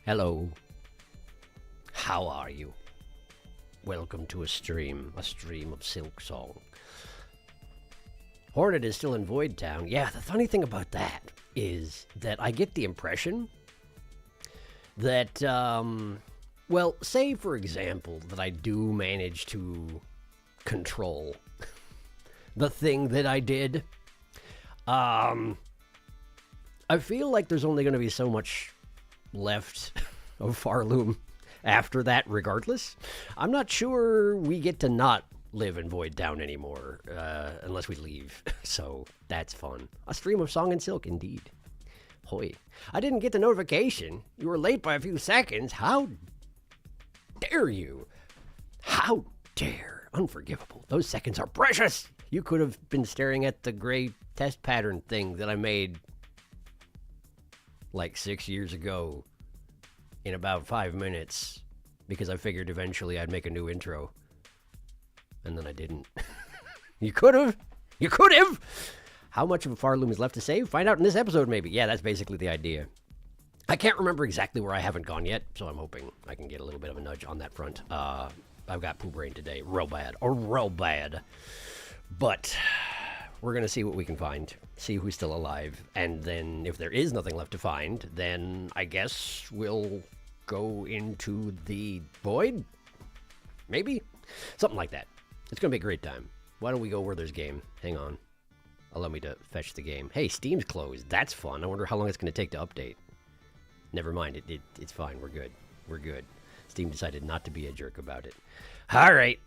Hello. How are you? Welcome to a stream of Silksong. Hornet is still in Void Town. Yeah, the funny thing about that is that I get the impression that, well, say for example that I do manage to control the thing that I did. I feel like there's only going to be so much left of Farloom after that regardless. I'm not sure we get to not live in Void Town anymore, unless we leave. So that's fun. A stream of Song and Silk, indeed. Hoy. I didn't get the notification. You were late by a few seconds. How dare you? How dare? Unforgivable. Those seconds are precious. You could have been staring at the gray test pattern thing that I made like 6 years ago in about 5 minutes because I figured eventually I'd make a new intro. And then I didn't. You could have. You could have. How much of a Farloom is left to save? Find out in this episode, maybe. Yeah, that's basically the idea. I can't remember exactly where I haven't gone yet, so I'm hoping I can get a little bit of a nudge on that front. I've got poo brain today. Real bad. Or real bad. But we're going to see what we can find. See who's still alive. And then if there is nothing left to find, then I guess we'll go into the void? Maybe? Something like that. It's going to be a great time. Why don't we go where there's game? Hang on. Allow me to fetch the game. Hey, Steam's closed. That's fun. I wonder how long it's going to take to update. Never mind. It's fine. We're good. We're good. Steam decided not to be a jerk about it. All right.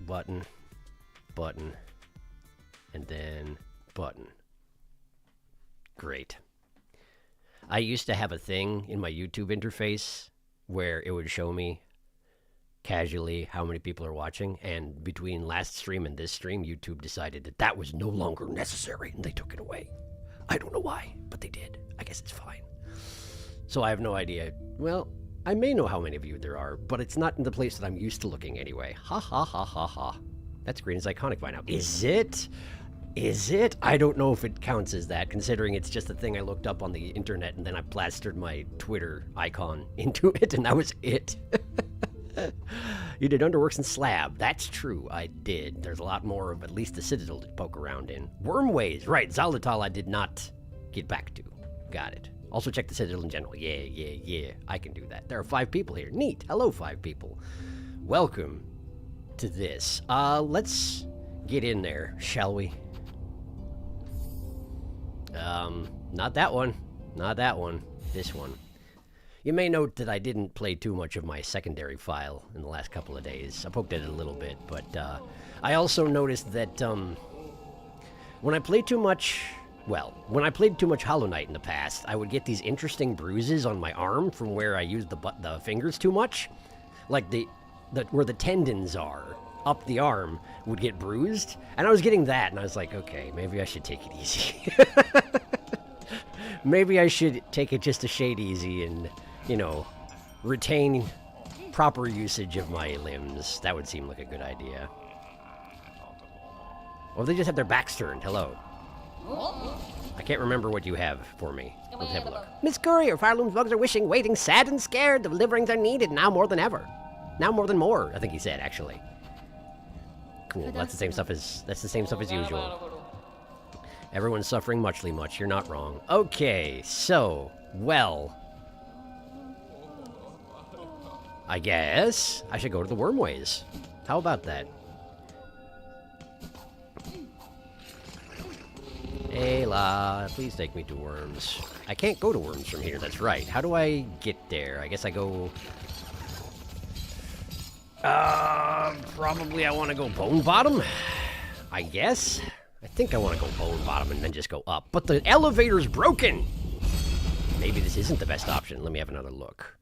Button. Button. And then button. Great. I used to have a thing in my YouTube interface where it would show me casually how many people are watching, and between last stream and this stream, YouTube decided that that was no longer necessary, and they took it away. I don't know why, but they did. I guess it's fine. So I have no idea. Well, I may know how many of you there are, but it's not in the place that I'm used to looking anyway. Ha ha ha ha ha. That's green as iconic by now. Is it? Is it? I don't know if it counts as that, considering it's just a thing I looked up on the internet, and then I plastered my Twitter icon into it, and that was it. You did Underworks and Slab. That's true, I did. There's a lot more of at least the Citadel to poke around in. Wormways, right. Zaldatal I did not get back to. Got it. Also check the Citadel in general. Yeah. I can do that. There are 5 people here. Neat. Hello, 5 people. Welcome to this. Let's get in there, shall we? Not that one. Not that one. This one. You may note that I didn't play too much of my secondary file in the last couple of days. I poked at it a little bit, but I also noticed that when I played too much... Well, when I played too much Hollow Knight in the past, I would get these interesting bruises on my arm from where I used the fingers too much. Like where the tendons are up the arm would get bruised. And I was getting that, and I was like, okay, maybe I should take it easy. Maybe I should take it just a shade easy and, you know, retain proper usage of my limbs. That would seem like a good idea. Or they just have their backs turned. Hello. I can't remember what you have for me. Let's have a look. Miss Courier, Farloom's bugs are wishing, waiting, sad and scared. The deliverings are needed now more than ever. Now more than more, I think he said, actually. Cool. That's the same stuff as usual. Everyone's suffering muchly much. You're not wrong. Okay, so, well, I guess I should go to the Wormways. How about that? Hey, La, please take me to Worms. I can't go to Worms from here, that's right. How do I get there? I guess I go... probably I want to go Bone Bottom, I guess. I think I want to go Bone Bottom and then just go up. But the elevator's broken! Maybe this isn't the best option. Let me have another look.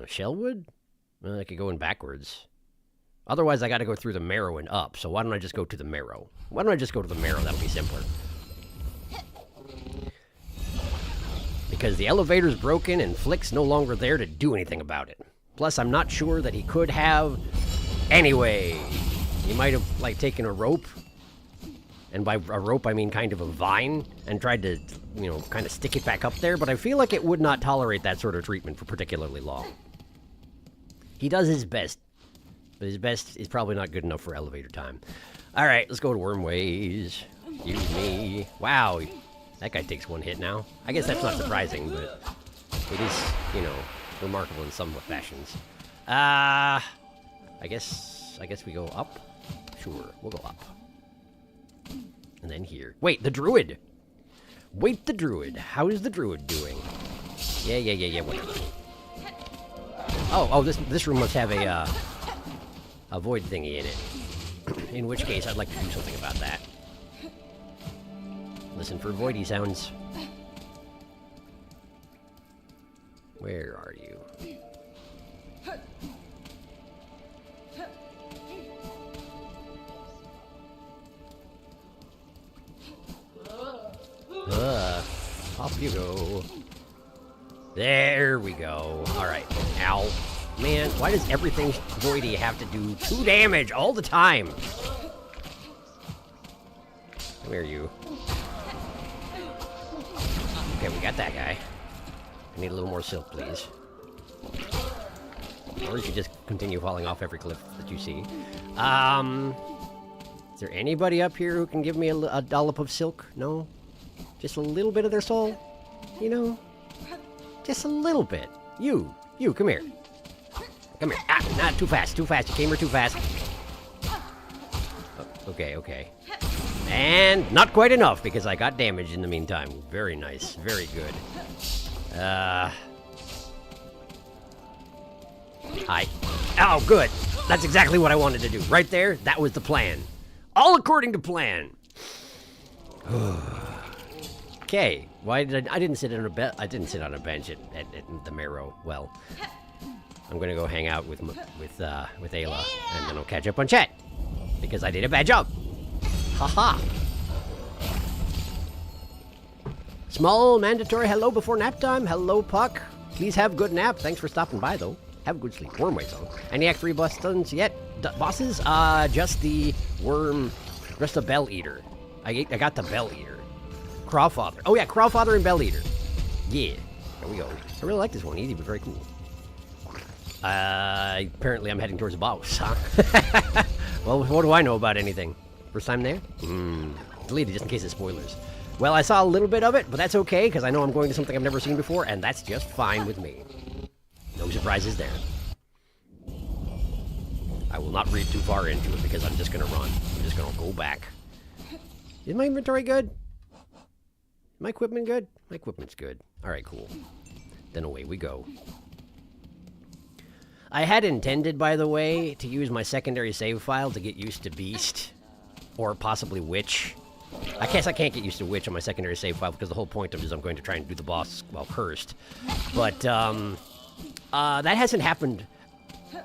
Shellwood? I could go in backwards. Otherwise, I got to go through the Marrow and up. So why don't I just go to the Marrow? Why don't I just go to the Marrow? That'll be simpler. Because the elevator's broken and Flick's no longer there to do anything about it. Plus, I'm not sure that he could have... Anyway, he might have, like, taken a rope And by a rope, I mean kind of a vine, and tried to, you know, kind of stick it back up there, but I feel like it would not tolerate that sort of treatment for particularly long. He does his best, but his best is probably not good enough for elevator time. All right, let's go to Wormways. Use me. Wow, that guy takes one hit now. I guess that's not surprising, but it is, you know, remarkable in some fashions. I guess we go up? Sure, we'll go up. And then here. Wait, the druid! Wait, the druid. How is the druid doing? Yeah, whatever. Oh, this room must have a void thingy in it. In which case, I'd like to do something about that. Listen for voidy sounds. Where are you? Off you go. There we go. Alright. Ow. Man, why does everything voidy have to do 2 damage all the time? Come here, you. Okay, we got that guy. I need a little more silk, please. Or you could just continue falling off every cliff that you see. Is there anybody up here who can give me a dollop of silk? No? Just a little bit of their soul? You know? Just a little bit. You, come here. Come here. Ah, not too fast, You came here too fast. Oh, okay. And not quite enough, because I got damage in the meantime. Very nice, very good. Hi. Oh, good. That's exactly what I wanted to do. Right there, that was the plan. All according to plan. Okay, why did I didn't sit on a bench at the Marrow. Well, I'm gonna go hang out with Ayla, and then I'll catch up on chat because I did a bad job. Haha. Small mandatory hello before nap time. Hello, Puck. Please have good nap. Thanks for stopping by, though. Have a good sleep. Wormways, though. Any Act 3 bosses yet? Bosses? Just the worm, just the Bell Eater. I got the Bell Eater. Crawfather. Oh yeah, Crawfather and Bell Eater. Yeah. There we go. I really like this one. Easy, but very cool. Apparently I'm heading towards the boss, huh? Well, what do I know about anything? First time there? Deleted just in case of spoilers. Well, I saw a little bit of it, but that's okay, because I know I'm going to something I've never seen before, and that's just fine with me. No surprises there. I will not read too far into it, because I'm just going to run. I'm just going to go back. Is my inventory good? My equipment good? My equipment's good. Alright, cool. Then away we go. I had intended, by the way, to use my secondary save file to get used to Beast. Or possibly Witch. I guess I can't get used to Witch on my secondary save file because the whole point of it is I'm going to try and do the boss while cursed. But, that hasn't happened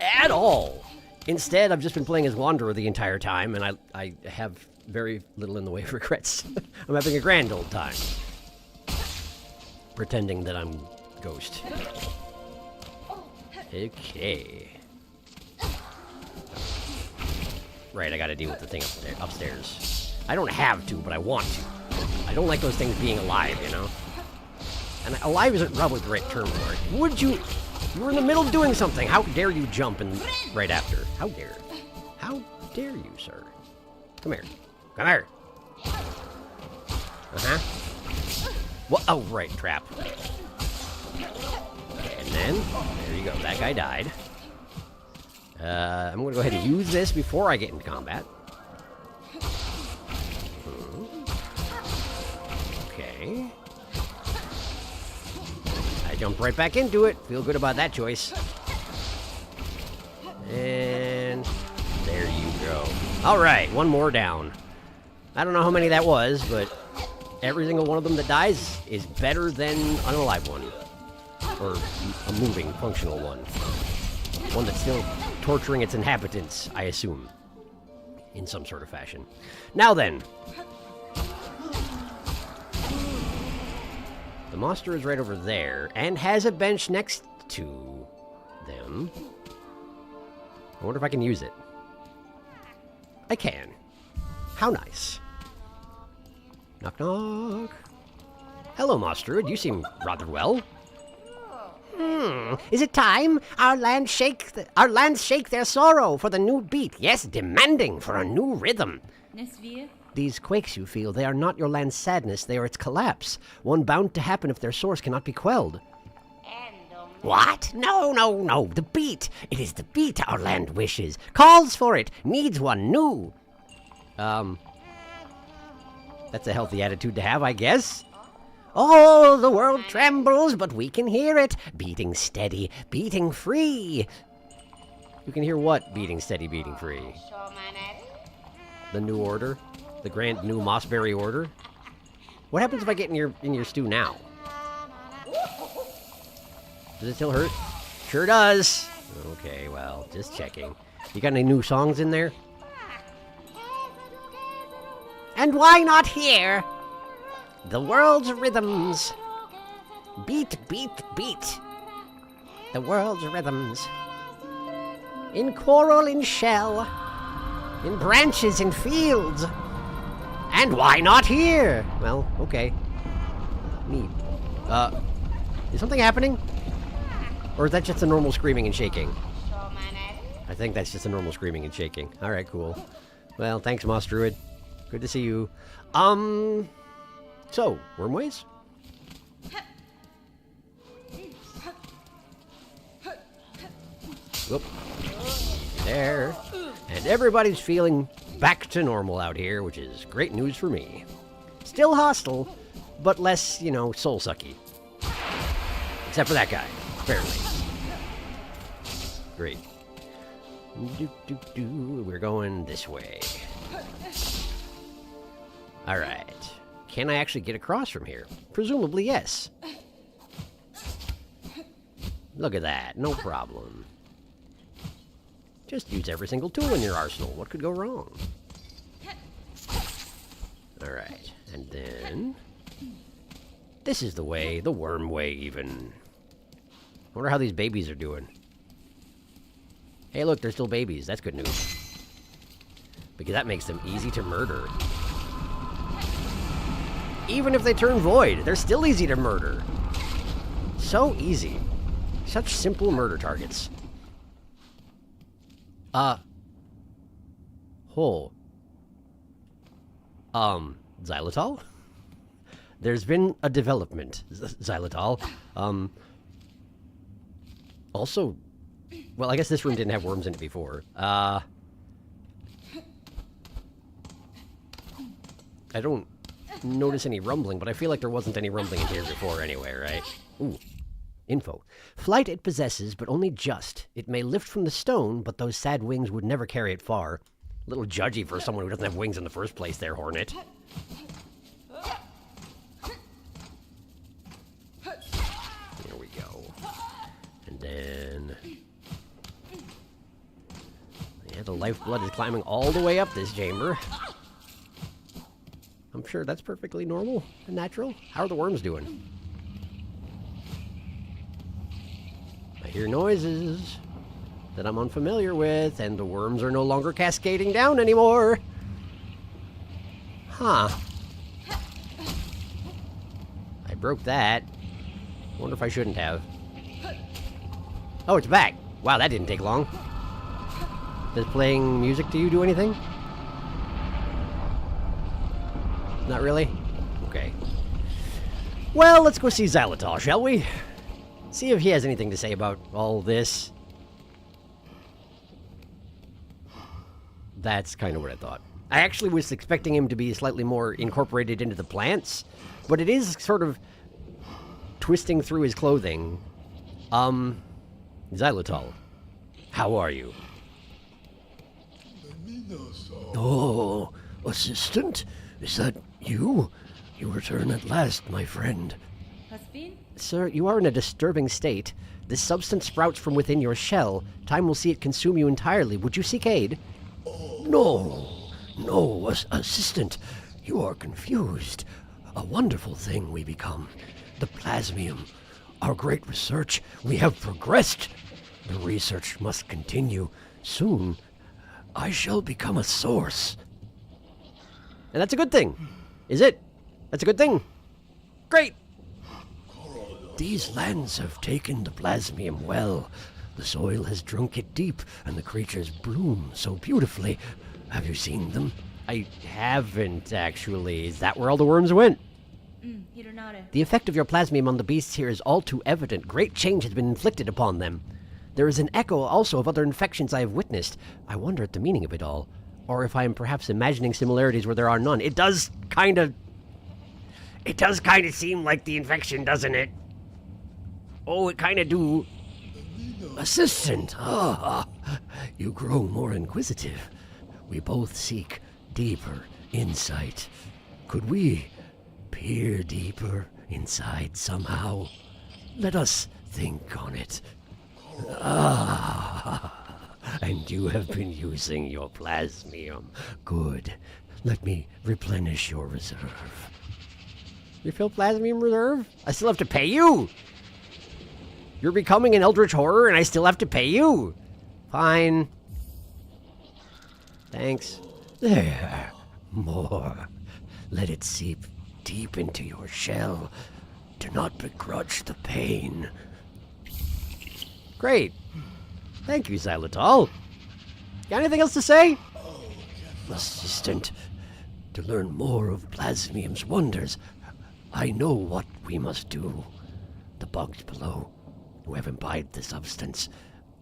at all. Instead, I've just been playing as Wanderer the entire time, and I have very little in the way of regrets. I'm having a grand old time. Pretending that I'm Ghost. Okay. Right, I gotta deal with the thing upstairs. I don't have to, but I want to. I don't like those things being alive, you know? And alive isn't probably the right term for it. Would you... You were in the middle of doing something. How dare you jump in right after? How dare? How dare you, sir? Come here. Come here. Uh-huh. What? Oh, right, trap. And then, there you go. That guy died. I'm going to go ahead and use this before I get into combat. Okay. I jumped right back into it. Feel good about that choice. And there you go. All right, one more down. I don't know how many that was, but every single one of them that dies is better than an alive one. Or a moving, functional one. One that's still torturing its inhabitants, I assume. In some sort of fashion. Now then. The monster is right over there, and has a bench next to them. I wonder if I can use it. I can. How nice. Knock, knock. Hello, Moss Druid. You seem rather well. Is it time? Our lands shake their sorrow for the new beat. Yes, demanding for a new rhythm. These quakes you feel, they are not your land's sadness, they are its collapse. One bound to happen if their source cannot be quelled. What? No, no, no. The beat. It is the beat our land wishes. Calls for it. Needs one new. That's a healthy attitude to have, I guess. Oh, the world trembles, but we can hear it. Beating steady, beating free. You can hear what? Beating steady, beating free. The new order? The grand new Mossberry order? What happens if I get in your stew now? Does it still hurt? Sure does. Okay, well, just checking. You got any new songs in there? And why not here? The world's rhythms. Beat, beat, beat. The world's rhythms. In coral, in shell. In branches, in fields. And why not here? Well, okay. Neat. Is something happening? Or is that just a normal screaming and shaking? I think that's just a normal screaming and shaking. Alright, cool. Well, thanks, Moss Druid. Good to see you. So, Wormways? Whoop. There. And everybody's feeling back to normal out here, which is great news for me. Still hostile, but less, soul-sucky. Except for that guy. Apparently. Great. We're going this way. Alright. Can I actually get across from here? Presumably, yes. Look at that. No problem. Just use every single tool in your arsenal. What could go wrong? Alright. And then... this is the way. The worm way, even. I wonder how these babies are doing. Hey, look, they're still babies. That's good news. Because that makes them easy to murder. Even if they turn void, they're still easy to murder. So easy. Such simple murder targets. Xylitol? There's been a development, Xylitol. Also, well, I guess this room didn't have worms in it before. I don't notice any rumbling, but I feel like there wasn't any rumbling in here before anyway, right? Ooh. Info. Flight it possesses, but only just. It may lift from the stone, but those sad wings would never carry it far. A little judgy for someone who doesn't have wings in the first place there, Hornet. Here we go. And then... yeah, the lifeblood is climbing all the way up this chamber. I'm sure that's perfectly normal and natural. How are the worms doing? I hear noises that I'm unfamiliar with, and the worms are no longer cascading down anymore. Huh. I broke that. Wonder if I shouldn't have. Oh, it's back. Wow, that didn't take long. Does playing music to you do anything? Not really? Okay. Well, let's go see Xylitol, shall we? See if he has anything to say about all this. That's kind of what I thought. I actually was expecting him to be slightly more incorporated into the plants, but it is sort of twisting through his clothing. Xylitol, how are you? Oh, assistant? Is that you? You return at last, my friend. Sir, you are in a disturbing state. This substance sprouts from within your shell. Time will see it consume you entirely. Would you seek aid? No, assistant. You are confused. A wonderful thing we become. The plasmium. Our great research. We have progressed. The research must continue. Soon, I shall become a source. And that's a good thing. Is it? That's a good thing. Great. These lands have taken the plasmium well. The soil has drunk it deep, and the creatures bloom so beautifully. Have you seen them? I haven't, actually. Is that where all the worms went? The effect of your plasmium on the beasts here is all too evident. Great change has been inflicted upon them. There is an echo also of other infections I have witnessed. I wonder at the meaning of it all. Or if I am perhaps imagining similarities where there are none. It does kind of seem like the infection, doesn't it? Oh, it kind of do. Assistant, you grow more inquisitive. We both seek deeper insight. Could we peer deeper inside somehow? Let us think on it. And you have been using your plasmium. Good. Let me replenish your reserve. Refill plasmium reserve? I still have to pay you? You're becoming an eldritch horror and I still have to pay you? Fine. Thanks. There. More. Let it seep deep into your shell. Do not begrudge the pain. Great. Thank you, Xylitol. Got anything else to say? Assistant, to learn more of plasmium's wonders, I know what we must do. The bugs below, who have imbibed the substance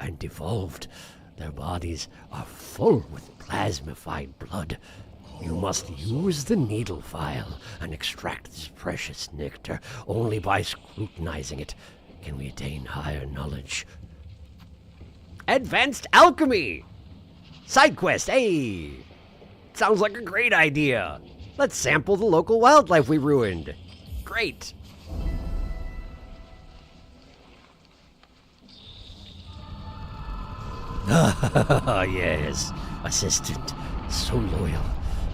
and evolved, their bodies are full with plasmified blood. You must use the needle file and extract this precious nectar. Only by scrutinizing it can we attain higher knowledge. Advanced alchemy! Side quest, hey! Sounds like a great idea. Let's sample the local wildlife we ruined. Great. Yes, assistant, so loyal.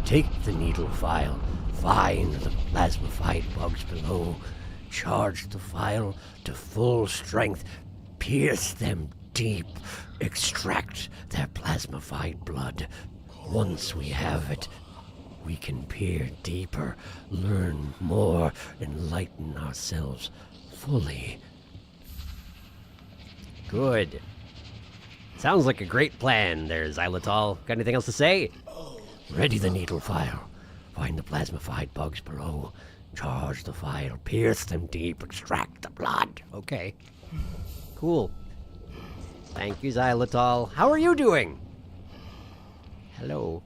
Take the needle file, find the plasmified bugs below, charge the file to full strength, pierce them deep, extract their plasmified blood. Once we have it, we can peer deeper, learn more, enlighten ourselves fully. Good. Sounds like a great plan there, Xylitol. Got anything else to say? Ready the needle file. Find the plasmified bugs below. Charge the file, pierce them deep, extract the blood. Okay. Cool. Thank you, Xylitol. How are you doing? Hello.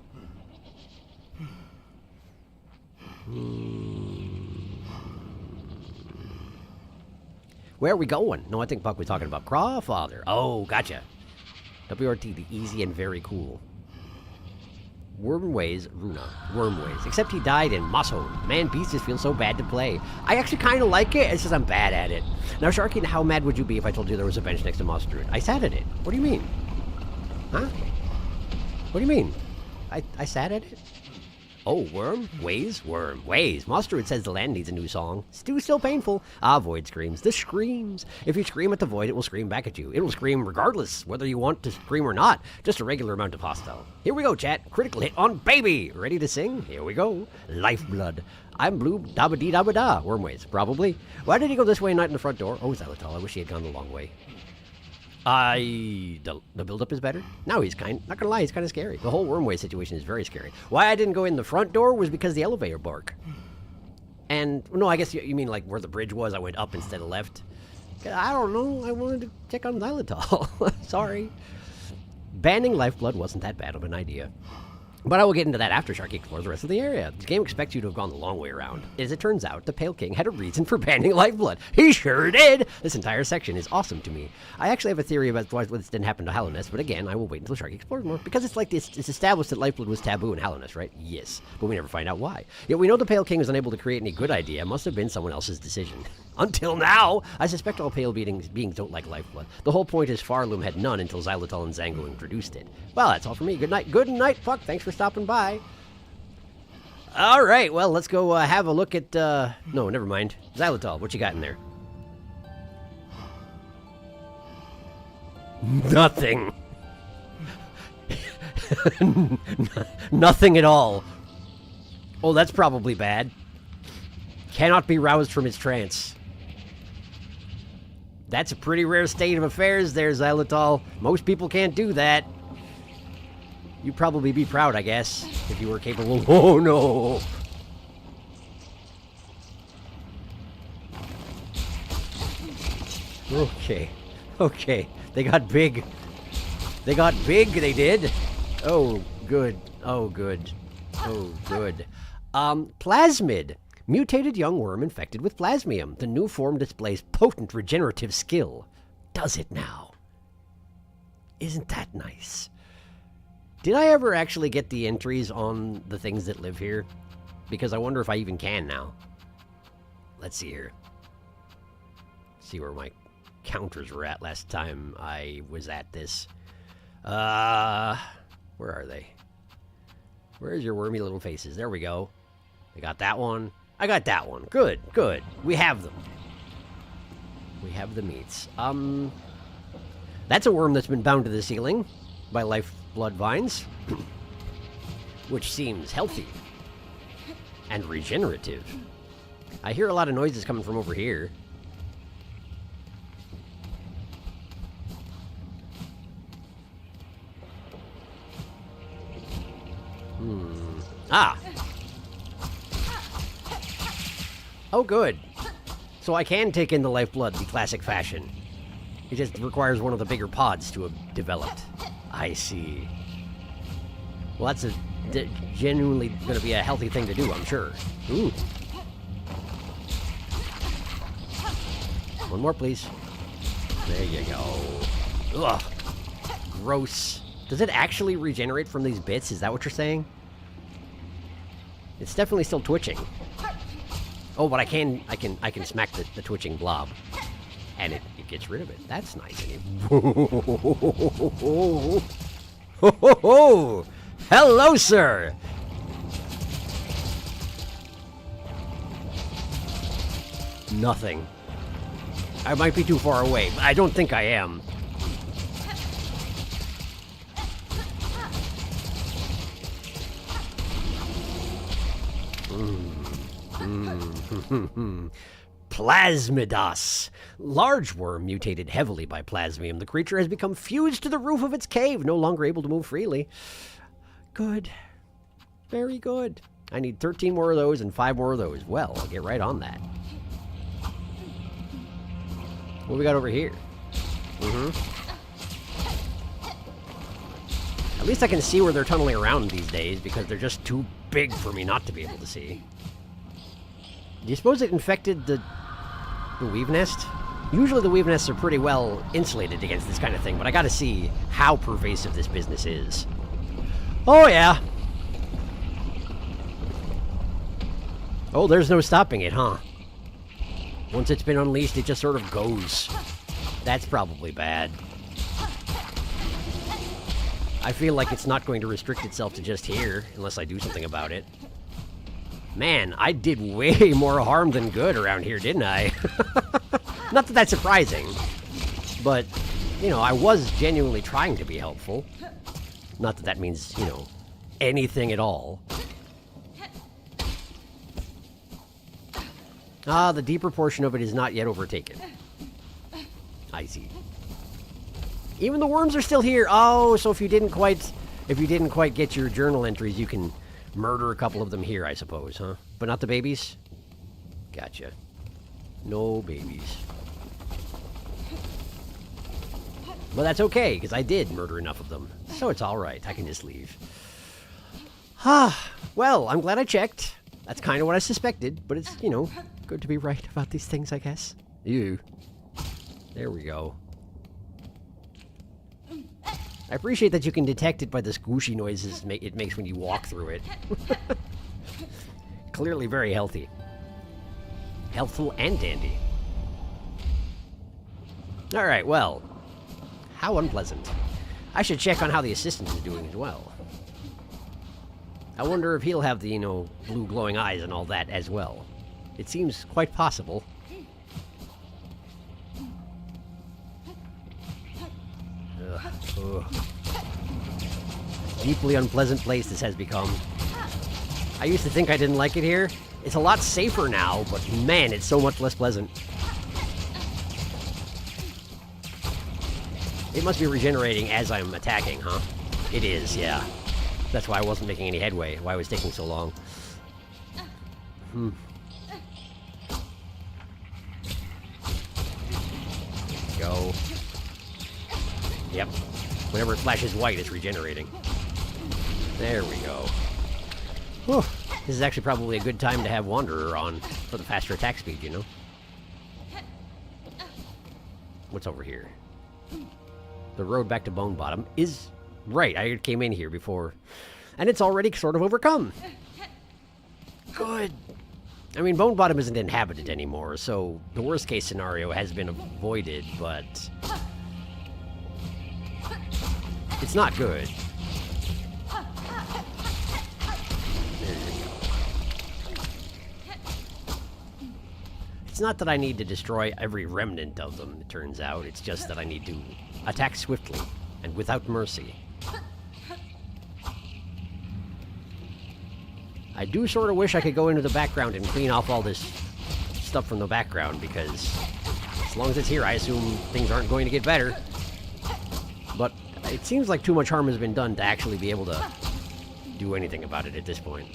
Where are we going? No, I think Buck was talking about Crawfather. Oh, gotcha. WRT, the easy and very cool. Wormways, Runa. Wormways. Except he died in Mosshole. Man, Beast just feels so bad to play. I actually kind of like it, it's just I'm bad at it. Now, Sharky, how mad would you be if I told you there was a bench next to Moss Druid? I sat at it. What do you mean? Huh? What do you mean? I sat at it? Oh, worm? Ways? Worm. Ways. Moss Druid says the land needs a new song. Still painful. Ah, Void screams. The screams. If you scream at the Void, it will scream back at you. It will scream regardless whether you want to scream or not. Just a regular amount of hostile. Here we go, chat. Critical hit on Baby. Ready to sing? Here we go. Lifeblood. I'm blue. Dabba-dee-dabba-da. Wormways. Probably. Why did he go this way and not in the front door? Oh, Xylitol. I wish he had gone the long way. The build-up is better? No, he's not gonna lie, he's kind of scary. The whole Wormway situation is very scary. Why I didn't go in the front door was because the elevator broke. And, no, I guess you mean like where the bridge was, I went up instead of left. I don't know, I wanted to check on Xylitol. Sorry. Banning Lifeblood wasn't that bad of an idea. But I will get into that after Sharky explores the rest of the area. The game expects you to have gone the long way around. As it turns out, the Pale King had a reason for banning Lifeblood. He sure did! This entire section is awesome to me. I actually have a theory about why this didn't happen to Hallownest, but again, I will wait until Sharky explores more. Because it's like this, it's established that Lifeblood was taboo in Hallownest, right? Yes. But we never find out why. Yet we know the Pale King was unable to create any good idea. It must have been someone else's decision. Until now! I suspect all pale beings don't like Lifeblood. The whole point is Farloom had none until Xylitol and Zango introduced it. Well, that's all for me. Good night. Good night, Puck. Thanks for stopping by. All right, well, let's go have a look at, no, never mind. Xylitol, what you got in there? Nothing. Nothing at all. Oh, that's probably bad. cannot be roused from its trance. That's a pretty rare state of affairs there, Xylitol. Most people can't do that. You'd probably be proud, I guess, if you were capable. Oh, no! Okay. Okay. They got big. They got big, they did. Oh, good. Oh, good. Oh, good. Plasmid. Mutated young worm infected with plasmium. The new form displays potent regenerative skill. Does it now? Isn't that nice? Did I ever actually get the entries on the things that live here? Because I wonder if I even can now. Let's see here. See where my counters were at last time I was at this. Where are they? Where's your wormy little faces? There we go. I got that one. I got that one. Good, good. We have them. We have the meats. That's a worm that's been bound to the ceiling by lifeblood vines, which seems healthy and regenerative. I hear a lot of noises coming from over here. Ah! Oh, good. So I can take in the lifeblood the classic fashion. It just requires one of the bigger pods to have developed. I see. Well, that's genuinely going to be a healthy thing to do, I'm sure. Ooh. One more, please. There you go. Ugh. Gross. Does it actually regenerate from these bits? Is that what you're saying? It's definitely still twitching. Oh, but I can smack the twitching blob, and it gets rid of it. That's nice. Hello, sir. Nothing. I might be too far away, but I don't think I am. Plasmidas. Large worm mutated heavily by plasmium. The creature has become fused to the roof of its cave, no longer able to move freely. Good. Very good. I need 13 more of those and 5 more of those. Well, I'll get right on that. What do we got over here? At least I can see where they're tunneling around these days, because they're just too big for me not to be able to see. Do you suppose it infected the weave nest? Usually the weave nests are pretty well insulated against this kind of thing, but I gotta see how pervasive this business is. Oh, yeah. Oh, there's no stopping it, huh? Once it's been unleashed, it just sort of goes. That's probably bad. I feel like it's not going to restrict itself to just here, unless I do something about it. Man, I did way more harm than good around here, didn't I? Not that that's surprising, but, you know, I was genuinely trying to be helpful. Not that that means, you know, anything at all. Ah, the deeper portion of it is not yet overtaken. I see. Even the worms are still here. Oh, so if you didn't quite get your journal entries, you can murder a couple of them here, I suppose, huh? But not the babies? Gotcha. No babies. But that's okay, because I did murder enough of them. So it's alright, I can just leave. Well, I'm glad I checked. That's kind of what I suspected, but it's, you know, good to be right about these things, I guess. Ew. There we go. I appreciate that you can detect it by the squishy noises it makes when you walk through it. Clearly very healthy. Healthful and dandy. Alright, well. How unpleasant. I should check on how the assistant is doing as well. I wonder if he'll have the, you know, blue glowing eyes and all that as well. It seems quite possible. Ugh. Deeply unpleasant place this has become. I used to think I didn't like it here, It's a lot safer now, but man, it's so much less pleasant. It must be regenerating as I'm attacking, huh? It is, yeah. That's why I wasn't making any headway, why it was taking so long. Go. Yep. Whenever it flashes white, it's regenerating. There we go. Whew. This is actually probably a good time to have Wanderer on for the faster attack speed, you know? What's over here? The road back to Bone Bottom is right. I came in here before, and it's already sort of overcome. Good. I mean, Bone Bottom isn't inhabited anymore, so the worst case scenario has been avoided, but it's not good. There you go. It's not that I need to destroy every remnant of them, it turns out. It's just that I need to attack swiftly and without mercy. I do sort of wish I could go into the background and clean off all this stuff from the background, because as long as it's here, I assume things aren't going to get better. But it seems like too much harm has been done to actually be able to do anything about it at this point.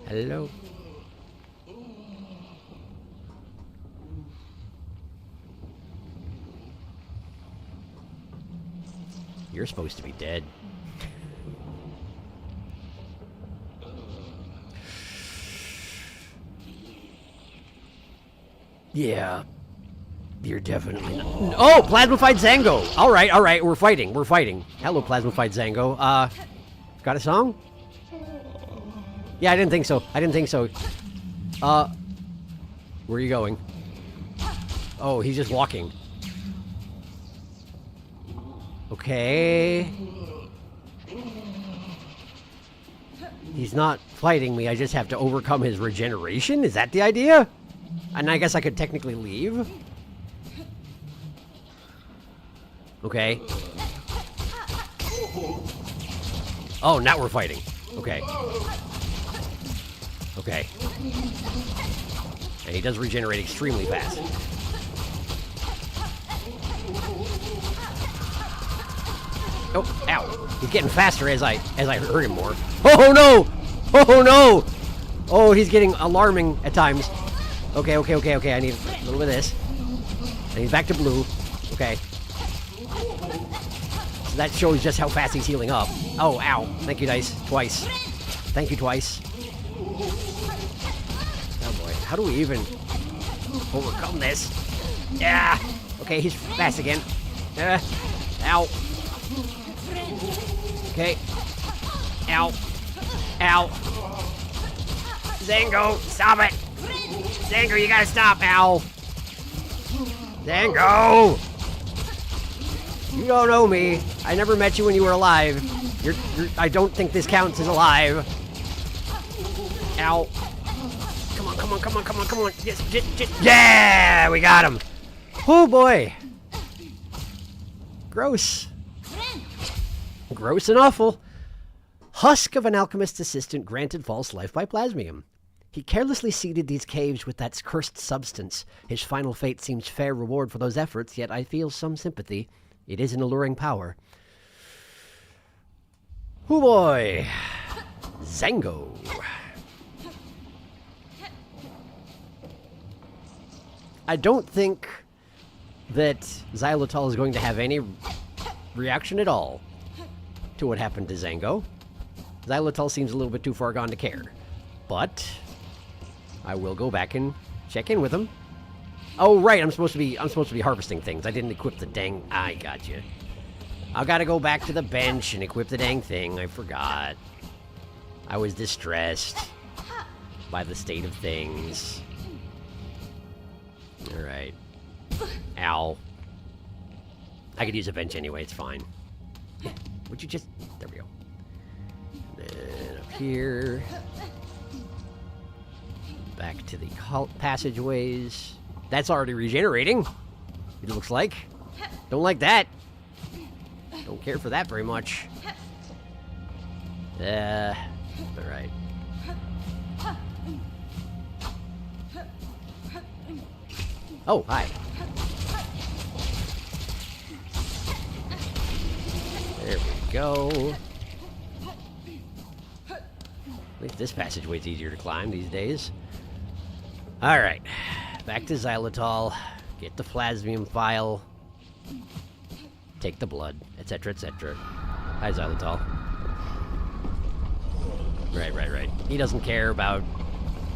Hello? You're supposed to be dead. Yeah. You're definitely not. Oh, Plasmified Zango! Alright, we're fighting. Hello, Plasmified Zango. Got a song? Yeah, I didn't think so. Where are you going? Oh, he's just walking. Okay. He's not fighting me, I just have to overcome his regeneration? Is that the idea? And I guess I could technically leave? Okay. Oh, now we're fighting. Okay. Okay. And he does regenerate extremely fast. Oh, ow. He's getting faster as I hurt him more. Oh no! Oh no! Oh, he's getting alarming at times. Okay. I need a little bit of this. And he's back to blue. Okay. So that shows just how fast he's healing up. Oh, ow. Thank you, Dice. Twice. Thank you twice. Oh boy. How do we even overcome this? Yeah! Okay, he's fast again. Ow. Okay. Ow. Ow. Zango, stop it! Zango, you gotta stop! Ow! Zango! You don't know me. I never met you when you were alive. I don't think this counts as alive. Ow. Come on. Just. Yeah! We got him! Oh boy! Gross. Gross and awful. Husk of an alchemist's assistant granted false life by plasmium. He carelessly seeded these caves with that cursed substance. His final fate seems fair reward for those efforts, yet I feel some sympathy. It is an alluring power. Oh boy. Zango. I don't think that Xylitol is going to have any reaction at all to what happened to Zango. Xylitol seems a little bit too far gone to care. But I will go back and check in with him. Oh right, I'm supposed to be harvesting things. I didn't equip the dang. I got you. I gotta go back to the bench and equip the dang thing. I forgot. I was distressed by the state of things. All right. Ow. I could use a bench anyway. It's fine. Would you just... There we go. And then up here. Back to the passageways. That's already regenerating. It looks like. Don't like that. Don't care for that very much. Alright. Oh, hi. There we go. At least this passageway's easier to climb these days. Alright. Back to xylitol. Get the plasmium file. Take the blood, etc., etc. Hi, xylitol. Right. He doesn't care about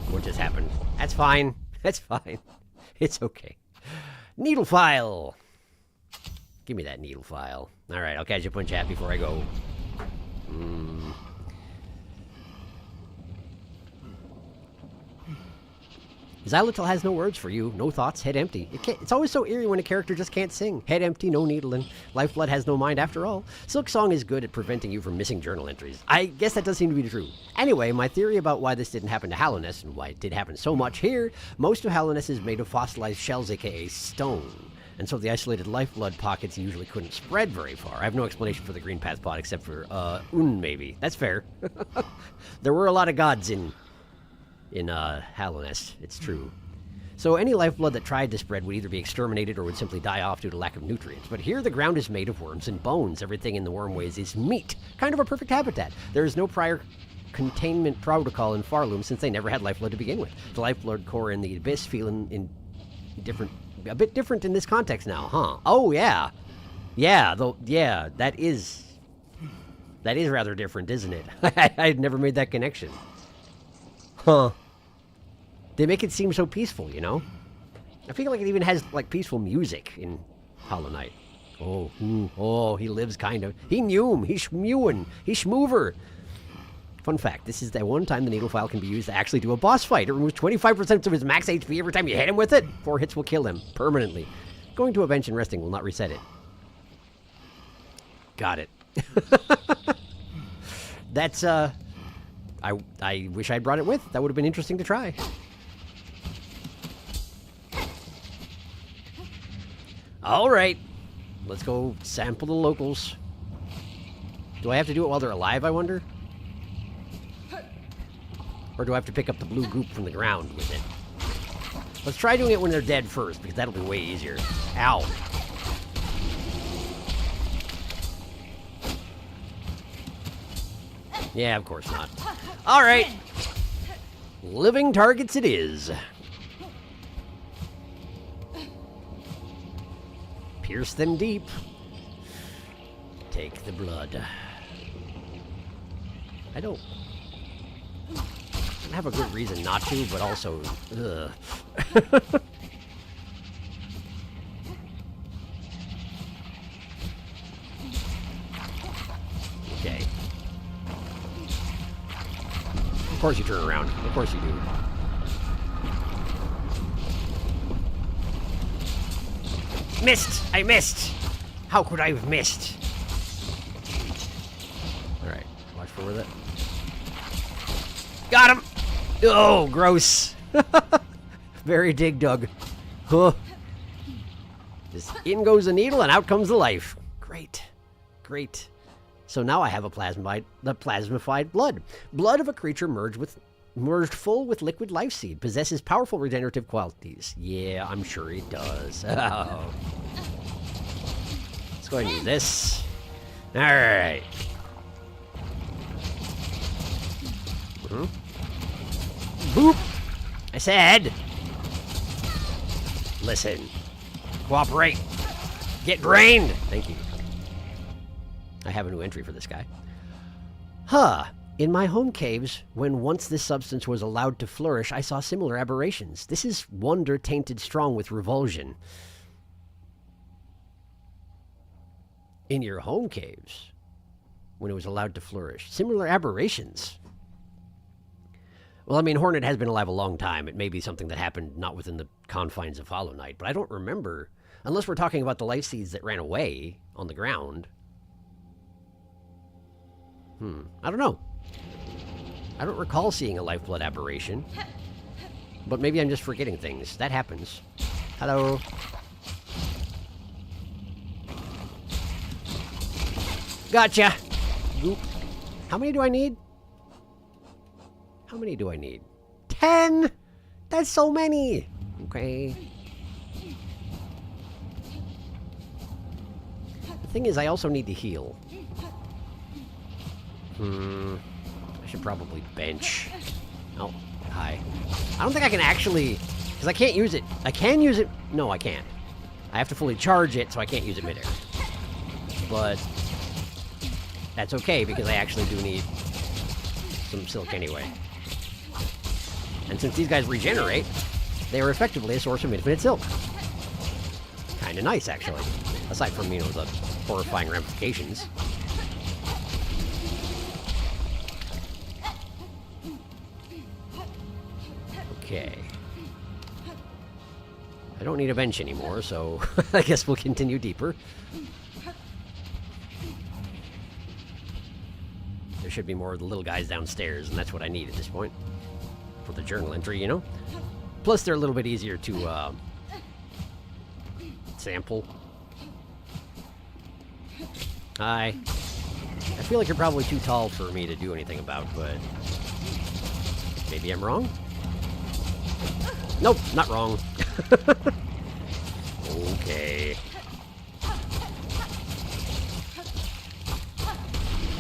what just happened. That's fine. That's fine. It's okay. Needle file. Give me that needle file. Alright, I'll catch up on chat before I go. Xylitol has no words for you, no thoughts, head empty. It's always so eerie when a character just can't sing. Head empty, no needling. Lifeblood has no mind after all. Silksong is good at preventing you from missing journal entries. I guess that does seem to be true. Anyway, my theory about why this didn't happen to Hallownest, and why it did happen so much here, most of Hallownest is made of fossilized shells, aka stone. And so the isolated lifeblood pockets usually couldn't spread very far. I have no explanation for the green path pod except for, maybe. That's fair. There were a lot of gods in Hallownest, it's true. So any lifeblood that tried to spread would either be exterminated or would simply die off due to lack of nutrients. But here the ground is made of worms and bones. Everything in the wormways is meat. Kind of a perfect habitat. There is no prior containment protocol in Farloom since they never had lifeblood to begin with. The lifeblood core in the abyss feeling a bit different in this context now, huh? Oh yeah. Yeah, that is rather different, isn't it? I had never made that connection. Huh. They make it seem so peaceful, you know? I feel like it even has, like, peaceful music in Hollow Knight. Oh, he lives kind of. He knew him. He's schmewin'. He's schmoover. Fun fact, this is the one time the needle file can be used to actually do a boss fight. It removes 25% of his max HP every time you hit him with it. 4 hits will kill him, permanently. Going to a bench and resting will not reset it. Got it. That's, I wish I'd brought it with. That would have been interesting to try. Alright. Let's go sample the locals. Do I have to do it while they're alive, I wonder? Or do I have to pick up the blue goop from the ground with it? Let's try doing it when they're dead first, because that'll be way easier. Ow. Yeah, of course not. Alright. Living targets it is. Pierce them deep. Take the blood. I don't have a good reason not to, but also, ugh. Okay. Of course you turn around. Of course you do. Missed! I missed! How could I have missed? Alright, watch for that. Got him! Oh, gross. Very dig dug. Huh. Just in goes the needle and out comes the life. Great. Great. So now I have the plasmified blood. Blood of a creature merged full with liquid life seed. Possesses powerful regenerative qualities. Yeah, I'm sure it does. Oh. Let's go ahead and use this. Alright. Boop! I said! Listen. Cooperate. Get drained! Thank you. I have a new entry for this guy. Huh. In my home caves, when once this substance was allowed to flourish, I saw similar aberrations. This is wonder tainted strong with revulsion. In your home caves, when it was allowed to flourish. Similar aberrations. Well, I mean, Hornet has been alive a long time. It may be something that happened not within the confines of Hollow Knight, but I don't remember, unless we're talking about the life seeds that ran away on the ground. I don't know. I don't recall seeing a lifeblood aberration. But maybe I'm just forgetting things. That happens. Hello. Gotcha! Oop. How many do I need? How many do I need? 10! That's so many! Okay. The thing is, I also need to heal. I should probably bench. Oh, hi. I don't think I can actually... Because I can't use it. I can use it... No, I can't. I have to fully charge it, so I can't use it midair. But... that's okay, because I actually do need some silk anyway. And since these guys regenerate, they are effectively a source of infinite silk. Kinda nice, actually. Aside from, you know, the horrifying ramifications. Okay. I don't need a bench anymore, so I guess we'll continue deeper. There should be more of the little guys downstairs, and that's what I need at this point. For the journal entry, you know? Plus, they're a little bit easier to, sample. Hi. I feel like you're probably too tall for me to do anything about, but... maybe I'm wrong? Nope, not wrong. Okay.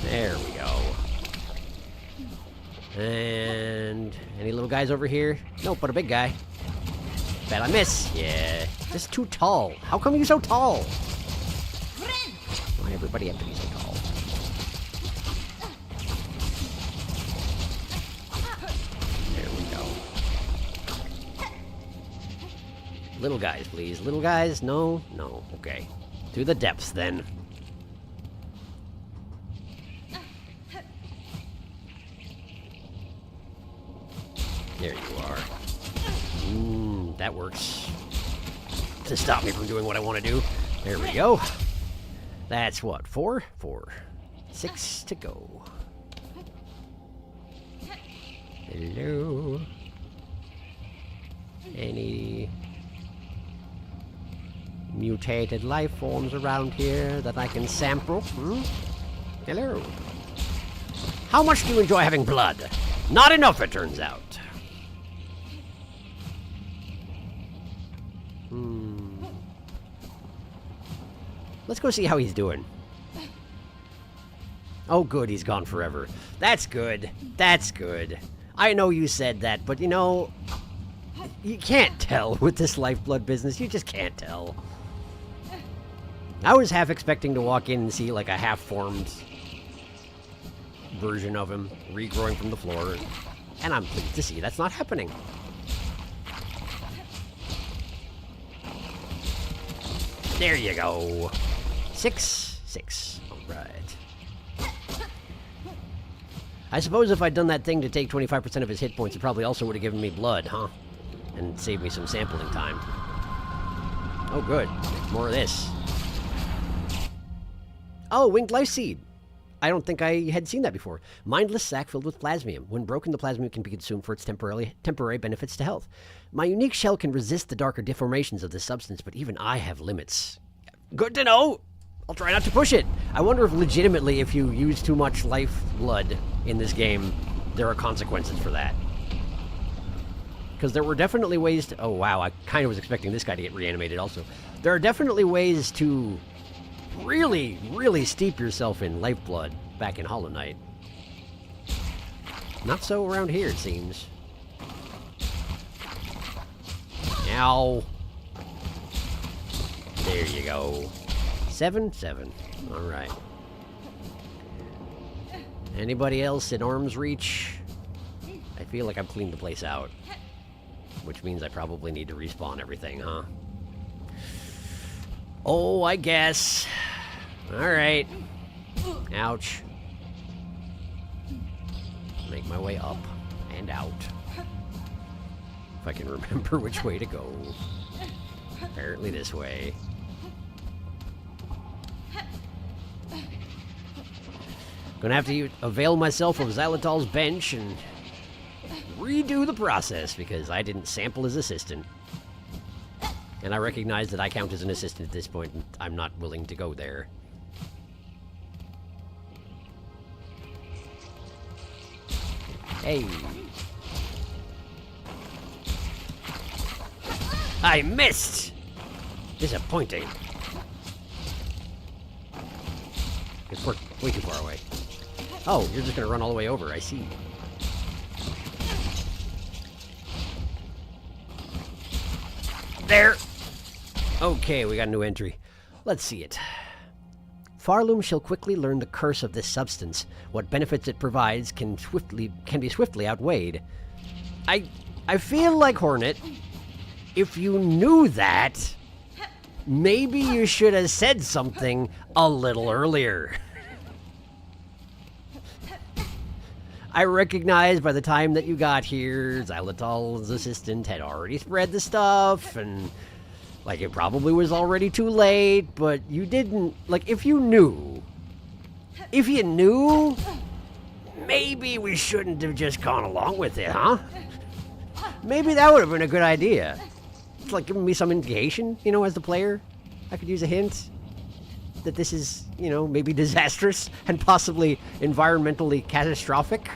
There we go. And... any little guys over here? Nope, but a big guy. Bet I miss. Yeah. Just too tall. How come you're so tall? Why everybody have to be so tall? There we go. Little guys, please. Little guys? No? No. Okay. To the depths, then. There you are. That works. To stop me from doing what I want to do. There we go. That's what? 4? 4. 6 to go. Hello? Any mutated life forms around here that I can sample? Hello? How much do you enjoy having blood? Not enough, it turns out. Let's go see how he's doing. Oh, good, he's gone forever. That's good. That's good. I know you said that, but you know, you can't tell with this lifeblood business. You just can't tell. I was half expecting to walk in and see like a half-formed version of him regrowing from the floor, and I'm pleased to see that's not happening. There you go. 6, 6. All right. I suppose if I'd done that thing to take 25% of his hit points, it probably also would have given me blood, huh? And saved me some sampling time. Oh, good. More of this. Oh, Winged Life Seed. I don't think I had seen that before. Mindless sac filled with plasmium. When broken, the plasmium can be consumed for its temporary benefits to health. My unique shell can resist the darker deformations of this substance, but even I have limits. Good to know! I'll try not to push it. I wonder if legitimately if you use too much life blood in this game, there are consequences for that. Because there were definitely ways to... oh, wow, I kind of was expecting this guy to get reanimated also. There are definitely ways to really, really steep yourself in lifeblood back in Hollow Knight. Not so around here, it seems. Ow. There you go. 7, 7. Alright. Anybody else in arm's reach? I feel like I've cleaned the place out. Which means I probably need to respawn everything, huh? Oh, I guess. Alright. Ouch. Make my way up and out. If I can remember which way to go. Apparently this way. Gonna have to avail myself of Xylitol's bench and redo the process because I didn't sample his assistant. And I recognize that I count as an assistant at this point, and I'm not willing to go there. Hey. I missed! Disappointing. It's way too far away. Oh, you're just gonna run all the way over. I see. There! Okay, we got a new entry. Let's see it. Farloom shall quickly learn the curse of this substance. What benefits it provides can be swiftly outweighed. I feel like, Hornet, if you knew that, maybe you should have said something a little earlier. I recognize by the time that you got here, Xylitol's assistant had already spread the stuff, and like it probably was already too late, but you didn't, like if you knew, maybe we shouldn't have just gone along with it, huh? Maybe that would have been a good idea. It's like giving me some indication, you know, as the player. I could use a hint that this is, you know, maybe disastrous and possibly environmentally catastrophic.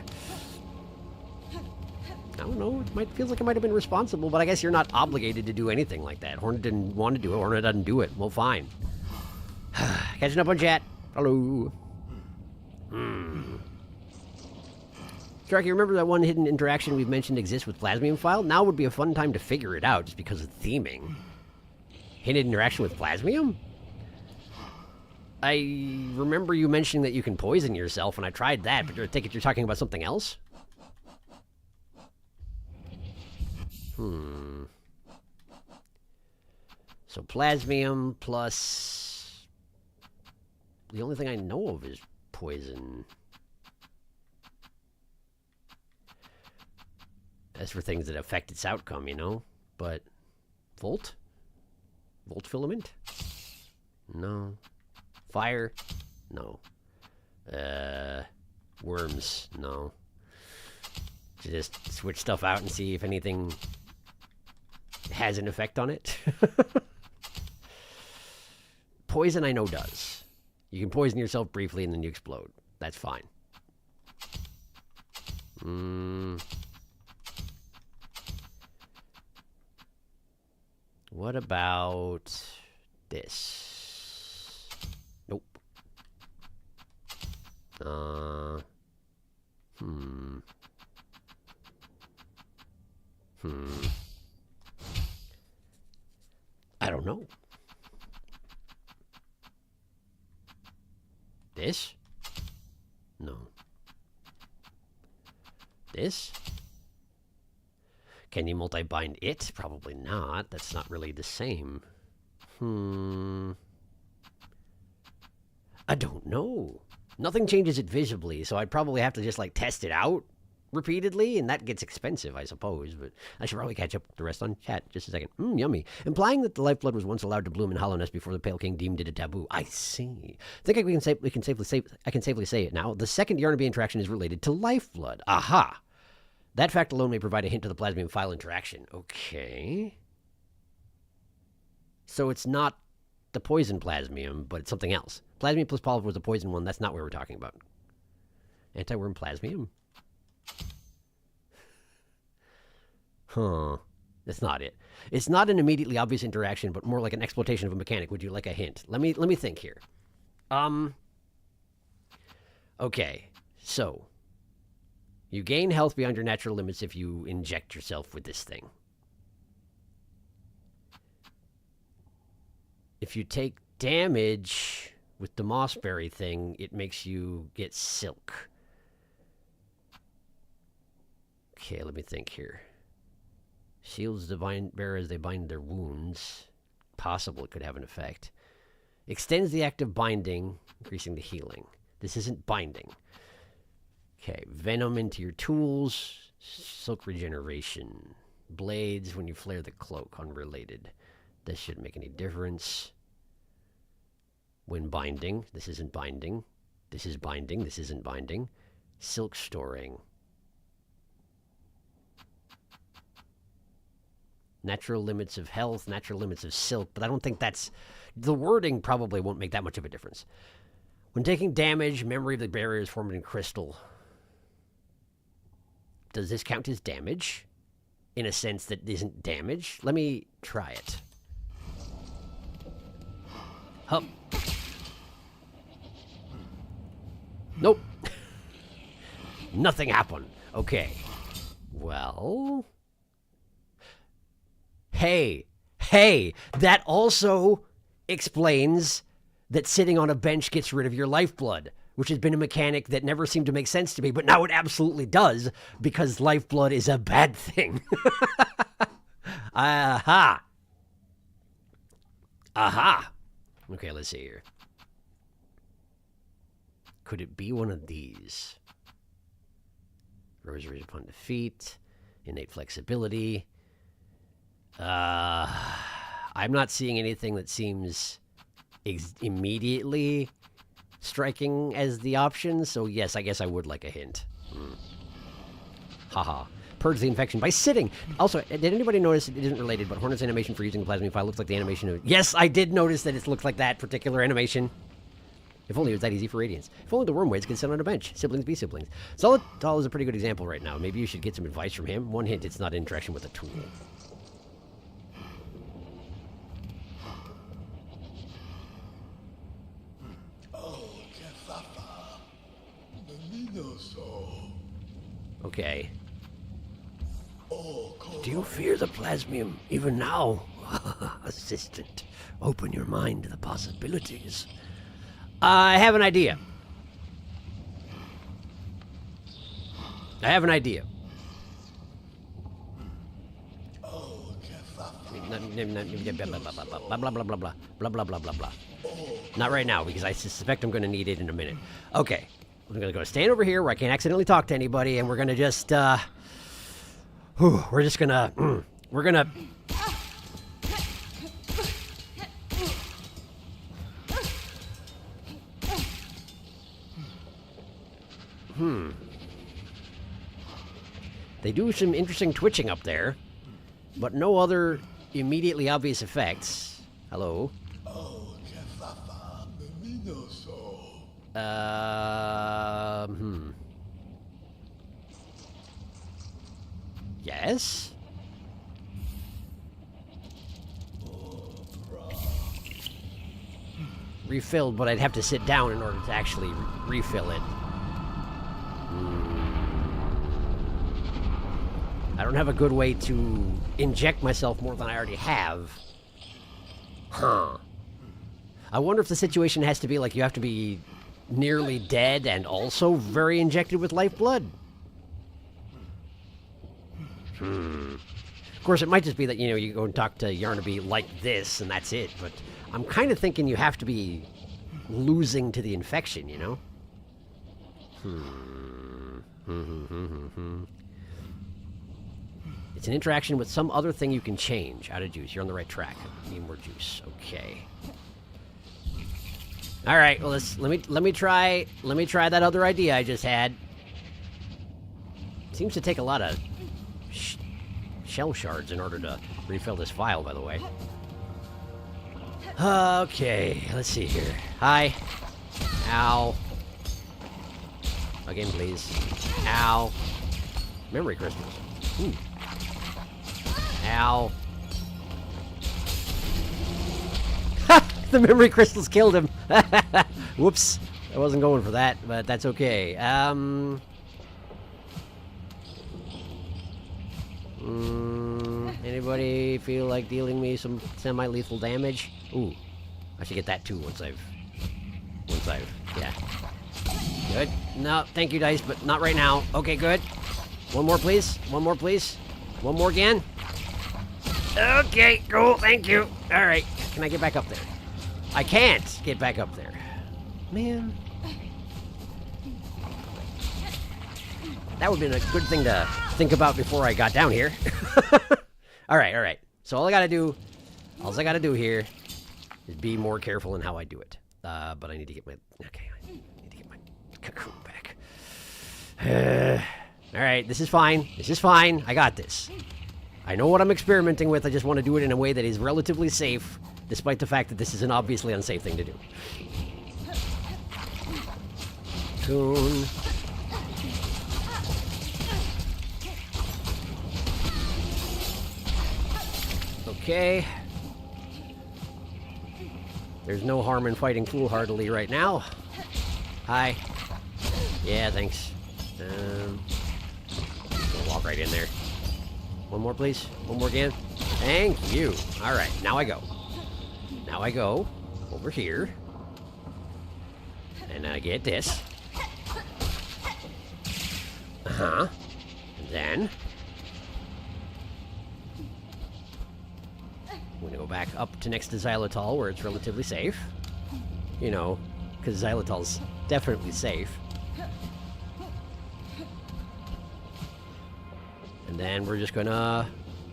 I don't know, feels like it might have been responsible, but I guess you're not obligated to do anything like that. Hornet didn't want to do it, Hornet doesn't do it. Well, fine. Catching up on chat. Hello. Sharky, remember that one hidden interaction we've mentioned exists with Plasmium File? Now would be a fun time to figure it out, just because of theming. Hidden interaction with Plasmium? I remember you mentioning that you can poison yourself, and I tried that, but I think you're talking about something else? So Plasmium plus... The only thing I know of is poison. As for things that affect its outcome, you know? But... Volt? Volt filament? No. Fire? No. Worms? No. Just switch stuff out and see if anything has an effect on it. Poison I know does. You can poison yourself briefly and then you explode. That's fine. What about this? Nope. I don't know. This? No. This? Can you multi-bind it? Probably not. That's not really the same. I don't know. Nothing changes it visibly, so I'd probably have to just, like, test it out repeatedly, and that gets expensive, I suppose, but I should probably catch up with the rest on chat. Just a second. Yummy. Implying that the lifeblood was once allowed to bloom in hollowness before the Pale King deemed it a taboo. I see. I think I can safely say it now. The second Yarnaby interaction is related to lifeblood. Aha! That fact alone may provide a hint to the Plasmium File interaction. Okay. So it's not the poison Plasmium, but it's something else. Plasmium plus polyp was the poison one. That's not what we're talking about. Anti-worm Plasmium? Huh. That's not it. It's not an immediately obvious interaction, but more like an exploitation of a mechanic. Would you like a hint? Let me think here. Okay. So, you gain health beyond your natural limits if you inject yourself with this thing. If you take damage with the mossberry thing, it makes you get silk. Okay, let me think here. Shields the bearer as they bind their wounds. Possible it could have an effect. Extends the act of binding, increasing the healing. This isn't binding. Okay, venom into your tools. Silk regeneration. Blades when you flare the cloak, unrelated. This shouldn't make any difference. When binding, this isn't binding. This is binding, this isn't binding. Silk storing. Natural limits of health, natural limits of silk, but I don't think that's... The wording probably won't make that much of a difference. When taking damage, memory of the barrier is formed in crystal. Does this count as damage? In a sense that isn't damage? Let me try it. Hup. Nope. Nothing happened. Okay. Well... Hey, that also explains that sitting on a bench gets rid of your lifeblood, which has been a mechanic that never seemed to make sense to me, but now it absolutely does, because lifeblood is a bad thing. Aha. Aha. Okay, let's see here. Could it be one of these? Rosary upon defeat, innate flexibility. I'm not seeing anything that seems immediately striking as the option, so yes, I guess I would like a hint. Haha. Purge the infection by sitting. Also, did anybody notice it isn't related, but Hornet's animation for using the plasmid file looks like the animation of... Yes, I did notice that it looks like that particular animation. If only it was that easy for Radiance. If only the Wormwaids could sit on a bench. Siblings be siblings. Solitol is a pretty good example right now. Maybe you should get some advice from him. One hint, it's not interaction with a tool. Okay. Do you fear the plasmium even now? Assistant, open your mind to the possibilities. I have an idea. Blah, blah, blah, blah, blah. Not right now, because I suspect I'm going to need it in a minute. Okay. I'm going to go stand over here where I can't accidentally talk to anybody, and we're going to just, we're just going to, we're going to... They do some interesting twitching up there, but no other immediately obvious effects. Hello? Yes? Refilled, but I'd have to sit down in order to actually refill it. I don't have a good way to inject myself more than I already have. Huh. I wonder if the situation has to be like you have to be nearly dead and also very injected with lifeblood. Of course, it might just be that, you know, you go and talk to Yarnaby like this and that's it, but I'm kind of thinking you have to be losing to the infection, you know? It's an interaction with some other thing you can change. Out of juice. You're on the right track. Need more juice. Okay. All right. Well, let me try that other idea I just had. Seems to take a lot of shell shards in order to refill this vial, by the way. Okay. Let's see here. Hi. Ow. Again, please. Ow. Memory crystals. Ooh. Ow. Ha! The memory crystals killed him. Whoops. I wasn't going for that, but that's okay. Anybody feel like dealing me some semi-lethal damage? Ooh. I should get that too once I've... yeah. Good. No, thank you, dice, but not right now. Okay, good. One more, please. One more, please. One more again. Okay, cool, thank you. All right, can I get back up there? I can't get back up there. Man. That would have been a good thing to think about before I got down here. All right. So all I gotta do here is be more careful in how I do it. But I need to get my, okay, I need to get my cocoon back. All right, this is fine. I got this. I know what I'm experimenting with. I just want to do it in a way that is relatively safe, despite the fact that this is an obviously unsafe thing to do. Cocoon. Okay. There's no harm in fighting foolhardily right now. Hi. Yeah, thanks. We'll walk right in there. One more, please. One more again. Thank you. All right, now I go. Now I go over here. And I get this. Uh-huh. And then I'm going to go back up to next to xylitol where it's relatively safe. You know, because xylitol's definitely safe. And then we're just gonna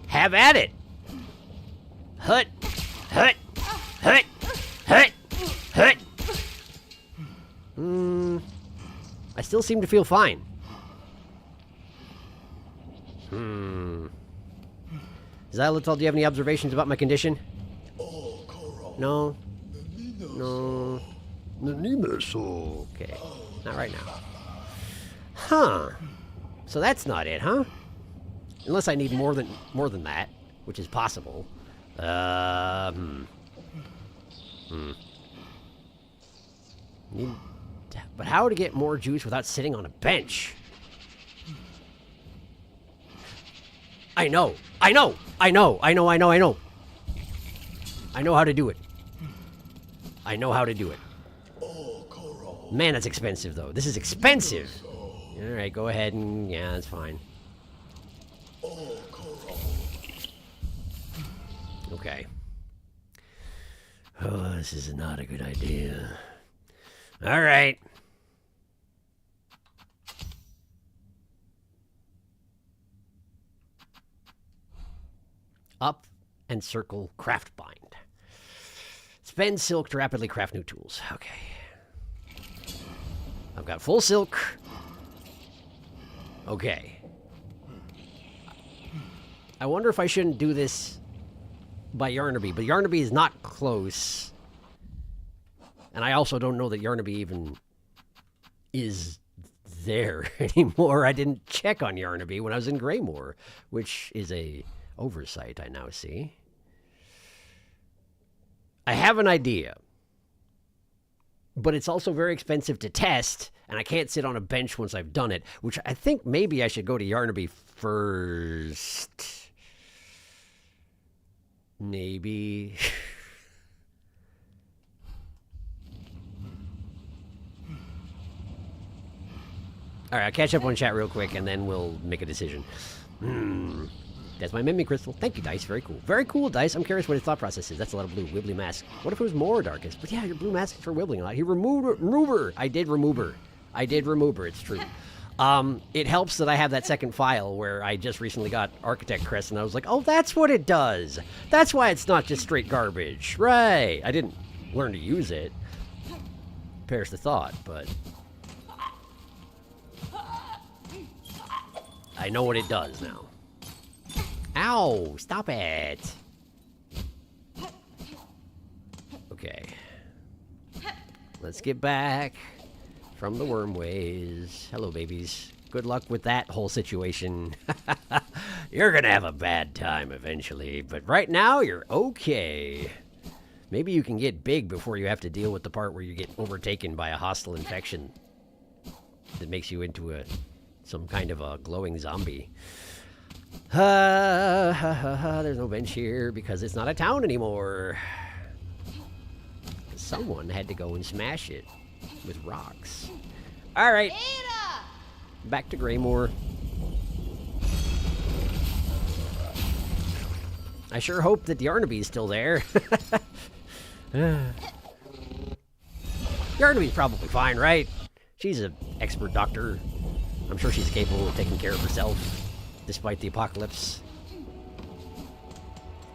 have at it. Hut, hut, hut, hut, hut. I still seem to feel fine. Xylitol, do you have any observations about my condition? No? No. Okay. Not right now. Huh. So that's not it, huh? Unless I need more than that, which is possible. But how to get more juice without sitting on a bench? I know how to do it. I know how to do it. Man, that's expensive, though. This is expensive. All right, go ahead and... yeah, that's fine. Okay. Oh, this is not a good idea. All right. Up and circle craft bind. Spend silk to rapidly craft new tools. Okay. I've got full silk. Okay. I wonder if I shouldn't do this by Yarnaby, but Yarnaby is not close. And I also don't know that Yarnaby even is there anymore. I didn't check on Yarnaby when I was in Greymoor, which is a oversight I now see. I have an idea, but it's also very expensive to test, and I can't sit on a bench once I've done it, which I think maybe I should go to Yarnaby first. Maybe. All right, I'll catch up on chat real quick, and then we'll make a decision. That's my memory crystal. Thank you, Dice. Very cool. Very cool, Dice. I'm curious what his thought process is. That's a lot of blue. Wibbly mask. What if it was more darkest? But yeah, your blue mask is for wibbling a lot. He removed her. I did remove her. It's true. It helps that I have that second file where I just recently got Architect Crest, and I was like, oh, that's what it does. That's why it's not just straight garbage. Right. I didn't learn to use it. Perish the thought, but I know what it does now. Ow! Stop it! Okay. Let's get back from the wormways. Hello, babies. Good luck with that whole situation. You're gonna have a bad time eventually, but right now you're okay. Maybe you can get big before you have to deal with the part where you get overtaken by a hostile infection that makes you into some kind of a glowing zombie. There's no bench here because it's not a town anymore. Someone had to go and smash it with rocks. All right. Back to Greymoor. I sure hope that Yarnaby's still there. Yarnaby's probably fine, right? She's an expert doctor. I'm sure she's capable of taking care of herself. Despite the apocalypse.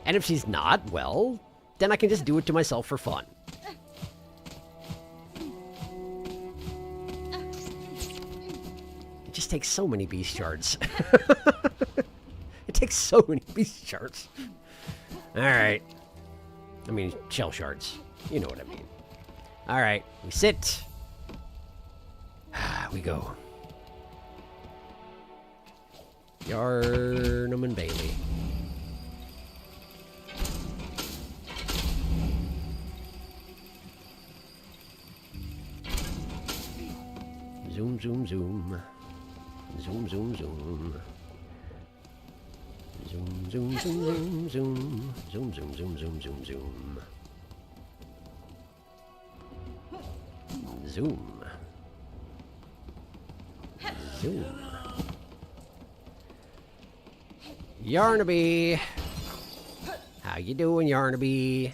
And if she's not, well, then I can just do it to myself for fun. It just takes so many beast shards. It takes so many beast shards. Alright. I mean, shell shards. You know what I mean. Alright, we sit. We go. Yarnum and Bailey. zoom, zoom. Zoom, zoom, zoom. Zoom, zoom, zoom, zoom, zoom. Zoom, zoom, zoom, zoom, zoom, zoom. Zoom. Zoom. Yarnaby! How you doing, Yarnaby?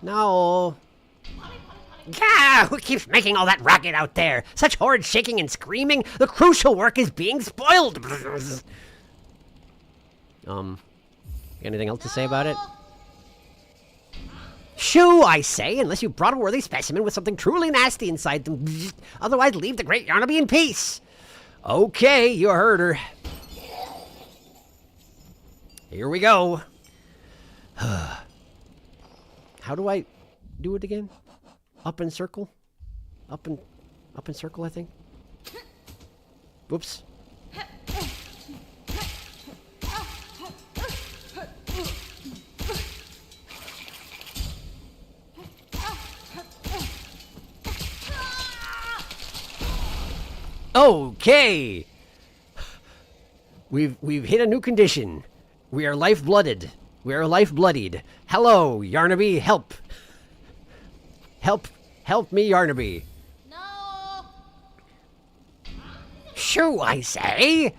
No! Gah! Who keeps making all that racket out there? Such horrid shaking and screaming! The crucial work is being spoiled! Anything else to say about it? Shoo, I say, unless you brought a worthy specimen with something truly nasty inside them. Otherwise, leave the great Yarnaby in peace. Okay, you heard her. Here we go. How do I do it again? Up and circle? Up and circle, I think. Whoops. Okay. We've hit a new condition. We are life-blooded. We are life-bloodied. Hello, Yarnaby, help. Help me, Yarnaby. No. Shoo, I say.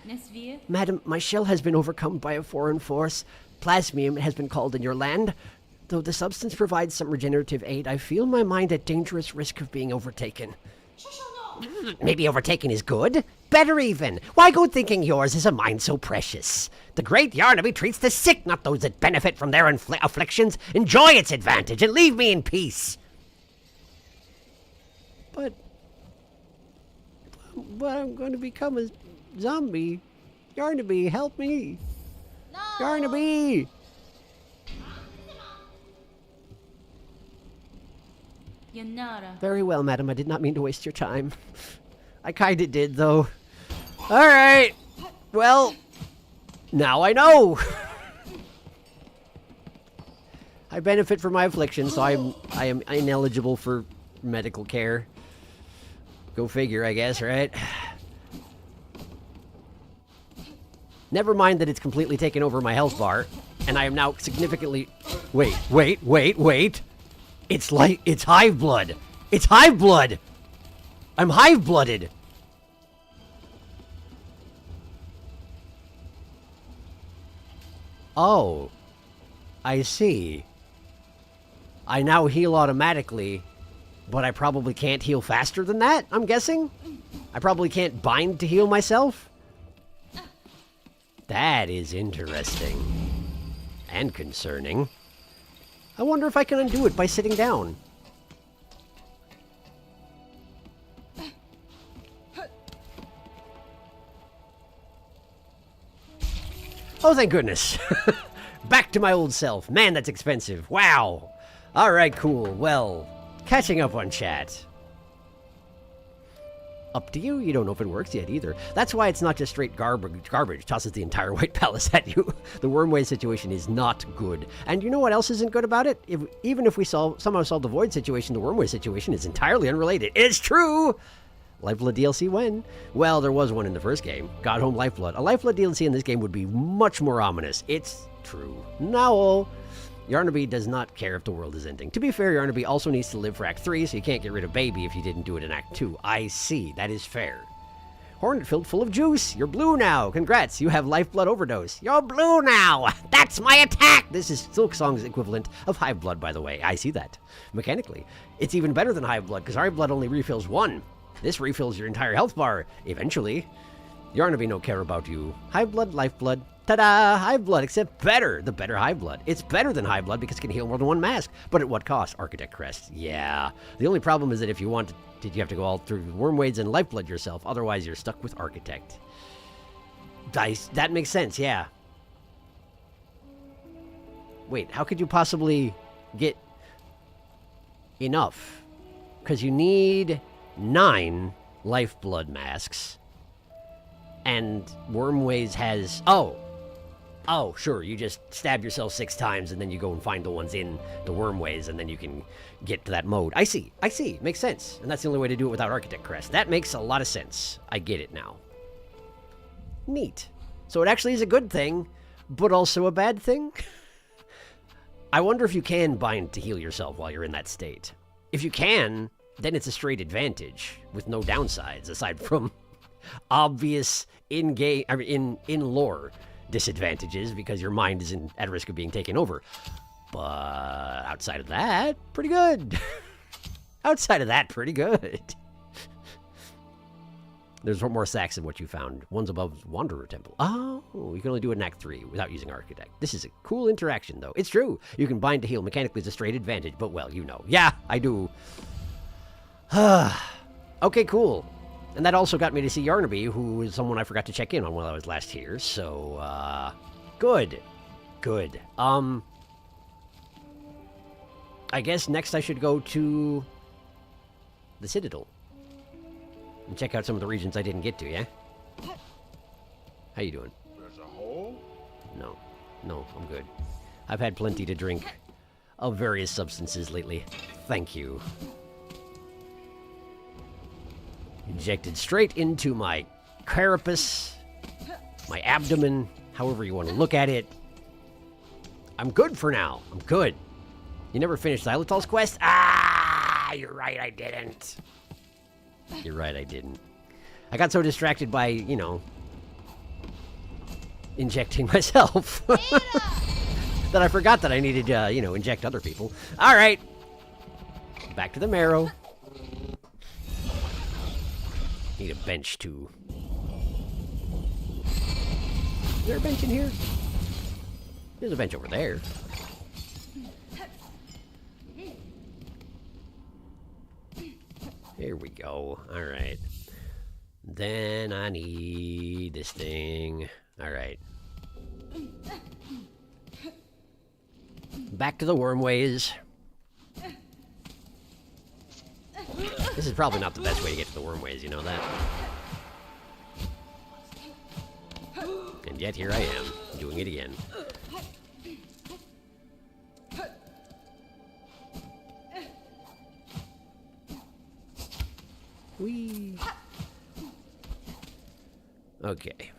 Madam, my shell has been overcome by a foreign force. Plasmium has been called in your land. Though the substance provides some regenerative aid, I feel my mind at dangerous risk of being overtaken. Maybe overtaken is good. Better even. Why go thinking yours is a mind so precious? The great Yarnaby treats the sick, not those that benefit from their afflictions. Enjoy its advantage and leave me in peace. But I'm going to become a zombie. Yarnaby, help me. No. Yarnaby. Very well, madam. I did not mean to waste your time. I kinda did, though. Alright. Well, now I know. I benefit from my affliction, so I am ineligible for medical care. Go figure, I guess, right? Never mind that it's completely taken over my health bar, and I am now significantly... Wait. It's like, it's hive blood. It's hive blood. I'm hive-blooded. Oh, I see. I now heal automatically, but I probably can't heal faster than that, I'm guessing? I probably can't bind to heal myself? That is interesting. And concerning. I wonder if I can undo it by sitting down. Oh, thank goodness. Back to my old self. Man, that's expensive. Wow. All right, cool. Well, catching up on chat. Up to you. You don't know if it works yet either. That's why it's not just straight garbage. Tosses the entire White Palace at you. The Wormway situation is not good. And you know what else isn't good about it? Even if we somehow solve the Void situation, the Wormway situation is entirely unrelated. It's true! Lifeblood DLC when? Well, there was one in the first game. Got Home Lifeblood. A Lifeblood DLC in this game would be much more ominous. It's true. No. Yarnaby does not care if the world is ending. To be fair, Yarnaby also needs to live for Act 3, so you can't get rid of Baby if you didn't do it in Act 2. I see. That is fair. Hornet filled full of juice. You're blue now. Congrats. You have lifeblood overdose. You're blue now. That's my attack. This is Silksong's equivalent of Hive Blood, by the way. I see that. Mechanically. It's even better than Hive Blood, because Hive Blood only refills 1. This refills your entire health bar, eventually. Yarnaby no care about you. Hive Blood, Lifeblood. Ta-da! Hive Blood, except better. The better Hive Blood. It's better than Hive Blood because it can heal more than one mask. But at what cost? Architect Crest. Yeah. The only problem is that if you want, you have to go all through Wormwades and Lifeblood yourself. Otherwise, you're stuck with Architect. That makes sense, yeah. Wait, how could you possibly get enough? Because you need 9 Lifeblood masks. And Wormways has... Oh! Oh, sure, you just stab yourself 6 times and then you go and find the ones in the wormways and then you can get to that mode. I see. Makes sense. And that's the only way to do it without Architect Crest. That makes a lot of sense. I get it now. Neat. So it actually is a good thing, but also a bad thing? I wonder if you can bind to heal yourself while you're in that state. If you can, then it's a straight advantage with no downsides aside from obvious in-game, I mean, in lore disadvantages because your mind is at risk of being taken over. But outside of that, pretty good. Outside of that, pretty good. There's more sacks than what you found. One's above Wanderer Temple. Oh, you can only do it in Act 3 without using Architect. This is a cool interaction, though. It's true. You can bind to heal. Mechanically, it's a straight advantage, but, well, you know. Yeah, I do. Okay, cool. And that also got me to see Yarnaby, who is someone I forgot to check in on while I was last here. So, good. Good. I guess next I should go to the Citadel. And check out some of the regions I didn't get to, yeah? How you doing? There's a hole? No, I'm good. I've had plenty to drink of various substances lately. Thank you. Injected straight into my carapace, my abdomen, however you want to look at it. I'm good for now. I'm good. You never finished Xylitol's quest? Ah, you're right, I didn't. You're right, I didn't. I got so distracted by, you know, injecting myself that I forgot that I needed to, you know, inject other people. All right. Back to the marrow. Need a bench, too. Is there a bench in here? There's a bench over there. Here we go. All right. Then I need this thing. All right. Back to the wormways. This is probably not the best way to get to the wormways, you know that? And yet here I am, doing it again. Whee! Okay.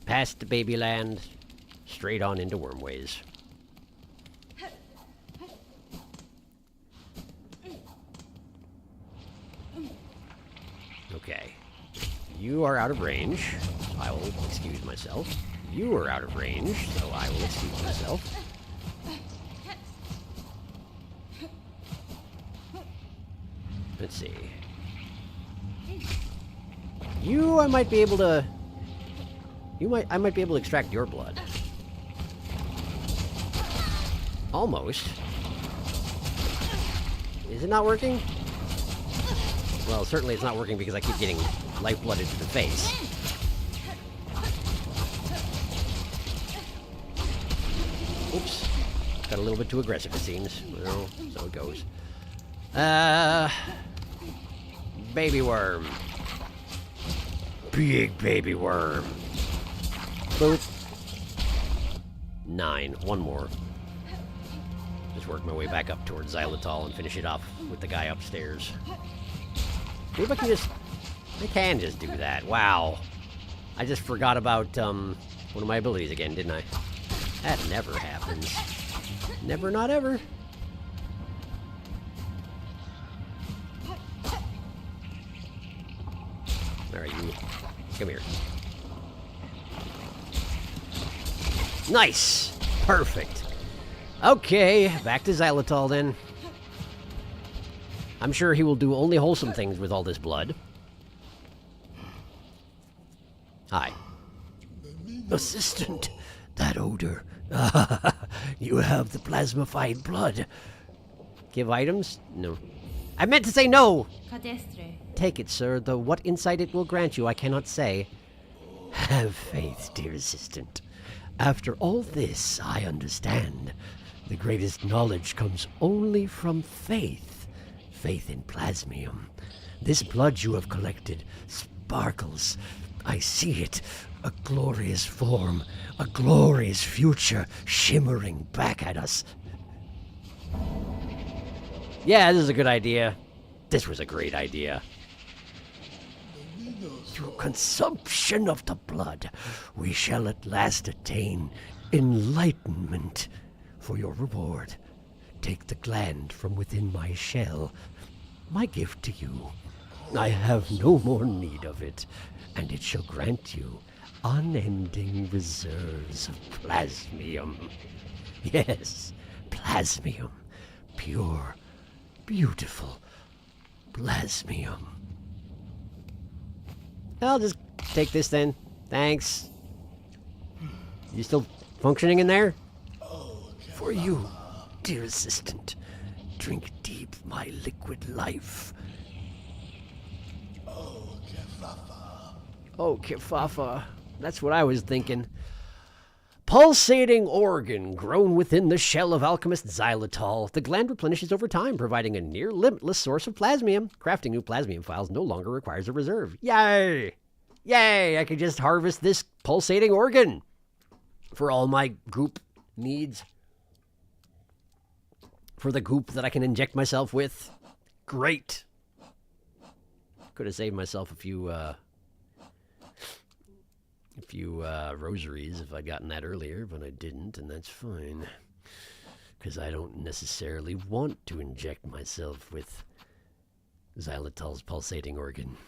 Past Babyland, straight on into wormways. Okay. You are out of range, so I will excuse myself. You are out of range, so I will excuse myself. Let's see. I might be able to... I might be able to extract your blood. Almost. Is it not working? Well, certainly it's not working because I keep getting lifeblooded to the face. Oops. Got a little bit too aggressive, it seems. Well, so it goes. Baby worm. Big baby worm. Boop. 9. One more. Just work my way back up towards Xylitol and finish it off with the guy upstairs. Maybe I can just... I can just do that. Wow. I just forgot about, one of my abilities again, didn't I? That never happens. Never, not ever. Alright, you... Come here. Nice! Perfect. Okay, back to Xylitol then. I'm sure he will do only wholesome things with all this blood. Hi. Assistant, that odor. You have the plasmified blood. Give items? No. I meant to say no! Cadestre. Take it, sir, though what insight it will grant you I cannot say. Have faith, dear assistant. After all this, I understand. The greatest knowledge comes only from faith. Faith in plasmium. This blood you have collected sparkles I see it. A glorious form. A glorious future shimmering back at us. Yeah, this is a good idea. This was a great idea. Through consumption of the blood, we shall at last attain enlightenment. For your reward, take the gland from within my shell. My gift to you. I have no more need of it, and it shall grant you unending reserves of plasmium. Yes, plasmium. Pure, beautiful plasmium. I'll just take this then. Thanks. You still functioning in there? For you, dear assistant, drink deep my liquid life. Oh, Kifafa. That's what I was thinking. Pulsating organ grown within the shell of alchemist xylitol. The gland replenishes over time, providing a near limitless source of plasmium. Crafting new plasmium files no longer requires a reserve. Yay! Yay! I can just harvest this pulsating organ for all my goop needs. For the goop that I can inject myself with. Great! Could have saved myself a few rosaries if I'd gotten that earlier, but I didn't, and that's fine. Because I don't necessarily want to inject myself with xylitol's pulsating organ.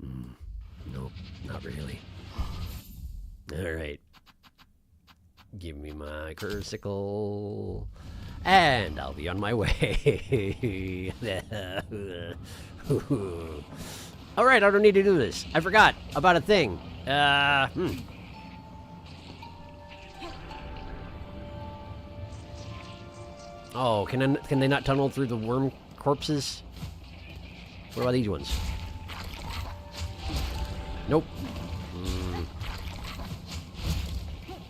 Nope, not really. Alright. Give me my cursicle. And I'll be on my way. Alright, I don't need to do this. I forgot about a thing. Oh, can they not tunnel through the worm corpses? What about these ones? Nope.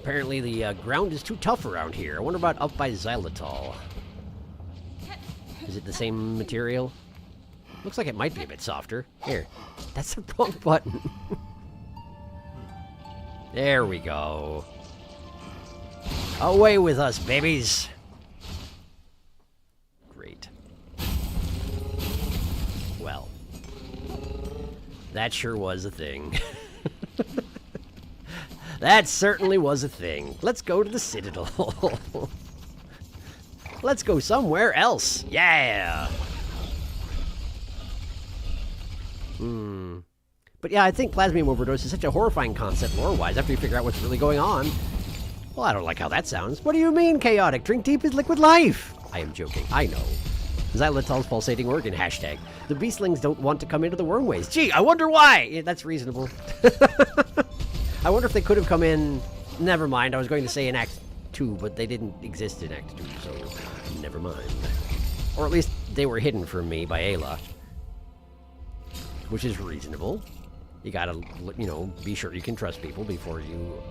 Apparently the ground is too tough around here. I wonder about up by xylitol. Is it the same material? Looks like it might be a bit softer. Here. That's the wrong button. There we go. Away with us, babies. Great. Well. That sure was a thing. That certainly was a thing. Let's go to the Citadel. Let's go somewhere else. Yeah! But yeah, I think plasmium overdose is such a horrifying concept lore-wise after you figure out what's really going on. Well, I don't like how that sounds. What do you mean, chaotic? Drink deep is liquid life. I am joking. I know. Xylitol's pulsating organ hashtag. The beastlings don't want to come into the wormways. Gee, I wonder why. Yeah, that's reasonable. I wonder if they could have come in. Never mind. I was going to say in Act 2, but they didn't exist in Act 2, so never mind. Or at least they were hidden from me by Ayla. Which is reasonable. You gotta, you know, be sure you can trust people before you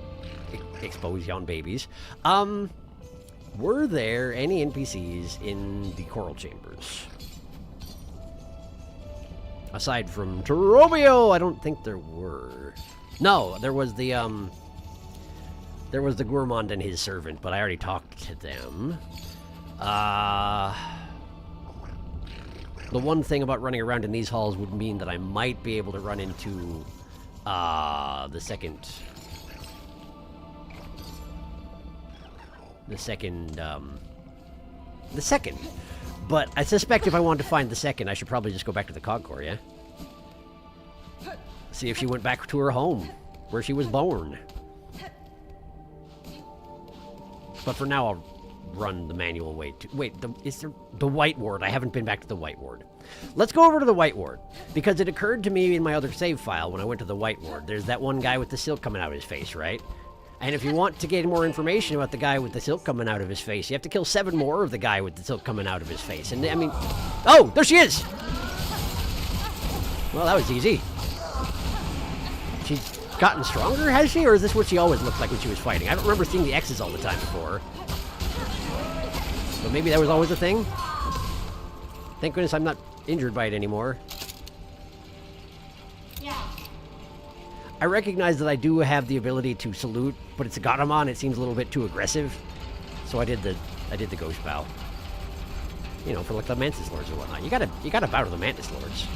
expose young babies. Were there any NPCs in the coral chambers? Aside from Terobio, I don't think there were. No, there was the gourmand and his servant, but I already talked to them. The one thing about running around in these halls would mean that I might be able to run into the second. But I suspect if I wanted to find the second, I should probably just go back to the Cogcore, yeah? See if she went back to her home, where she was born. But for now, I'll run the manual way to... Wait, is there... The White Ward. I haven't been back to the White Ward. Let's go over to the White Ward. Because it occurred to me in my other save file when I went to the White Ward. There's that one guy with the silk coming out of his face, right? And if you want to get more information about the guy with the silk coming out of his face, you have to kill 7 more of the guy with the silk coming out of his face. And, I mean... Oh! There she is! Well, that was easy. She's gotten stronger, has she? Or is this what she always looked like when she was fighting? I don't remember seeing the X's all the time before. But maybe that was always a thing? Thank goodness I'm not injured by it anymore. Yeah. I recognize that I do have the ability to salute, but it's a Garamon. It seems a little bit too aggressive. So I did the Ghost Bow. You know, for like the Mantis Lords or whatnot. You gotta bow to the Mantis Lords.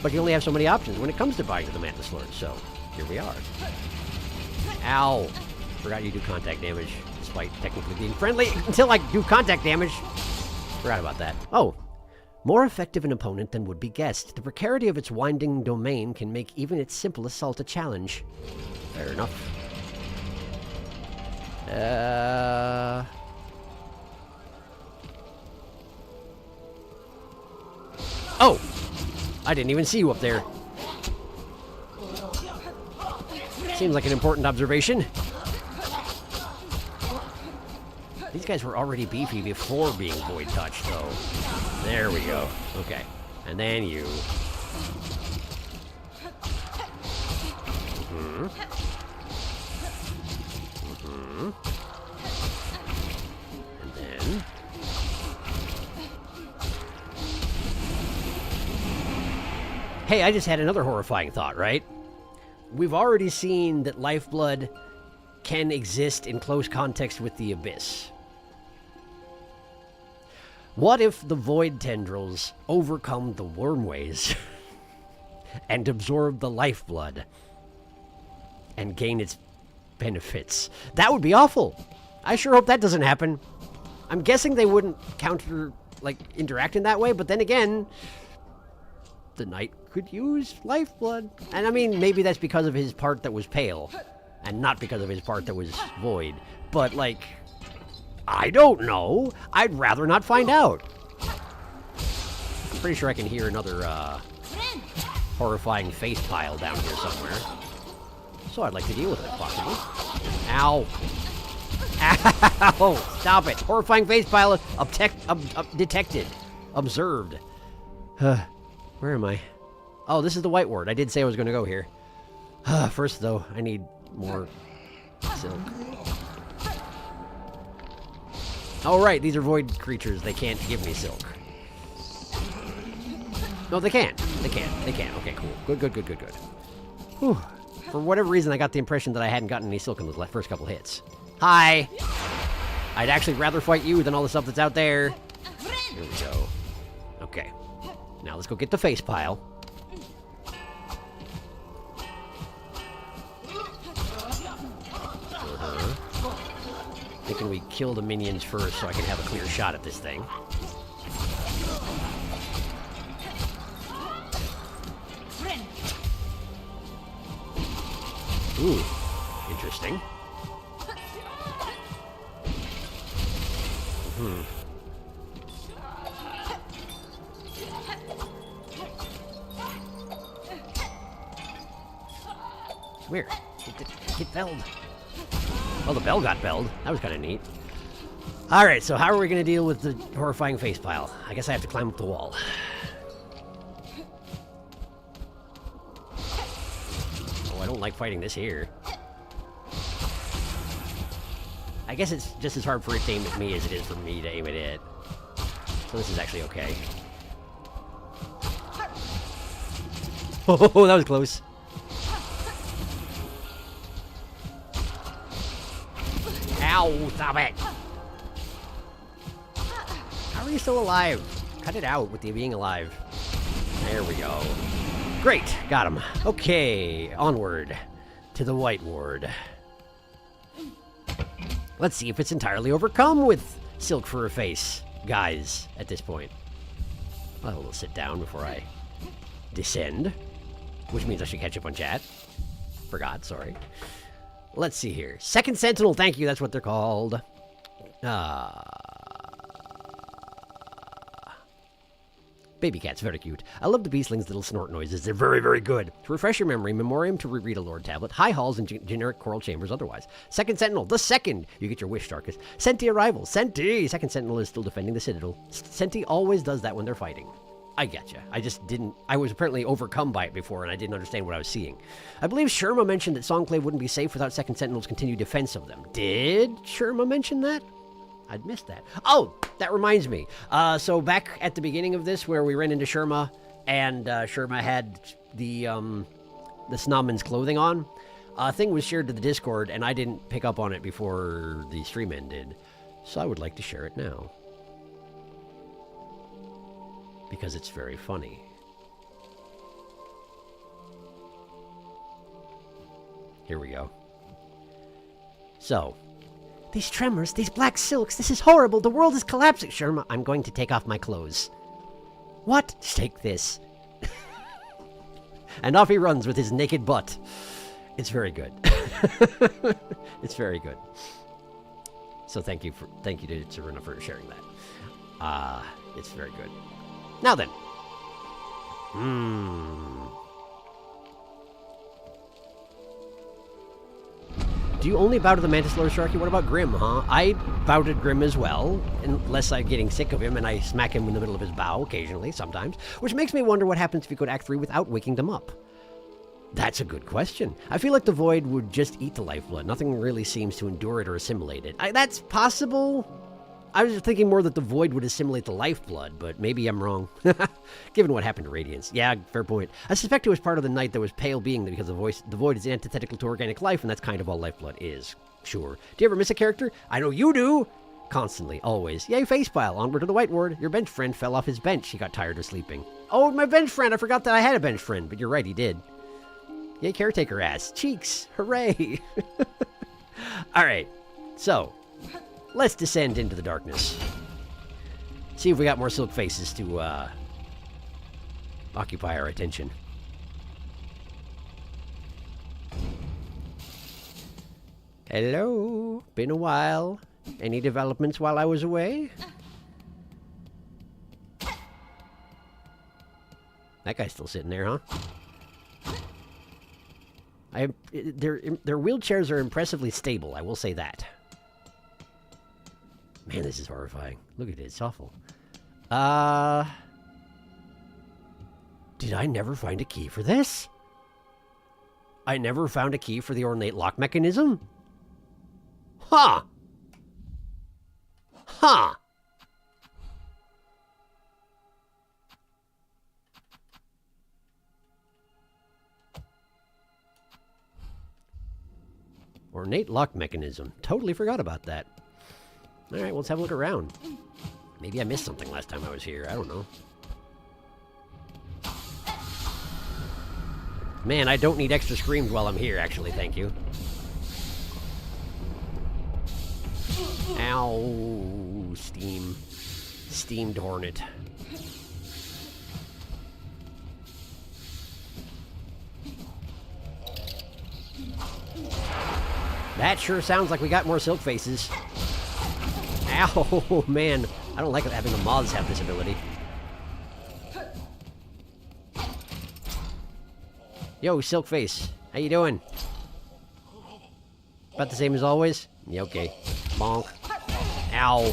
But you only have so many options when it comes to buying to the Mantis Lords, so here we are. Ow. Forgot you do contact damage, despite technically being friendly, until I do contact damage. Forgot about that. Oh. More effective an opponent than would be guessed. The precarity of its winding domain can make even its simple assault a challenge. Fair enough. Oh! I didn't even see you up there. Seems like an important observation. These guys were already beefy before being void touched, so there we go. Okay. And then you. And then. Hey, I just had another horrifying thought, right? We've already seen that Lifeblood can exist in close context with the Abyss. What if the Void Tendrils overcome the Wormways and absorb the Lifeblood and gain its benefits? That would be awful. I sure hope that doesn't happen. I'm guessing they wouldn't interact in that way, but then again, the Knight could use Lifeblood. And I mean, maybe that's because of his part that was pale and not because of his part that was void. But, like, I don't know. I'd rather not find out. I'm pretty sure I can hear another horrifying face pile down here somewhere. So I'd like to deal with it, possibly. Ow. Ow! Stop it. Horrifying face pile detected. Observed. Where am I? Oh, this is the White Ward. I did say I was going to go here. First, though, I need more silk. Oh, right. These are void creatures. They can't give me silk. No, they can. They can. They can. Okay, cool. Good. Whew. For whatever reason, I got the impression that I hadn't gotten any silk in those first couple hits. Hi! I'd actually rather fight you than all the stuff that's out there. Here we go. Okay. Now let's go get the face pile. Thinking we kill the minions first so I can have a clear shot at this thing. Ooh, interesting. Where? Get belled. Oh, the bell got belled. That was kind of neat. Alright, so how are we going to deal with the horrifying face pile? I guess I have to climb up the wall. Oh, I don't like fighting this here. I guess it's just as hard for it to aim at me as it is for me to aim at it. So this is actually okay. Oh, that was close. Ow, stop it! How are you still alive? Cut it out with you being alive. There we go. Great, got him. Okay, onward to the White Ward. Let's see if it's entirely overcome with silk for a face, guys, at this point. I'll sit down before I descend, which means I should catch up on chat. Forgot, sorry. Let's see here. Second Sentinel, thank you, that's what they're called. Baby cat's very cute. I love the Beastling's little snort noises. They're very, very good. To refresh your memory, Memoriam to reread a Lord tablet. High halls and generic coral chambers otherwise. Second Sentinel, the second. You get your wish, Darkus. Senti arrival. Senti! Second Sentinel is still defending the Citadel. Senti always does that when they're fighting. I getcha. I just didn't... I was apparently overcome by it before, and I didn't understand what I was seeing. I believe Sherma mentioned that Songclave wouldn't be safe without Second Sentinel's continued defense of them. Did Sherma mention that? I'd missed that. Oh, that reminds me. So back at the beginning of this, where we ran into Sherma, and Sherma had the the Snobman's clothing on. A thing was shared to the Discord, and I didn't pick up on it before the stream ended. So I would like to share it now. Because it's very funny. Here we go. So, these tremors, these black silks, this is horrible. The world is collapsing. Sherma, I'm going to take off my clothes. What? Take this. And off he runs with his naked butt. It's very good. It's very good. So thank you to Serena for sharing that. It's very good. Now then. Do you only bow to the Mantis Lord, Sharky? What about Grim, huh? I bow to Grim as well, unless I'm getting sick of him and I smack him in the middle of his bow occasionally, sometimes. Which makes me wonder what happens if you go to Act 3 without waking them up. That's a good question. I feel like the Void would just eat the lifeblood. Nothing really seems to endure it or assimilate it. That's possible. I was thinking more that the Void would assimilate the lifeblood, but maybe I'm wrong. Given what happened to Radiance. Yeah, fair point. I suspect it was part of the night that was pale being because the Void is antithetical to organic life, and that's kind of all lifeblood is. Sure. Do you ever miss a character? I know you do! Constantly, always. Yay, facepile. Onward to the White Ward. Your bench friend fell off his bench. He got tired of sleeping. Oh, my bench friend! I forgot that I had a bench friend, but you're right, he did. Yay, caretaker ass. Cheeks. Hooray! Alright. So, let's descend into the darkness. See if we got more silk faces to occupy our attention. Hello. Been a while. Any developments while I was away? That guy's still sitting there, huh? Their wheelchairs are impressively stable, I will say that. Man, this is horrifying. Look at it, it's awful. Did I never find a key for this? I never found a key for the ornate lock mechanism? Huh! Huh! Ornate lock mechanism. Totally forgot about that. Alright, well, let's have a look around. Maybe I missed something last time I was here. I don't know. Man, I don't need extra screams while I'm here, actually. Thank you. Ow. Steam. Steamed hornet. That sure sounds like we got more silk faces. Ow, man. I don't like having the moths have this ability. Yo, silk face. How you doing? About the same as always? Yeah, okay. Bonk. Ow.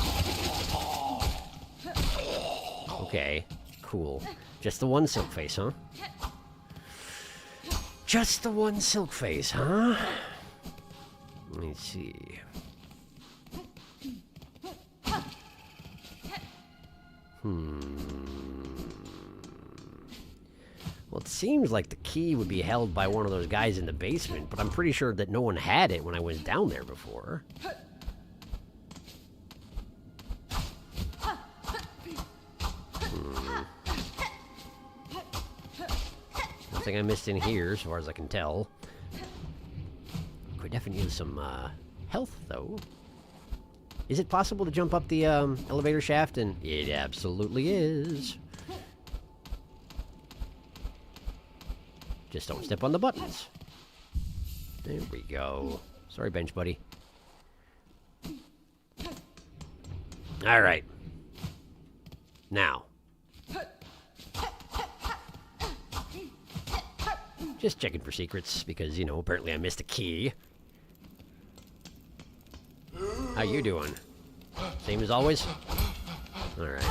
Okay, cool. Just the one silk face, huh? Just the one silk face, huh? Let me see. Well, it seems like the key would be held by one of those guys in the basement, but I'm pretty sure that no one had it when I was down there before. Nothing I missed in here, as far as I can tell. Could definitely use some health, though. Is it possible to jump up the elevator shaft? And it absolutely is. Just don't step on the buttons. There we go. Sorry, bench buddy. All right. Now. Just checking for secrets, because, you know, apparently I missed a key. How you doing? Same as always? Alright.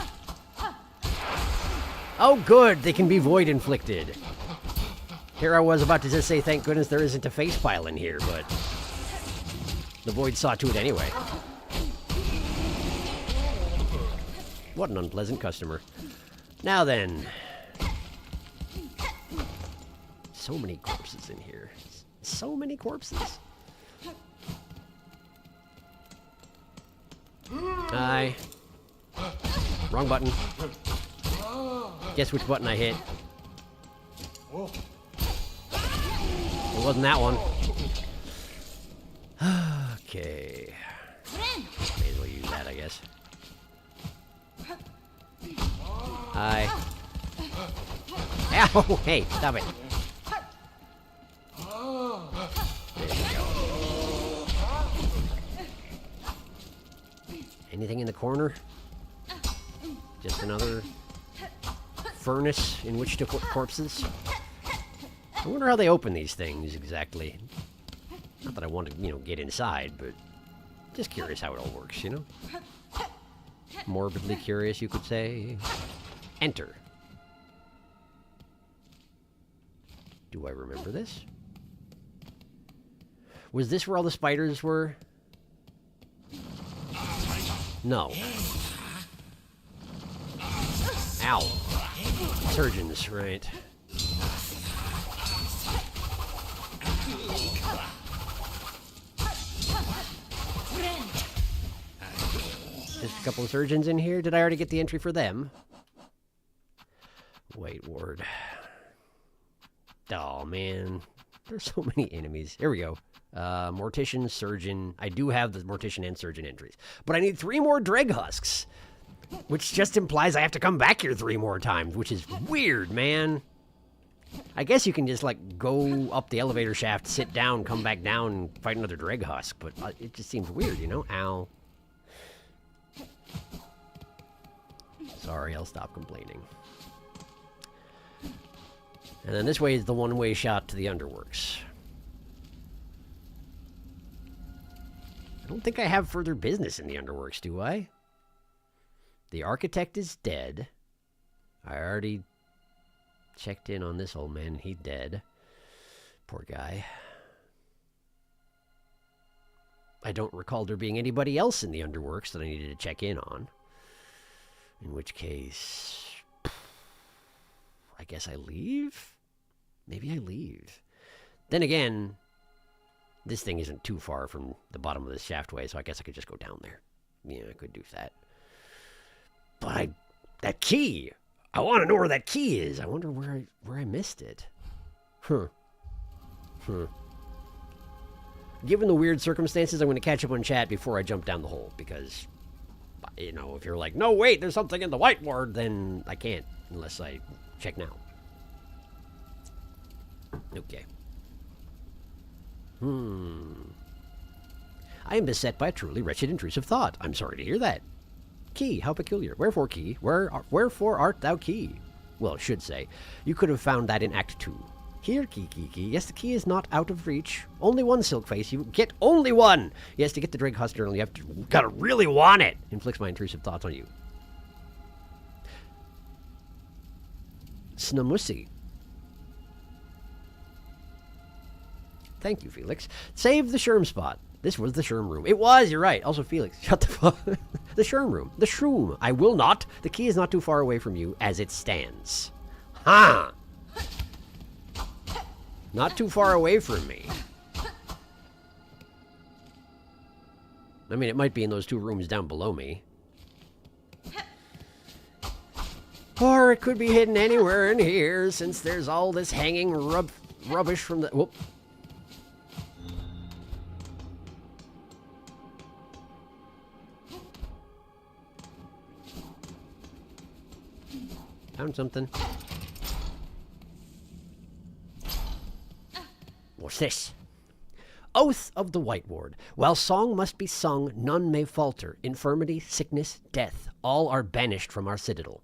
Oh, good! They can be void-inflicted. Here I was about to just say, thank goodness there isn't a face pile in here, but the Void saw to it anyway. What an unpleasant customer. Now then. So many corpses in here. So many corpses. Aye. Wrong button. Guess which button I hit. It wasn't that one. Okay. May as well use that, I guess. Hi. Ow! Hey, stop it. There you go. Anything in the corner? Just another furnace in which to put corpses? I wonder how they open these things exactly. Not that I want to, get inside, but just curious how it all works, Morbidly curious, you could say. Enter. Do I remember this? Was this where all the spiders were? No. Ow. Surgeons, right. Just a couple of surgeons in here. Did I already get the entry for them? Wait, ward. Oh, man. There's so many enemies. Here we go. Mortician, surgeon. I do have the mortician and surgeon entries. But I need 3 more dreg husks. Which just implies I have to come back here 3 more times, which is weird, man. I guess you can just, go up the elevator shaft, sit down, come back down, and fight another dreg husk. But it just seems weird, Ow. Sorry, I'll stop complaining. And then this way is the one-way shot to the underworks. I don't think I have further business in the underworks, do I? The architect is dead. I already checked in on this old man. He's dead. Poor guy. I don't recall there being anybody else in the underworks that I needed to check in on. In which case, I guess I leave? Maybe I leave. Then again, this thing isn't too far from the bottom of this shaftway, so I guess I could just go down there. Yeah, I could do that. But that key! I want to know where that key is. I wonder where I missed it. Given the weird circumstances, I'm going to catch up on chat before I jump down the hole, because, if you're like, no, wait, there's something in the whiteboard, then I can't, unless I check now. Okay. I am beset by a truly wretched intrusive thought. I'm sorry to hear that. Key, how peculiar. Wherefore, key? Wherefore art thou key? Well, it should say. You could have found that in Act 2. Here, key. Yes, the key is not out of reach. Only one, Silkface. You get only one! Yes, to get the Dreg Husk journal, gotta really want it! Inflicts my intrusive thoughts on you. Snamusi. Thank you, Felix. Save the Sherm spot. This was the Sherm room. It was, you're right. Also, Felix, shut the fuck. The Sherm room. The Shroom. I will not. The key is not too far away from you as it stands. Ha! Not too far away from me. I mean, it might be in those 2 rooms down below me. Or it could be hidden anywhere in here, since there's all this hanging rubbish from the... Whoop. Found something. What's this? Oath of the White Ward. While song must be sung, none may falter. Infirmity, sickness, death, all are banished from our citadel.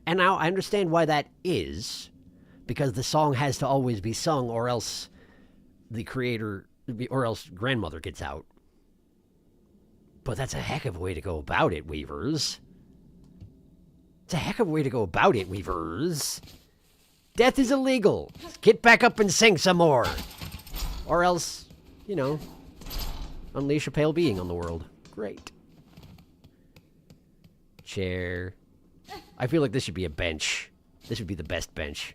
And now I understand why that is, because the song has to always be sung, or else the creator, or else grandmother gets out. But that's a heck of a way to go about it, Weavers. It's a heck of a way to go about it, Weavers. Death is illegal. Get back up and sing some more. Or else, unleash a pale being on the world. Great. Chair. I feel like this should be a bench. This would be the best bench.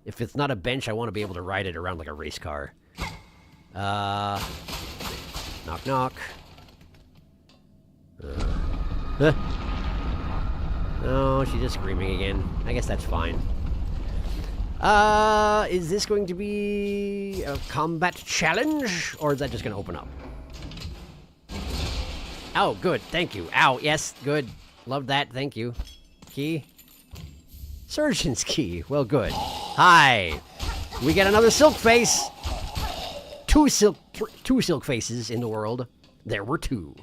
If it's not a bench, I want to be able to ride it around like a race car. Knock, knock. Oh, she's just screaming again. I guess that's fine. Is this going to be a combat challenge? Or is that just going to open up? Oh, good. Thank you. Ow, yes, good. Love that. Thank you. Key? Surgeon's key. Well, good. Hi. We get another silk face. Two silk faces in the world. There were two.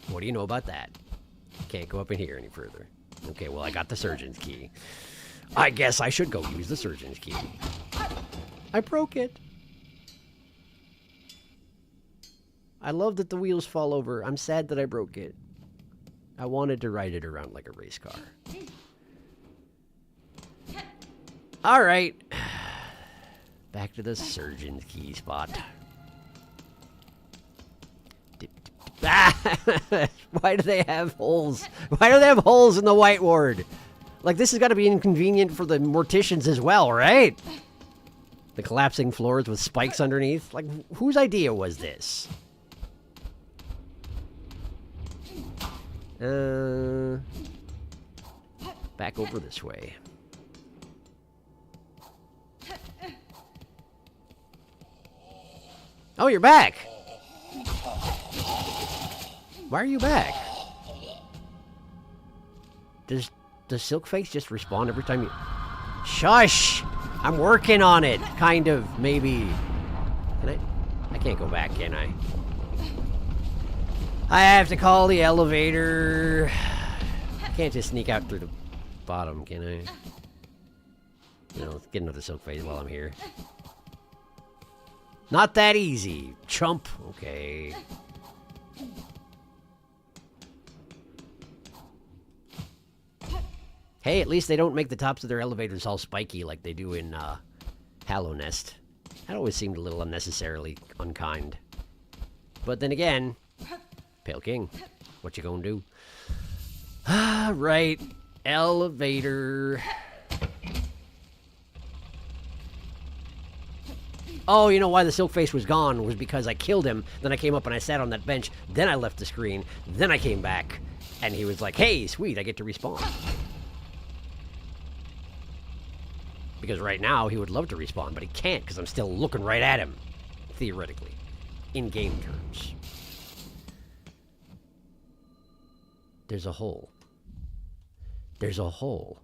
What do you know about that? Can't go up in here any further. Okay, well, I got the surgeon's key. I guess I should go use the surgeon's key. I broke it. I love that the wheels fall over. I'm sad that I broke it. I wanted to ride it around like a race car. All right. Back to the surgeon's key spot. Why do they have holes? Why do they have holes in the white ward? Like, this has got to be inconvenient for the morticians as well, right? The collapsing floors with spikes underneath. Like, whose idea was this? Back over this way. Oh, you're back! Why are you back? Does Silkface just respawn every time you... Shush! I'm working on it, kind of, maybe. Can I can't go back, can I? I have to call the elevator. I can't just sneak out through the bottom, can I? No, let's get another Silkface while I'm here. Not that easy. Chump. Okay. Hey, at least they don't make the tops of their elevators all spiky like they do in Hallow Nest. That always seemed a little unnecessarily unkind. But then again, Pale King, what you gonna do? Right, elevator. Oh, you know why the Silkface was gone was because I killed him, then I came up and I sat on that bench, then I left the screen, then I came back, and he was like, hey, sweet, I get to respawn. Because right now, he would love to respawn, but he can't because I'm still looking right at him, theoretically, in game terms. There's a hole. There's a hole.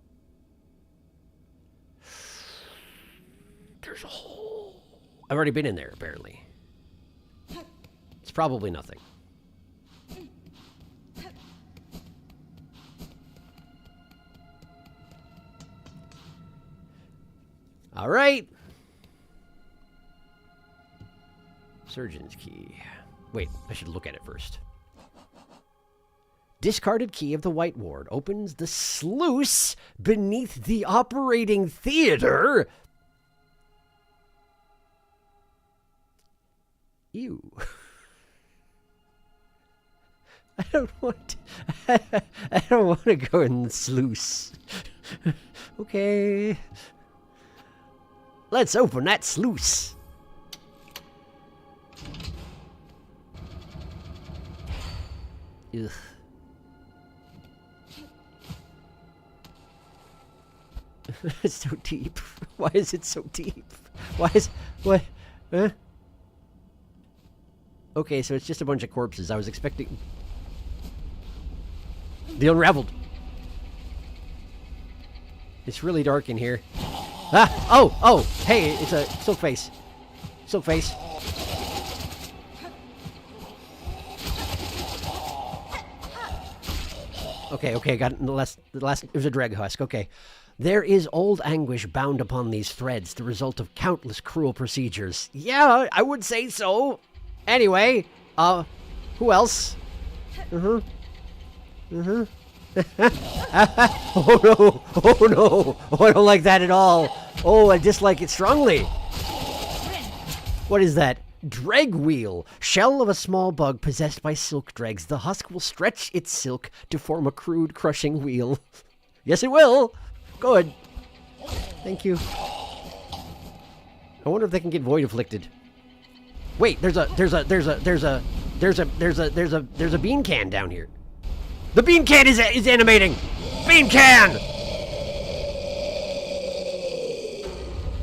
There's a hole. I've already been in there, apparently. It's probably nothing. All right. Surgeon's key. Wait, I should look at it first. Discarded key of the White Ward opens the sluice beneath the operating theater. Ew. I don't want to go in the sluice. Okay. Let's open that sluice. Ugh. It's so deep. Why is it so deep? Why is... What? Huh? Okay, so it's just a bunch of corpses. I was expecting... The Unraveled. It's really dark in here. Ah! Oh! Oh! Hey, it's a Silkface. Silkface. Okay, okay, got the last, it was a dreg husk, okay. There is old anguish bound upon these threads, the result of countless cruel procedures. Yeah, I would say so. Anyway, who else? Oh no, oh no, oh I don't like that at all. Oh, I dislike it strongly. What is that? Dreg wheel. Shell of a small bug possessed by silk dregs. The husk will stretch its silk to form a crude crushing wheel. Yes, it will. Good. Thank you. I wonder if they can get void afflicted. Wait, there's a bean can down here. The bean can is animating. Bean can.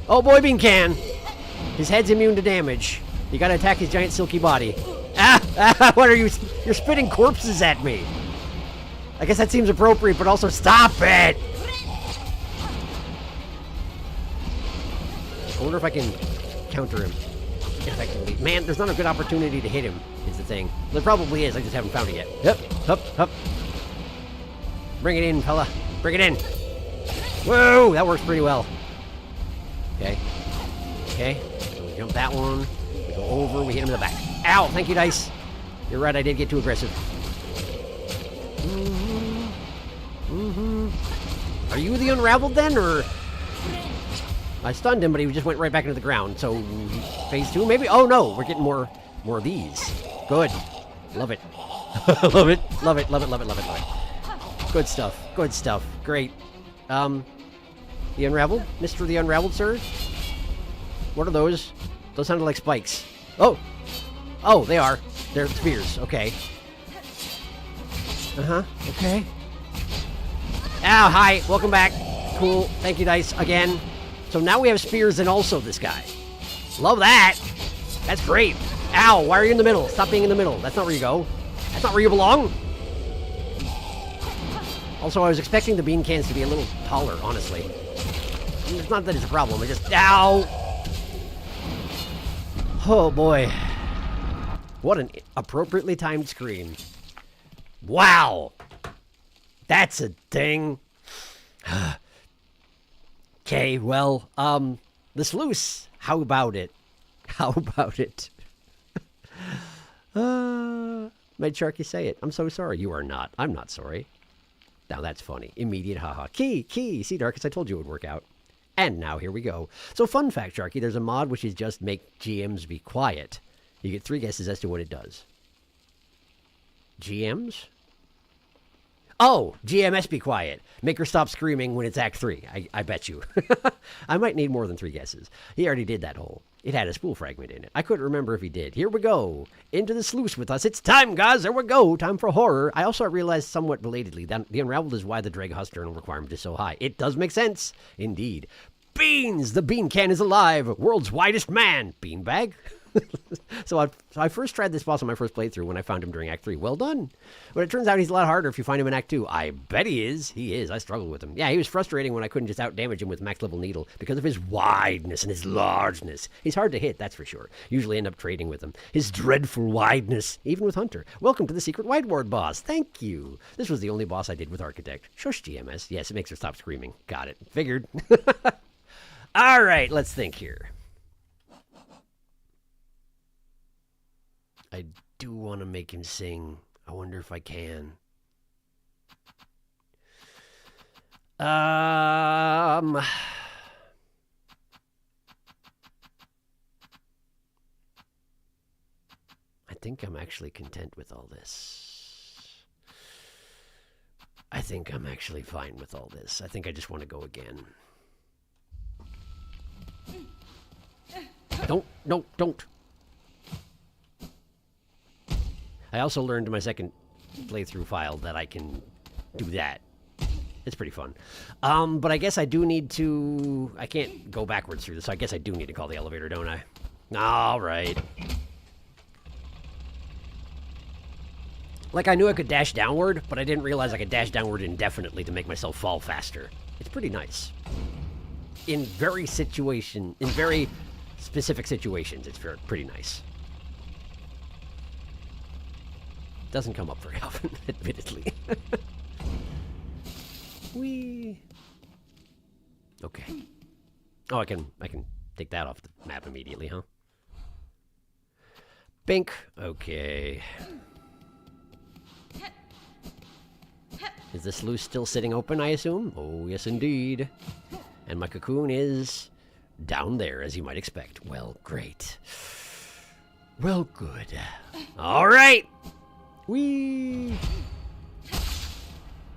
Oh boy, bean can. His head's immune to damage. You gotta attack his giant silky body. What are you? You're spitting corpses at me. I guess that seems appropriate, but also stop it. I wonder if I can counter him effectively. Man, there's not a good opportunity to hit him, is the thing. There probably is, I just haven't found it yet. Hup. Bring it in, fella. Bring it in. Whoa, that works pretty well. Okay. So we jump that one. We go over, we hit him in the back. Ow, thank you, dice. You're right, I did get too aggressive. Are you the unraveled then, or... I stunned him, but he just went right back into the ground. So, phase 2, maybe? Oh, no, we're getting more of these. Good. Love it. Love it. Good stuff. Great. The Unraveled? Mr. The Unraveled, sir? What are those? Those sounded like spikes. Oh, they are. They're spears. Okay. Okay. Ow, hi. Welcome back. Cool. Thank you, dice. Again. So now we have spears and also this guy. Love that. That's great. Ow, why are you in the middle? Stop being in the middle. That's not where you go. That's not where you belong. Also, I was expecting the bean cans to be a little taller, honestly. It's not that it's a problem. It just... Ow! Oh, boy. What an appropriately timed scream. Wow! That's a thing. Okay, well, the sluice. How about it? Made Sharky say it. I'm so sorry. You are not. I'm not sorry. Now that's funny. Immediate haha. Key. See, Darkus, I told you it would work out. And now here we go. So fun fact, Sharky, there's a mod which is just make GMs be quiet. You get 3 guesses as to what it does. GMs? Oh, GMS be quiet. Make her stop screaming when it's Act 3. I bet you. I might need more than 3 guesses. He already did that whole. It had a spool fragment in it. I couldn't remember if he did. Here we go. Into the sluice with us. It's time, guys. There we go. Time for horror. I also realized somewhat belatedly that the Unraveled is why the Dreg Husk journal requirement is so high. It does make sense. Indeed. Beans! The bean can is alive. World's widest man. Beanbag? So I first tried this boss on my first playthrough when I found him during Act 3. Well done. But it turns out he's a lot harder if you find him in Act 2. I bet he is. He is. I struggled with him. Yeah, he was frustrating when I couldn't just out-damage him with max level needle because of his wideness and his largeness. He's hard to hit, that's for sure. Usually end up trading with him. His dreadful wideness, even with Hunter. Welcome to the secret whiteboard boss. Thank you. This was the only boss I did with Architect. Shush, GMS. Yes, it makes her stop screaming. Got it. Figured. All right, let's think here. I do want to make him sing. I wonder if I can. I think I'm actually content with all this. I think I'm actually fine with all this. I think I just want to go again. Don't. I also learned in my second playthrough file that I can do that. It's pretty fun. But I guess I do need to... I can't go backwards through this, so I guess I do need to call the elevator, don't I? All right. Like, I knew I could dash downward, but I didn't realize I could dash downward indefinitely to make myself fall faster. It's pretty nice. In very specific situations, it's pretty nice. Doesn't come up very often, admittedly. Whee. Okay. Oh, I can take that off the map immediately, huh? Bink. Okay. Is the sluice still sitting open, I assume? Oh, yes, indeed. And my cocoon is down there, as you might expect. Well, great. Well, good. All right. Whee!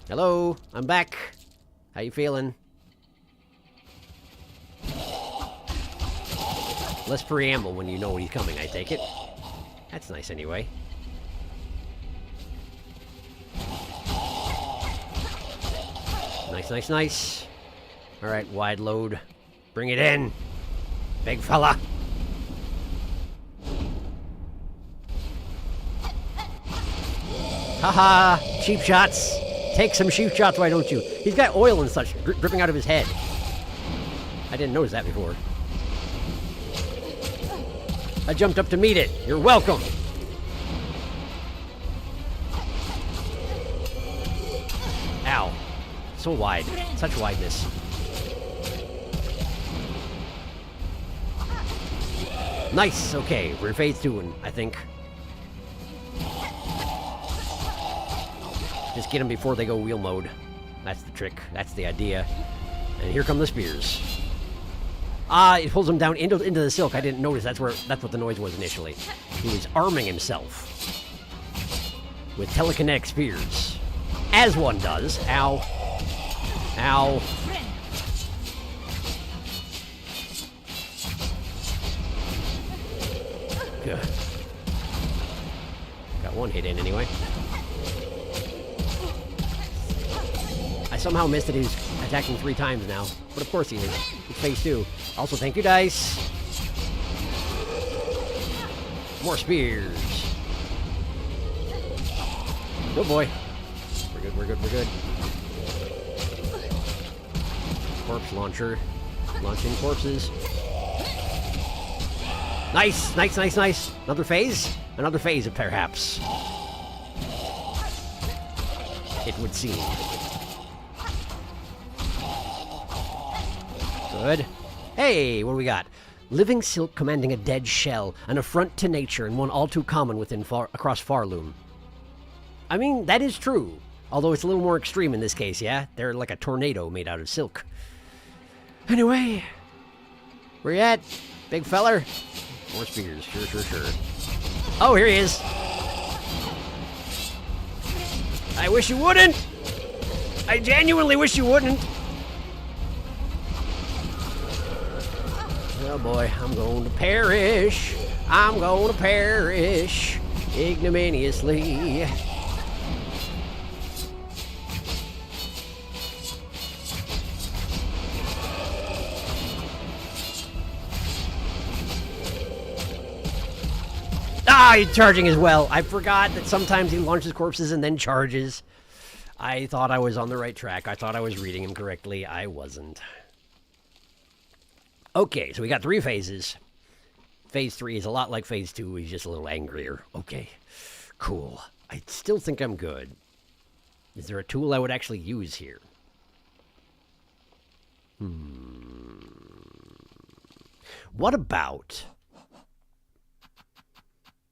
Hello, I'm back. How you feeling? Less preamble when you know he's coming, I take it. That's nice anyway. Nice, nice, nice. Alright, wide load. Bring it in. Big fella. Haha, cheap shots. Take some cheap shots, why don't you? He's got oil and such dripping out of his head. I didn't notice that before. I jumped up to meet it. You're welcome. Ow. So wide. Such wideness. Nice. Okay, we're in phase 2, I think. Just get them before they go wheel mode. That's the trick. That's the idea. And here come the spears. Ah, it pulls him down into the silk. I didn't notice that's what the noise was initially. He was arming himself with telekinetic spears. As one does. Ow. Ow. Good. Got one hit in anyway. I somehow missed that he's attacking 3 times now. But of course he is. It's phase 2. Also, thank you, dice. More spears. Good boy. We're good, we're good, we're good. Corpse launcher. Launching corpses. Nice, nice, nice, nice. Another phase? Another phase, perhaps. It would seem. Good. Hey, what do we got? Living silk commanding a dead shell, an affront to nature, and one all too common across Farloom. I mean, that is true. Although it's a little more extreme in this case, yeah? They're like a tornado made out of silk. Anyway, where you at, big feller? More spears, sure, sure, sure. Oh, here he is. I wish you wouldn't. I genuinely wish you wouldn't. Oh boy, I'm going to perish. I'm going to perish ignominiously. Ah, he's charging as well. I forgot that sometimes he launches corpses and then charges. I thought I was on the right track. I thought I was reading him correctly. I wasn't. Okay, so we got 3 phases. Phase 3 is a lot like phase 2. He's just a little angrier. Okay, cool. I still think I'm good. Is there a tool I would actually use here? What about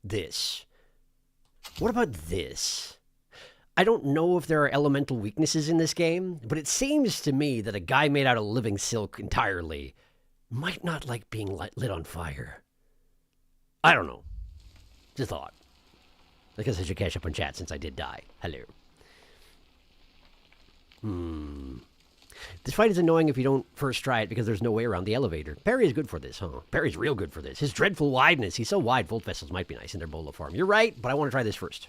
this? What about this? I don't know if there are elemental weaknesses in this game, but it seems to me that a guy made out of living silk entirely might not like being lit on fire. I don't know. Just a thought. I guess I should catch up on chat since I did die. Hello. This fight is annoying if you don't first try it because there's no way around the elevator. Perry is good for this, huh? Perry's real good for this. His dreadful wideness. He's so wide, Volt Vessels might be nice in their bola form. You're right, but I want to try this first.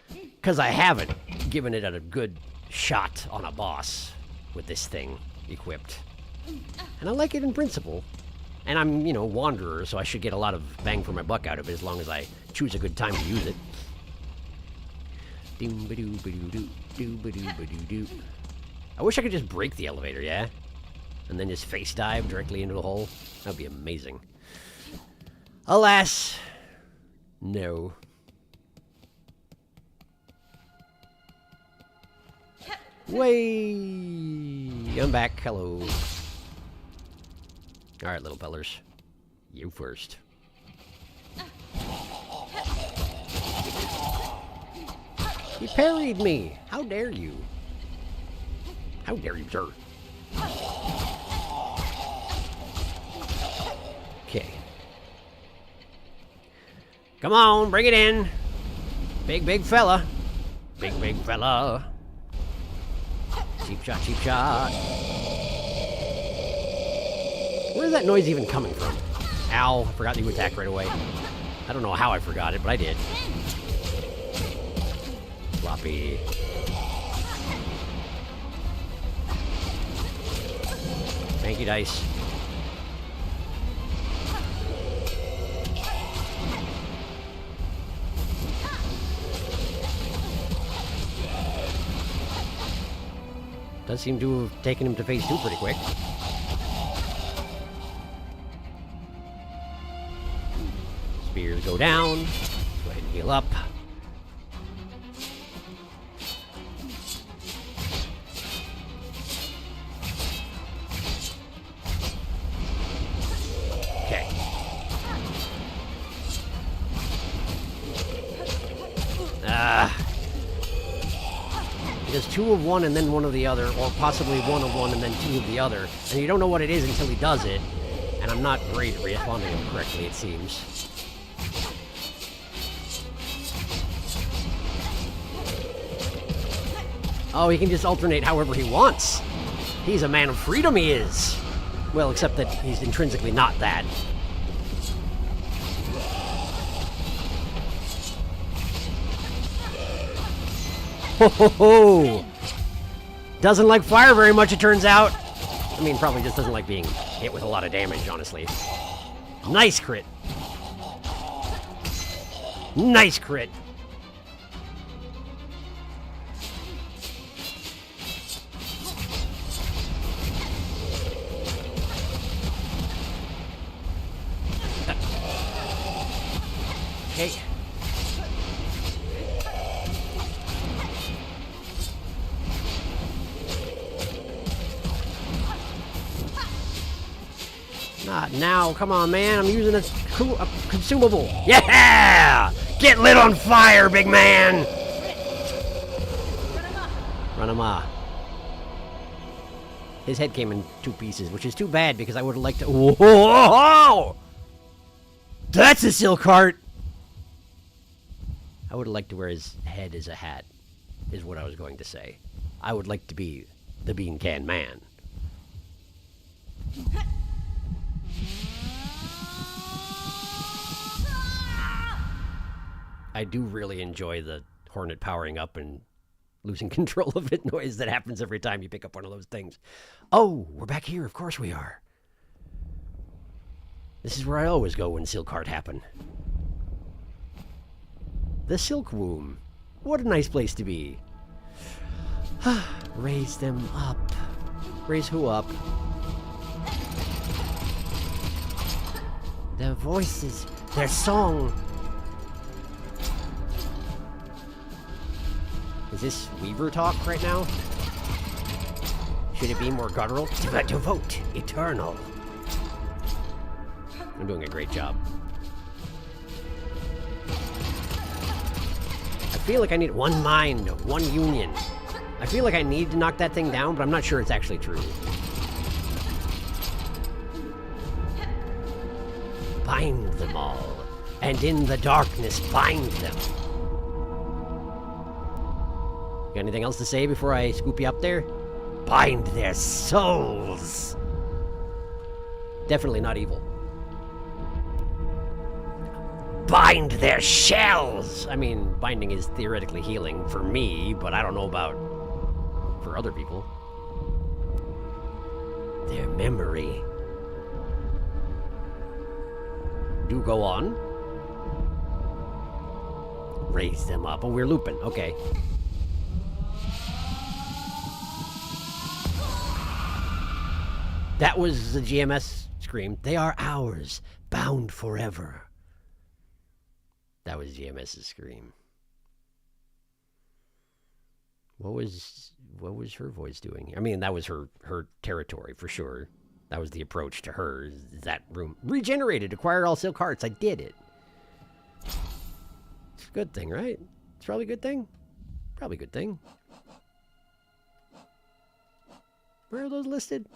Because I haven't given it a good shot on a boss with this thing equipped. And I like it in principle. And I'm, you know, Wanderer, so I should get a lot of bang for my buck out of it as long as I choose a good time to use it. I wish I could just break the elevator, yeah? And then just face dive directly into the hole. That would be amazing. Alas, no. Way! I'm back. Hello. Alright, little fellers. You first. He parried me! How dare you? How dare you, sir? Okay. Come on, bring it in. Big fella. Big fella. Cheap shot, cheap shot. Where's that noise even coming from? Ow, I forgot you attack right away. I don't know how I forgot it, but I did. Floppy. Thank you, dice. Does seem to have taken him to phase 2 pretty quick. Spears go down. Go ahead and heal up. Okay. He does 2 of one and then 1 of the other, or possibly 1 of one and then 2 of the other, and you don't know what it is until he does it, and I'm not great at responding to him correctly, it seems. Oh, he can just alternate however he wants. He's a man of freedom, he is. Well, except that he's intrinsically not that. Ho ho ho! Doesn't like fire very much, it turns out. I mean, probably just doesn't like being hit with a lot of damage, honestly. Nice crit. Nice crit. Okay. Not now. Come on, man. I'm using a consumable. Yeah! Get lit on fire, big man! Run him off. His head came in 2 pieces, which is too bad because I would have liked to... Whoa! That's a silk heart! I would have liked to wear his head as a hat, is what I was going to say. I would like to be the Bean Can Man. I do really enjoy the Hornet powering up and losing control of it noise that happens every time you pick up one of those things. Oh, we're back here. Of course we are. This is where I always go when Silk Heart happen. The Silk Womb. What a nice place to be. Raise them up. Raise who up? Their voices, their song. Is this Weaver talk right now? Should it be more guttural? Devote, eternal. I'm doing a great job. I feel like I need one mind, one union. I feel like I need to knock that thing down, but I'm not sure it's actually true. Bind them all, and in the darkness bind them. Got anything else to say before I scoop you up there? Bind their souls. Definitely not evil. Bind their shells! I mean, binding is theoretically healing for me, but I don't know about for other people. Their memory. Do go on. Raise them up. Oh, we're looping. Okay. That was the GMS scream. They are ours, bound forever. That was GMS's scream. What was her voice doing? I mean, that was her territory for sure. That was the approach to her. That room regenerated, acquired all silk hearts. I did it. It's a good thing, right? It's probably a good thing. Probably a good thing. Where are those listed?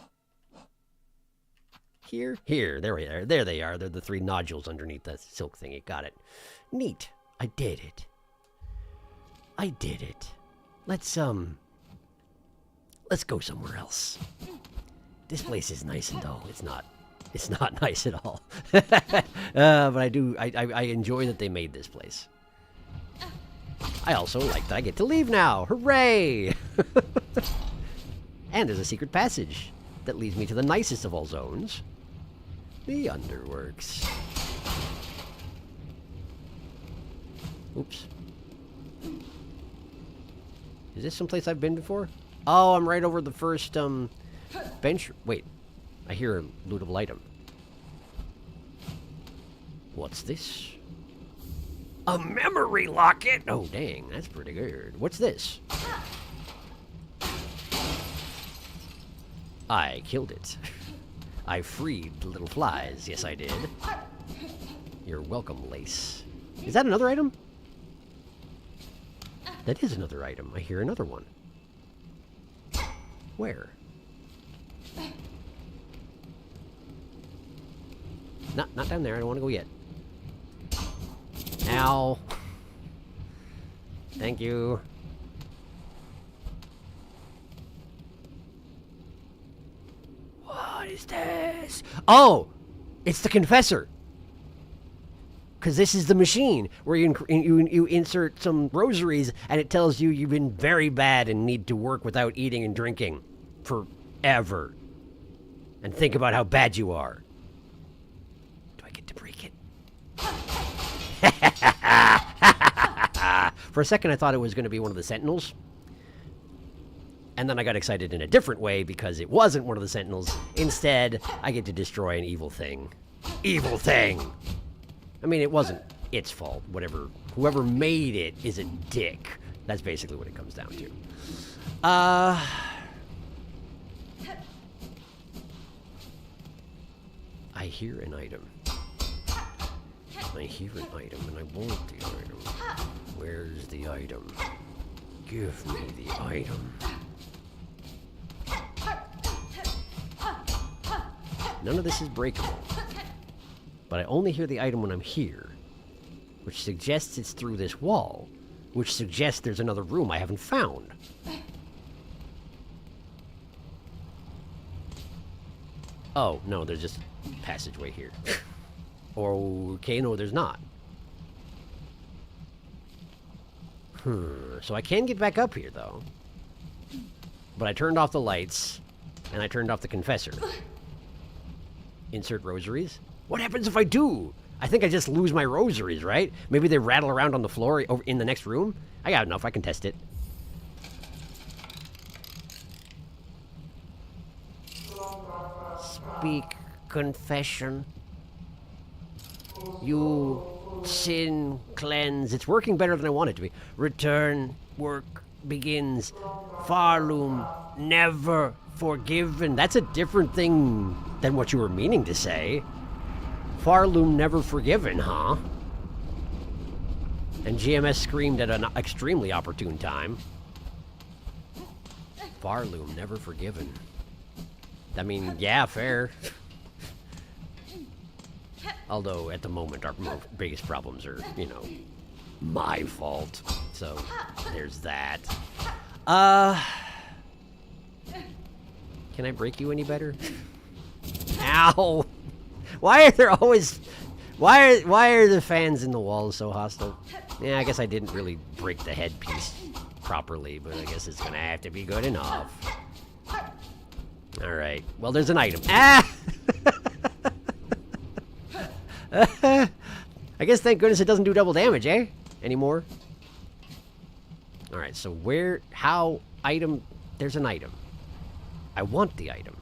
Here? Here. There we are. There they are. They're the 3 nodules underneath the silk thingy. Got it. Neat. I did it. I did it. Let's go somewhere else. This place is nice and dull. It's not. It's not nice at all. But I enjoy that they made this place. I also like that I get to leave now. Hooray! And there's a secret passage that leads me to the nicest of all zones. The Underworks. Oops. Is this someplace I've been before? Oh, I'm right over the first, bench. Wait. I hear a lootable item. What's this? A memory locket! Oh, dang. That's pretty good. What's this? I killed it. I freed the little flies. Yes, I did. You're welcome, Lace. Is that another item? That is another item. I hear another one. Where? Not down there. I don't want to go yet. Ow. Thank you. What is this? Oh! It's the Confessor! Because this is the machine where you insert some rosaries and it tells you you've been very bad and need to work without eating and drinking forever. And think about how bad you are. Do I get to break it? For a second I thought it was going to be one of the Sentinels. And then I got excited in a different way because it wasn't one of the Sentinels. Instead, I get to destroy an evil thing. Evil thing! I mean, it wasn't its fault. Whoever made it is a dick. That's basically what it comes down to. I hear an item. I hear an item, and I want the item. Where's the item? Give me the item. None of this is breakable. But I only hear the item when I'm here, which suggests it's through this wall, which suggests there's another room I haven't found. Oh, no, there's just a passageway here. Okay, no, there's not. So I can get back up here, though. But I turned off the lights, and I turned off the Confessor. Insert rosaries? What happens if I do? I think I just lose my rosaries, right? Maybe they rattle around on the floor over in the next room? I got enough, I can test it. Speak confession. You sin cleanse. It's working better than I want it to be. Return, work begins. Farloom, never forgiven. That's a different thing than what you were meaning to say. Farloom never forgiven, huh? And GMS screamed at an extremely opportune time. Farloom never forgiven. I mean, yeah, fair. Although, at the moment, our biggest problems are, you know, my fault. So, there's that. Can I break you any better? Ow! Why are there always... Why are the fans in the walls so hostile? Yeah, I guess I didn't really break the headpiece properly, but I guess it's gonna have to be good enough. Alright. Well, there's an item. Ah! I guess thank goodness it doesn't do double damage, eh? Anymore? Alright, so how, item, there's an item. I want the item.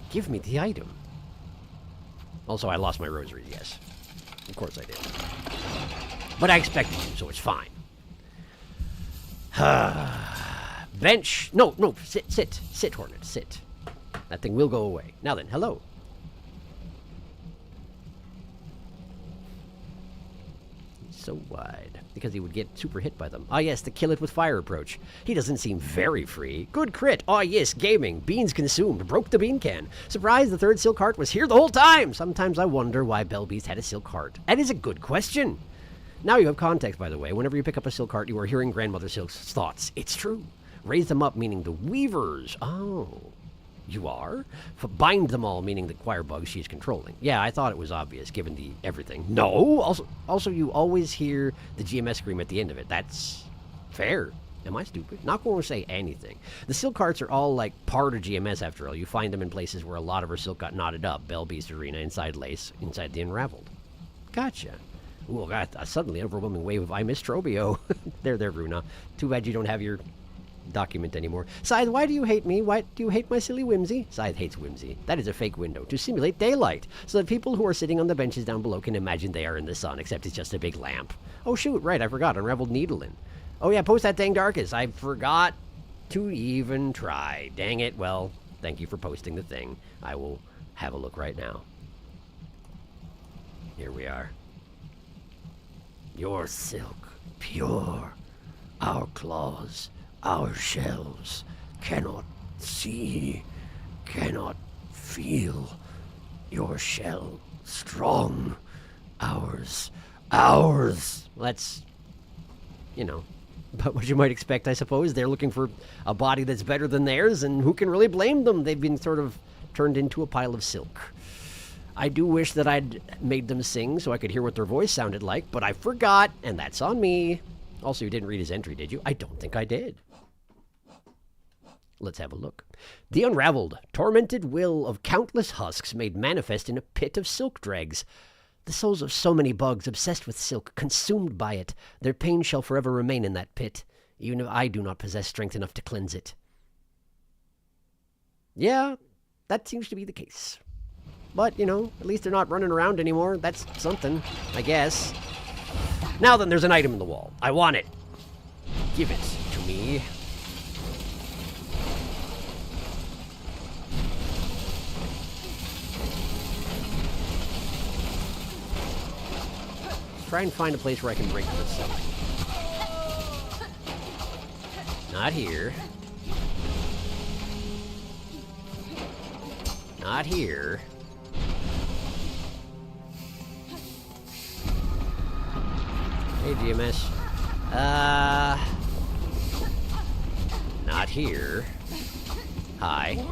Give me the item. Also, I lost my rosary, yes. Of course I did. But I expected to, so it's fine. Bench. No, sit, Hornet, sit. That thing will go away. Now then, hello. So wide. Because he would get super hit by them. Ah yes, the kill it with fire approach. He doesn't seem very free. Good crit. Ah yes, gaming. Beans consumed. Broke the bean can. Surprised the third silk heart was here the whole time. Sometimes I wonder why Bellbeast had a silk heart. That is a good question. Now you have context, by the way. Whenever you pick up a silk heart, you are hearing Grandmother Silk's thoughts. It's true. Raise them up, meaning the weavers. Oh. You are? Bind them all, meaning the choir bugs she is controlling. Yeah, I thought it was obvious, given the everything. No! Also, you always hear the GMS scream at the end of it. That's fair. Am I stupid? Not going to say anything. The silk carts are all like part of GMS after all. You find them in places where a lot of her silk got knotted up. Bell Beast Arena, inside Lace, inside the Unraveled. Gotcha. Ooh, got suddenly an overwhelming wave of I miss Trobio. there, Runa. Too bad you don't have your document anymore. Scythe, why do you hate me? Why do you hate my silly whimsy? Scythe hates whimsy. That is a fake window to simulate daylight, so that people who are sitting on the benches down below can imagine they are in the sun, except it's just a big lamp. Oh shoot, right, I forgot. Unraveled Needlein. Oh yeah, post that dang Darkus. I forgot to even try. Dang it. Well, thank you for posting the thing. I will have a look right now. Here we are. Your silk, pure. Our claws, our shells, cannot see, cannot feel. Your shell, strong. Ours. Let's, you know, but what you might expect, I suppose. They're looking for a body that's better than theirs, and who can really blame them? They've been sort of turned into a pile of silk. I do wish that I'd made them sing so I could hear what their voice sounded like, but I forgot, and that's on me. Also, you didn't read his entry, did you? I don't think I did. Let's have a look. The unraveled, tormented will of countless husks made manifest in a pit of silk dregs. The souls of so many bugs obsessed with silk, consumed by it. Their pain shall forever remain in that pit, even if I do not possess strength enough to cleanse it. Yeah, that seems to be the case. But, you know, at least they're not running around anymore. That's something, I guess. Now then, there's an item in the wall. I want it. Give it to me. Try and find a place where I can break the silk. Not here. Not here. Hey, GMS. Not here. Hi.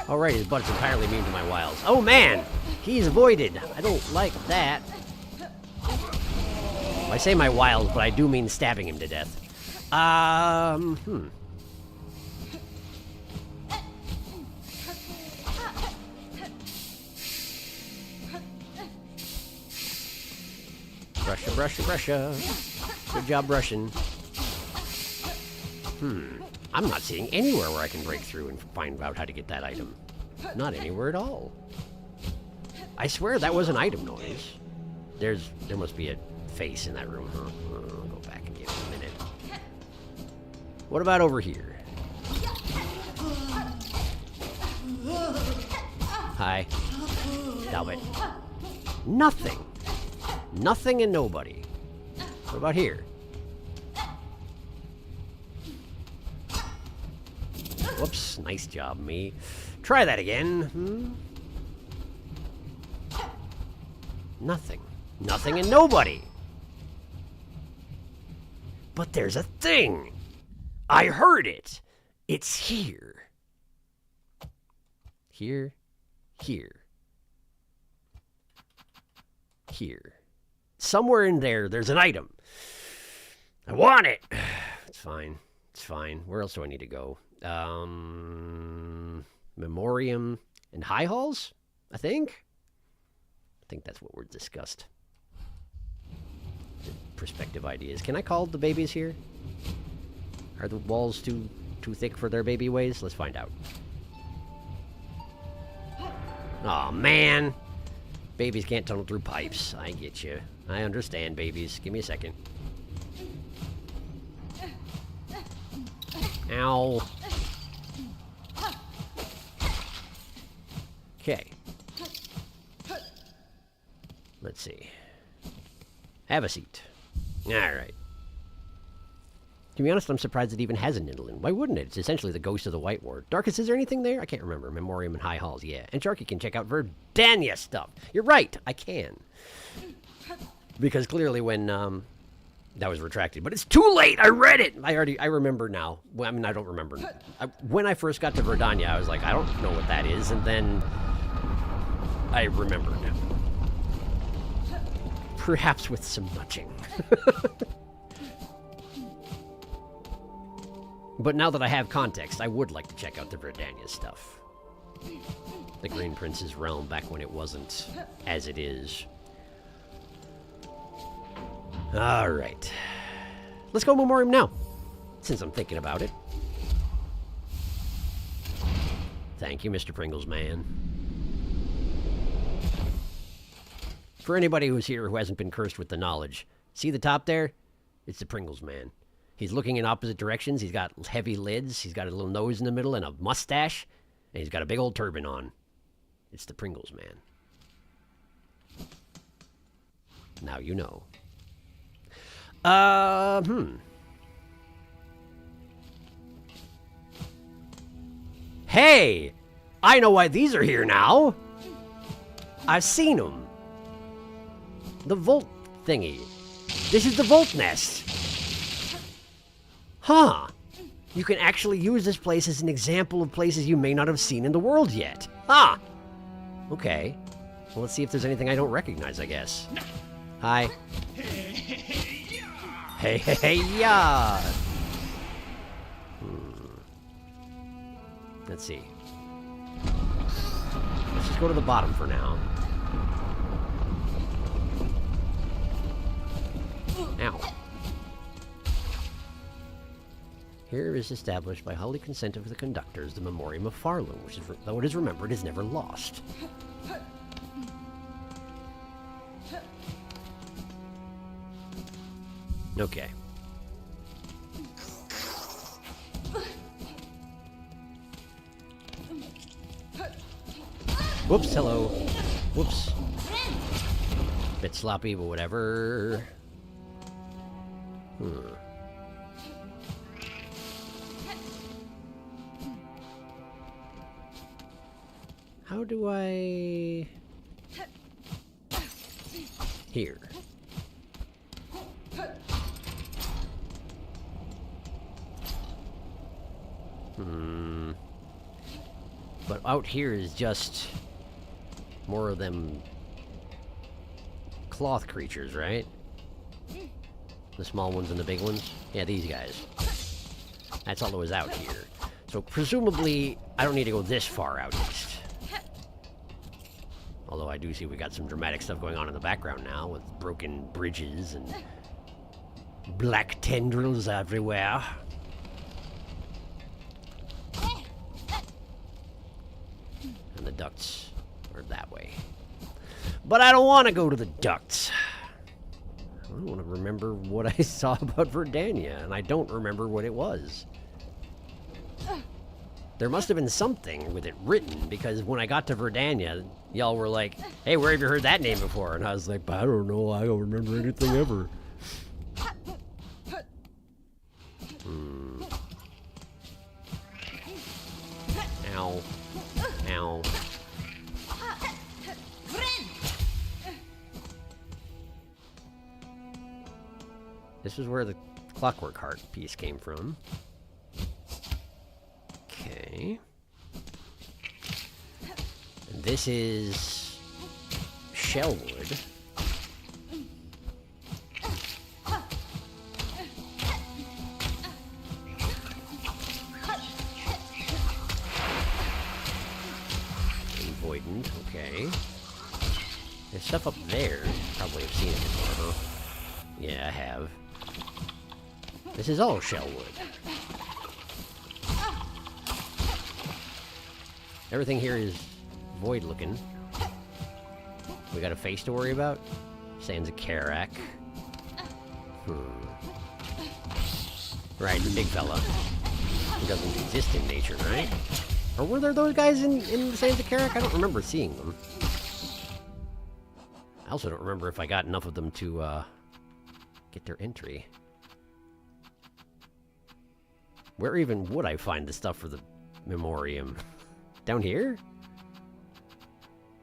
Alright, his butt's entirely immune to my wiles. Oh, man! He's voided. I don't like that. I say my wiles, but I do mean stabbing him to death. Brusha. Good job brushing. I'm not seeing anywhere where I can break through and find out how to get that item. Not anywhere at all. I swear that was an item noise. There must be a face in that room, huh? I'll go back and give it a minute. What about over here? Hi. Stop it. Nothing. Nothing and nobody. What about here? Whoops, nice job, me. Try that again. Nothing. Nothing and nobody. But there's a thing. I heard it. It's here. Here. Somewhere in there's an item. I want it. It's fine. Where else do I need to go? Memoriam and High Halls, I think that's what we're discussed. Perspective ideas. Can I call the babies here? Are the walls too thick for their baby ways? Let's find out. Aw, man. Babies can't tunnel through pipes. I get you. I understand, babies. Give me a second. Ow. Okay. Let's see. Have a seat. Alright. To be honest, I'm surprised it even has a Nidalee. Why wouldn't it? It's essentially the ghost of the White Ward. Darkus, is there anything there? I can't remember. Memoriam and High Halls, yeah. And Sharky can check out Verdania stuff. You're right, I can. Because clearly when That was retracted, but it's too late. I read it. I remember now. Well, I mean, I don't remember. When I first got to Verdania, I was like, I don't know what that is, and then I remembered. Perhaps with some nudging. But now that I have context, I would like to check out the Verdania stuff. The Green Prince's realm back when it wasn't as it is. Alright. Let's go Memoriam now, since I'm thinking about it. Thank you, Mr. Pringles Man. For anybody who's here who hasn't been cursed with the knowledge, see the top there? It's the Pringles Man. He's looking in opposite directions. He's got heavy lids. He's got a little nose in the middle and a mustache. And he's got a big old turban on. It's the Pringles Man. Now you know. Hey! I know why these are here now. I've seen them. The Volt thingy. This is the Volt Nest. Huh. You can actually use this place as an example of places you may not have seen in the world yet. Huh. Okay. Well, let's see if there's anything I don't recognize, I guess. Hi. Hey, hey, hey, yeah. Let's see. Let's just go to the bottom for now. Ow. Here is established by holy consent of the conductors the Memoriam of Farloom, which, though it is remembered, is never lost. Okay. Whoops, hello. Whoops. Bit sloppy, but whatever. How do I... Here. But out here is just more of them cloth creatures, right? The small ones and the big ones? Yeah, these guys. That's all that was out here. So presumably, I don't need to go this far out east. Although I do see we got some dramatic stuff going on in the background now with broken bridges and black tendrils everywhere. And the ducts are that way. But I don't want to go to the ducts. I don't want to remember what I saw about Verdania, and I don't remember what it was. There must have been something with it written, because when I got to Verdania, y'all were like, hey, where have you heard that name before? And I was like, I don't know, I don't remember anything ever. Ow. Ow. This is where the Clockwork Heart piece came from. Okay. And this is Shellwood. And Void-Tainted, okay. There's stuff up there. Probably have seen it before, huh? Yeah, I have. This is all Shellwood. Everything here is void-looking. We got a face to worry about? Sands of Karak. Right, the big fella. Who doesn't exist in nature, right? Or were there those guys in the Sands of Karak? I don't remember seeing them. I also don't remember if I got enough of them to, get their entry. Where even would I find the stuff for the Memoriam? Down here?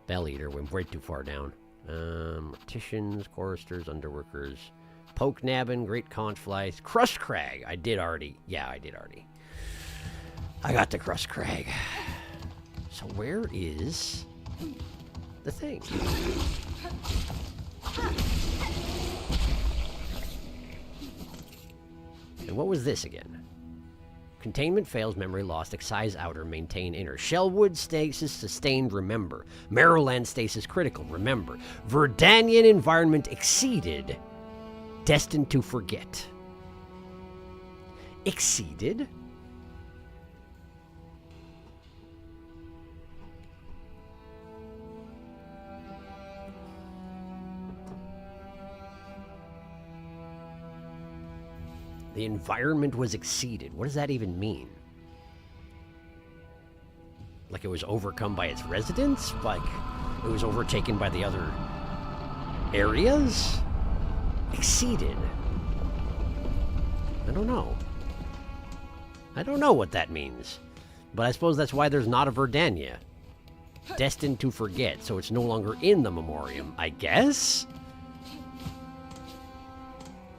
Bell Eater went way too far down. Morticians, choristers, underworkers, Poke Nabbin, Great Conch Flies, Crust Crag. I did already. Yeah, I did already. I got the Crust Crag. So where is the thing? And what was this again? Containment fails, memory lost, excise outer, maintain inner. Shellwood stasis sustained, remember. Marrowland stasis critical, remember. Verdanian environment exceeded, destined to forget. Exceeded? The environment was exceeded. What does that even mean? Like it was overcome by its residents? Like it was overtaken by the other areas? Exceeded. I don't know. I don't know what that means. But I suppose that's why there's not a Verdania. Destined to forget, so it's no longer in the Memoriam, I guess?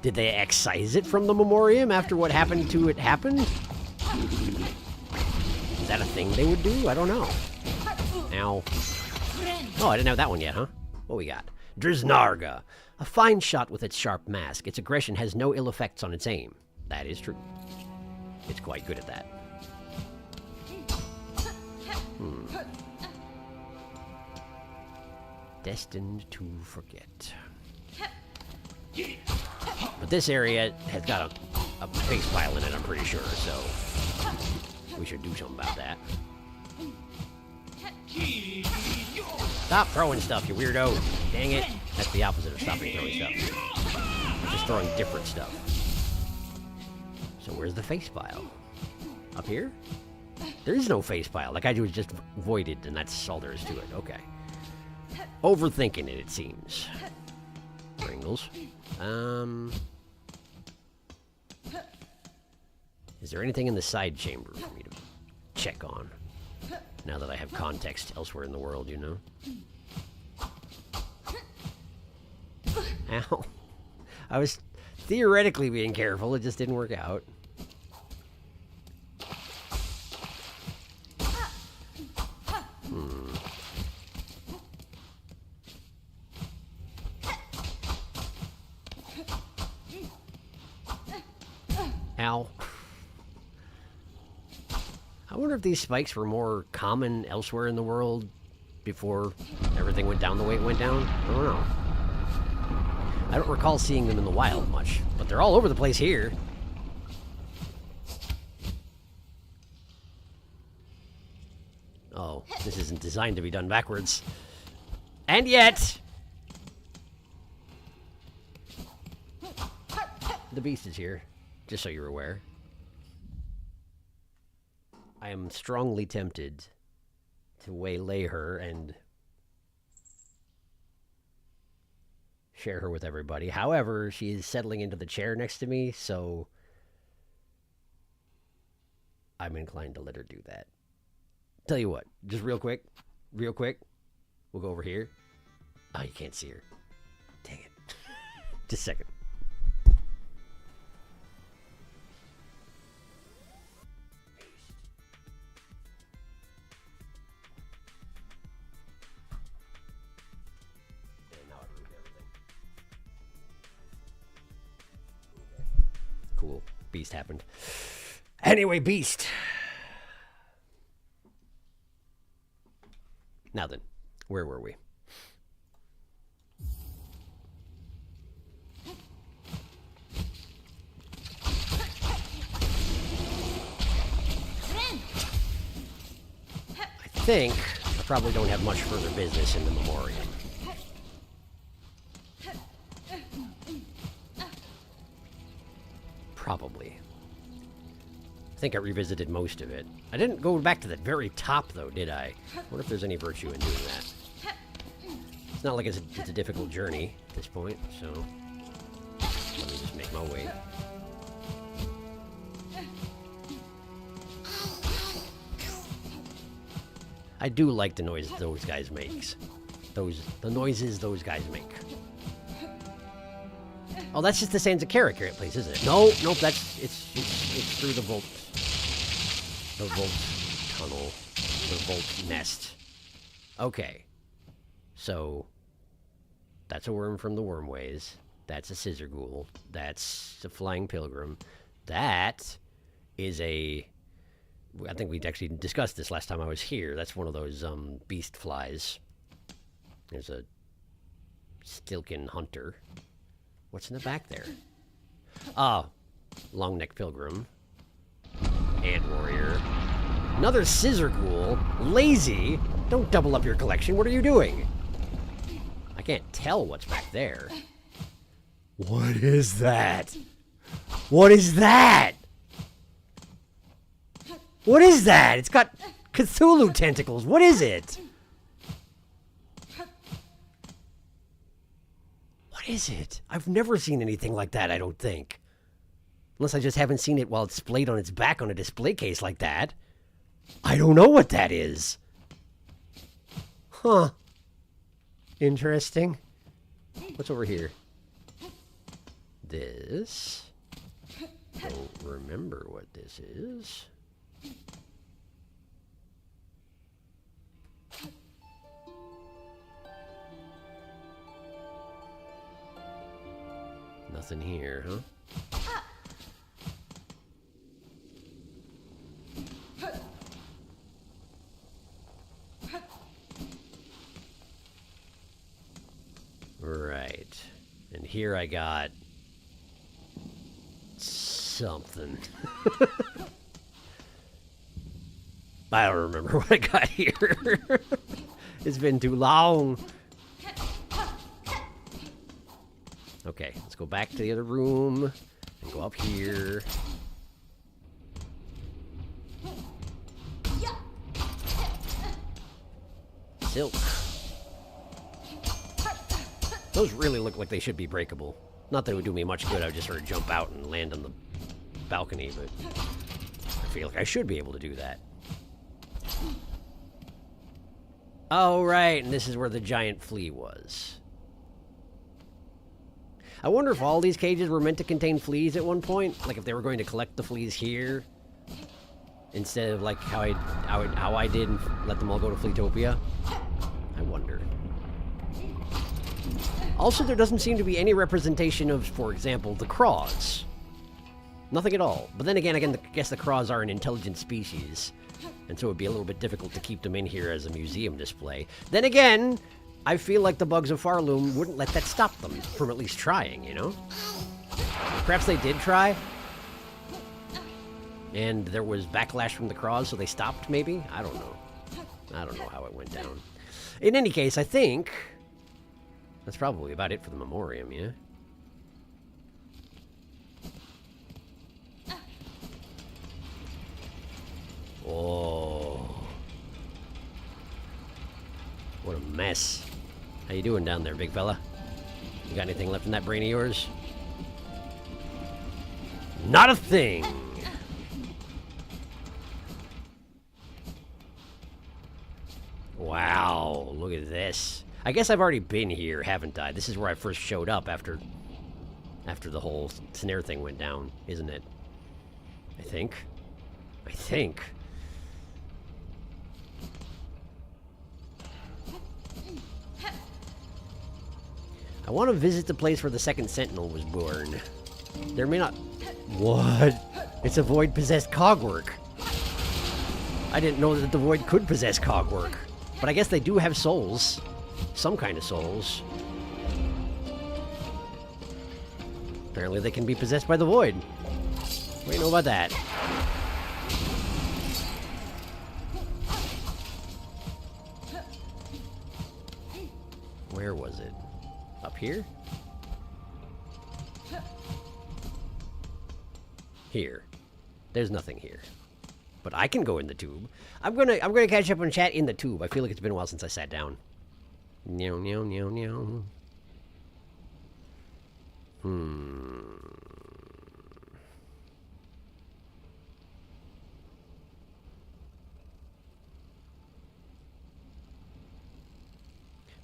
Did they excise it from the Memoriam after what happened to it happened? Is that a thing they would do? I don't know. Ow. Oh, I didn't have that one yet, huh? What we got? Driznarga. A fine shot with its sharp mask. Its aggression has no ill effects on its aim. That is true. It's quite good at that. Destined to forget. But this area has got a face pile in it, I'm pretty sure, so we should do something about that. Stop throwing stuff, you weirdo. Dang it. That's the opposite of stopping throwing stuff. Just throwing different stuff. So where's the face pile? Up here? There is no face pile. That guy was just voided, and that's all there is to it. Okay. Overthinking it seems. Pringles. Is there anything in the side chamber for me to check on? Now that I have context elsewhere in the world, you know? Ow. I was theoretically being careful, it just didn't work out. Ow. I wonder if these spikes were more common elsewhere in the world before everything went down the way it went down. I don't know. I don't recall seeing them in the wild much, but they're all over the place here. Oh, this isn't designed to be done backwards. And yet... the beast is here. Just so you're aware. I am strongly tempted to waylay her and share her with everybody. However, she is settling into the chair next to me, so I'm inclined to let her do that. Tell you what, just real quick, we'll go over here. Oh, you can't see her. Dang it. Just a second. Cool. Beast happened. Anyway, Beast. Now then, where were we? I think I probably don't have much further business in the Memoriam. Probably. I think I revisited most of it. I didn't go back to the very top, though, did I? I wonder if there's any virtue in doing that. It's not like it's a difficult journey at this point, so... let me just make my way. I do like the noise those guys makes. The noises those guys make. Oh, that's just the Sands of Carrot place, isn't it? No, nope, it's through the Volt tunnel, the Volt nest. Okay, so that's a worm from the Wormways. That's a Scissor Ghoul. That's a Flying Pilgrim. That is a... I think we actually discussed this last time I was here. That's one of those beast flies. There's a Stilken Hunter. What's in the back there? Oh, Long-Neck Pilgrim. Ant Warrior. Another Scissor Ghoul. Lazy. Don't double up your collection. What are you doing? I can't tell what's back there. What is that? What is that? What is that? It's got Cthulhu tentacles. What is it? What is it? I've never seen anything like that, I don't think. Unless I just haven't seen it while it's displayed on its back on a display case like that. I don't know what that is. Huh. Interesting. What's over here? This. Don't remember what this is. Nothing here, huh? Right. And here I got something. I don't remember what I got here. It's been too long. Okay, let's go back to the other room and go up here. Silk. Those really look like they should be breakable. Not that it would do me much good, I would just sort of jump out and land on the balcony, but I feel like I should be able to do that. Oh, right, and this is where the giant flea was. I wonder if all these cages were meant to contain fleas at one point? Like if they were going to collect the fleas here instead of like how I did and let them all go to Fleetopia? I wonder. Also, there doesn't seem to be any representation of, for example, the craws. Nothing at all. But then again, I guess the craws are an intelligent species, and so it would be a little bit difficult to keep them in here as a museum display. Then again, I feel like the bugs of Farloom wouldn't let that stop them from at least trying, you know? Perhaps they did try, and there was backlash from the craws, so they stopped, maybe? I don't know. I don't know how it went down. In any case, I think that's probably about it for the memoriam, yeah? Oh. What a mess. How you doing down there, big fella? You got anything left in that brain of yours? Not a thing! Wow, look at this. I guess I've already been here, haven't I? This is where I first showed up after the whole snare thing went down, isn't it? I think. I want to visit the place where the second Sentinel was born. There may not... What? It's a Void-possessed cogwork. I didn't know that the Void could possess cogwork. But I guess they do have souls. Some kind of souls. Apparently they can be possessed by the Void. What do you know about that? Where was it? Up here? Here. There's nothing here. But I can go in the tube. I'm gonna catch up on chat in the tube. I feel like it's been a while since I sat down. Meow, meow, meow, meow.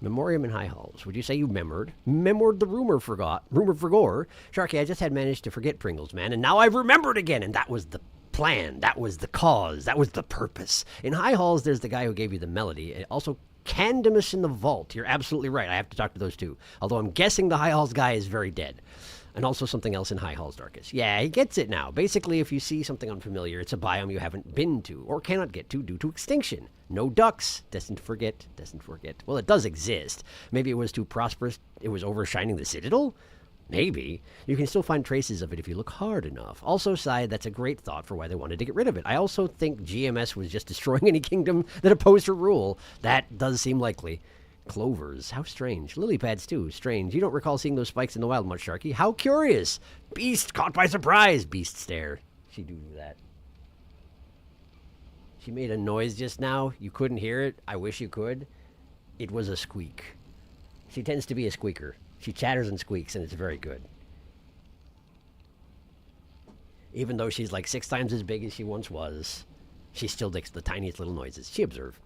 Memoriam in High Halls. Would you say you memored? Memored the rumor forgot. Rumor forgore. Sharky, I just had managed to forget Pringles, man, and now I've remembered again, and that was the plan. That was the cause. That was the purpose. In High Halls, there's the guy who gave you the melody. Also, Candamus in the Vault. You're absolutely right. I have to talk to those two. Although I'm guessing the High Halls guy is very dead. And also something else in High Halls Darkest. Yeah, he gets it now. Basically, if you see something unfamiliar, it's a biome you haven't been to or cannot get to due to extinction. No ducks. Destined to forget. Destined to forget. Well, it does exist. Maybe it was too prosperous. It was overshining the Citadel? Maybe. You can still find traces of it if you look hard enough. Also, side, that's a great thought for why they wanted to get rid of it. I also think GMS was just destroying any kingdom that opposed her rule. That does seem likely. Clovers. How strange. Lily pads, too. Strange. You don't recall seeing those spikes in the wild much, Sharky. How curious. Beast caught by surprise. Beast stare. She do that. She made a noise just now. You couldn't hear it. I wish you could. It was a squeak. She tends to be a squeaker. She chatters and squeaks, and it's very good. Even though she's like 6 times as big as she once was, she still makes the tiniest little noises. She observed.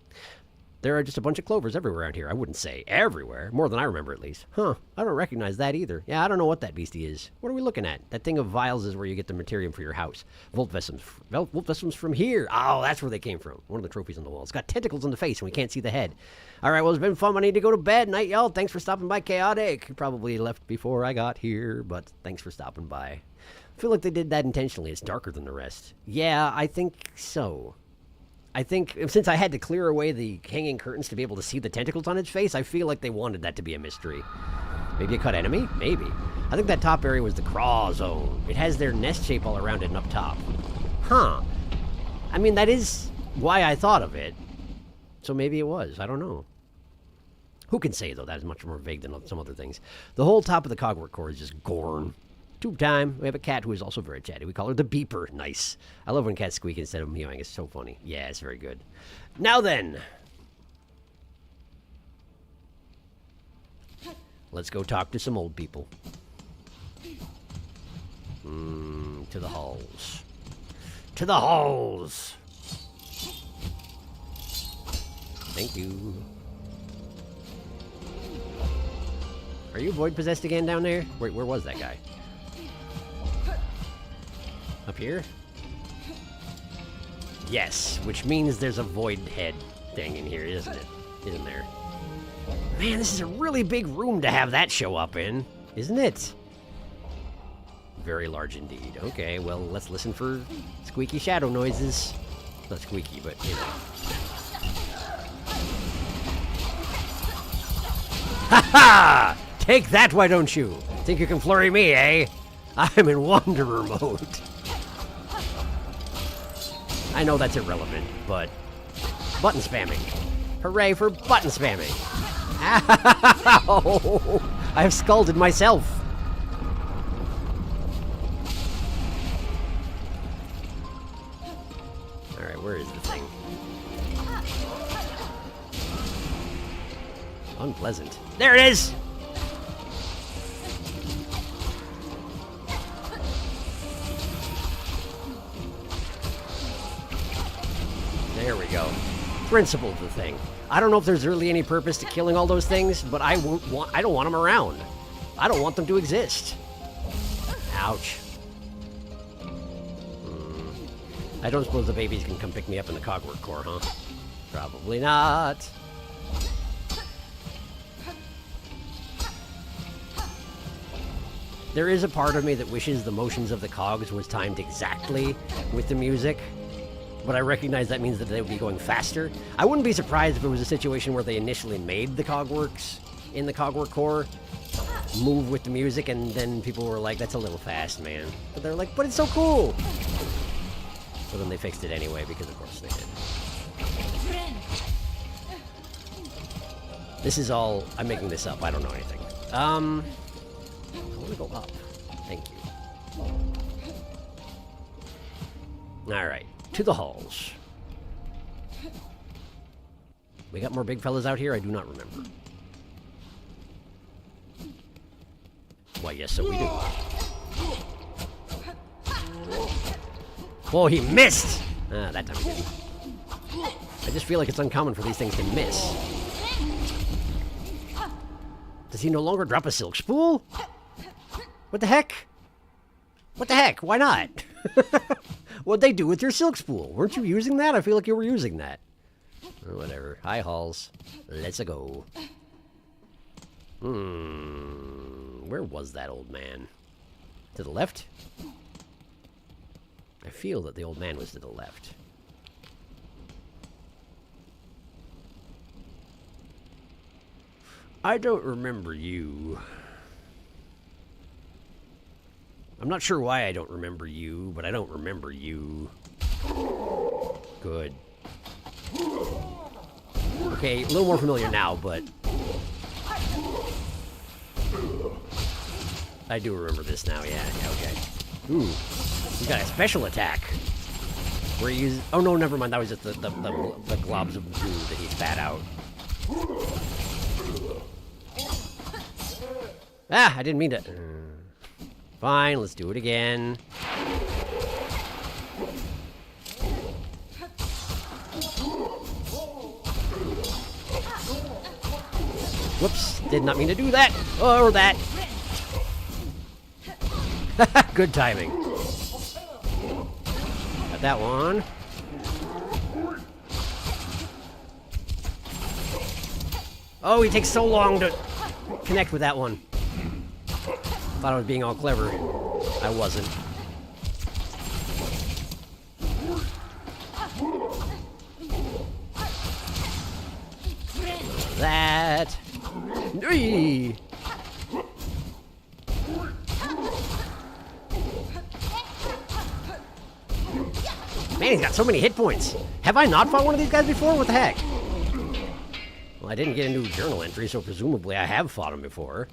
There are just a bunch of clovers everywhere around here. I wouldn't say everywhere. More than I remember, at least. Huh. I don't recognize that either. Yeah, I don't know what that beastie is. What are we looking at? That thing of vials is where you get the material for your house. Volt-Vessums from here. Oh, that's where they came from. One of the trophies on the wall. It's got tentacles on the face and we can't see the head. All right, well, it's been fun. I need to go to bed. Night, y'all. Thanks for stopping by, Chaotic. You probably left before I got here, but thanks for stopping by. I feel like they did that intentionally. It's darker than the rest. Yeah, I think so. I think since I had to clear away the hanging curtains to be able to see the tentacles on its face, I feel like they wanted that to be a mystery. Maybe a cut enemy? Maybe. I think that top area was the craw zone. It has their nest shape all around it and up top. Huh. I mean, that is why I thought of it. So maybe it was. I don't know. Who can say, though? That is much more vague than some other things. The whole top of the cogwork core is just gorn. Tube time. We have a cat who is also very chatty. We call her the Beeper. Nice. I love when cats squeak instead of mewing. It's so funny. Yeah, it's very good. Now then. Let's go talk to some old people. To the halls. To the halls! Thank you. Are you void possessed again down there? Wait, where was that guy? Up here? Yes, which means there's a void head thing in here, isn't it? Isn't there? Man, this is a really big room to have that show up in, isn't it? Very large indeed. Okay, well, let's listen for squeaky shadow noises. Not squeaky, but, you know. Ha ha! Take that, why don't you? Think you can flurry me, eh? I'm in wanderer mode. I know that's irrelevant, but button spamming. Hooray for button spamming. Ow! I've scalded myself. Alright, where is the thing? Unpleasant. There it is! There we go. Principle of the thing. I don't know if there's really any purpose to killing all those things, but I don't want them around. I don't want them to exist. Ouch. I don't suppose the babies can come pick me up in the cogwork core, huh? Probably not. There is a part of me that wishes the motions of the cogs was timed exactly with the music. But I recognize that means that they would be going faster. I wouldn't be surprised if it was a situation where they initially made the cogworks in the cogwork core move with the music, and then people were like, that's a little fast, man. But they're like, but it's so cool! So then they fixed it anyway, because of course they did. This is all... I'm making this up. I don't know anything. I want to go up. Thank you. Alright. To the halls. We got more big fellas out here? I do not remember. Why, yes, so we do. Whoa, he missed! Ah, that time he didn't. I just feel like it's uncommon for these things to miss. Does he no longer drop a silk spool? What the heck? What the heck? Why not? What'd they do with your silk spool? Weren't you using that? I feel like you were using that. Oh, whatever. Hi, Halls. Let's go. Where was that old man? To the left? I feel that the old man was to the left. I don't remember you. I'm not sure why I don't remember you, but I don't remember you. Good. Okay, a little more familiar now, but I do remember this now, yeah, okay. Ooh, he got a special attack. Where he uses... Oh, no, never mind, that was just the globs of goo that he spat out. Ah, I didn't mean to... Fine, let's do it again. Whoops, did not mean to do that. Or that. Good timing. Got that one. Oh, he takes so long to connect with that one. Thought I was being all clever. I wasn't. That. Eee. Man, he's got so many hit points. Have I not fought one of these guys before? What the heck? Well, I didn't get a new journal entry, so presumably I have fought him before.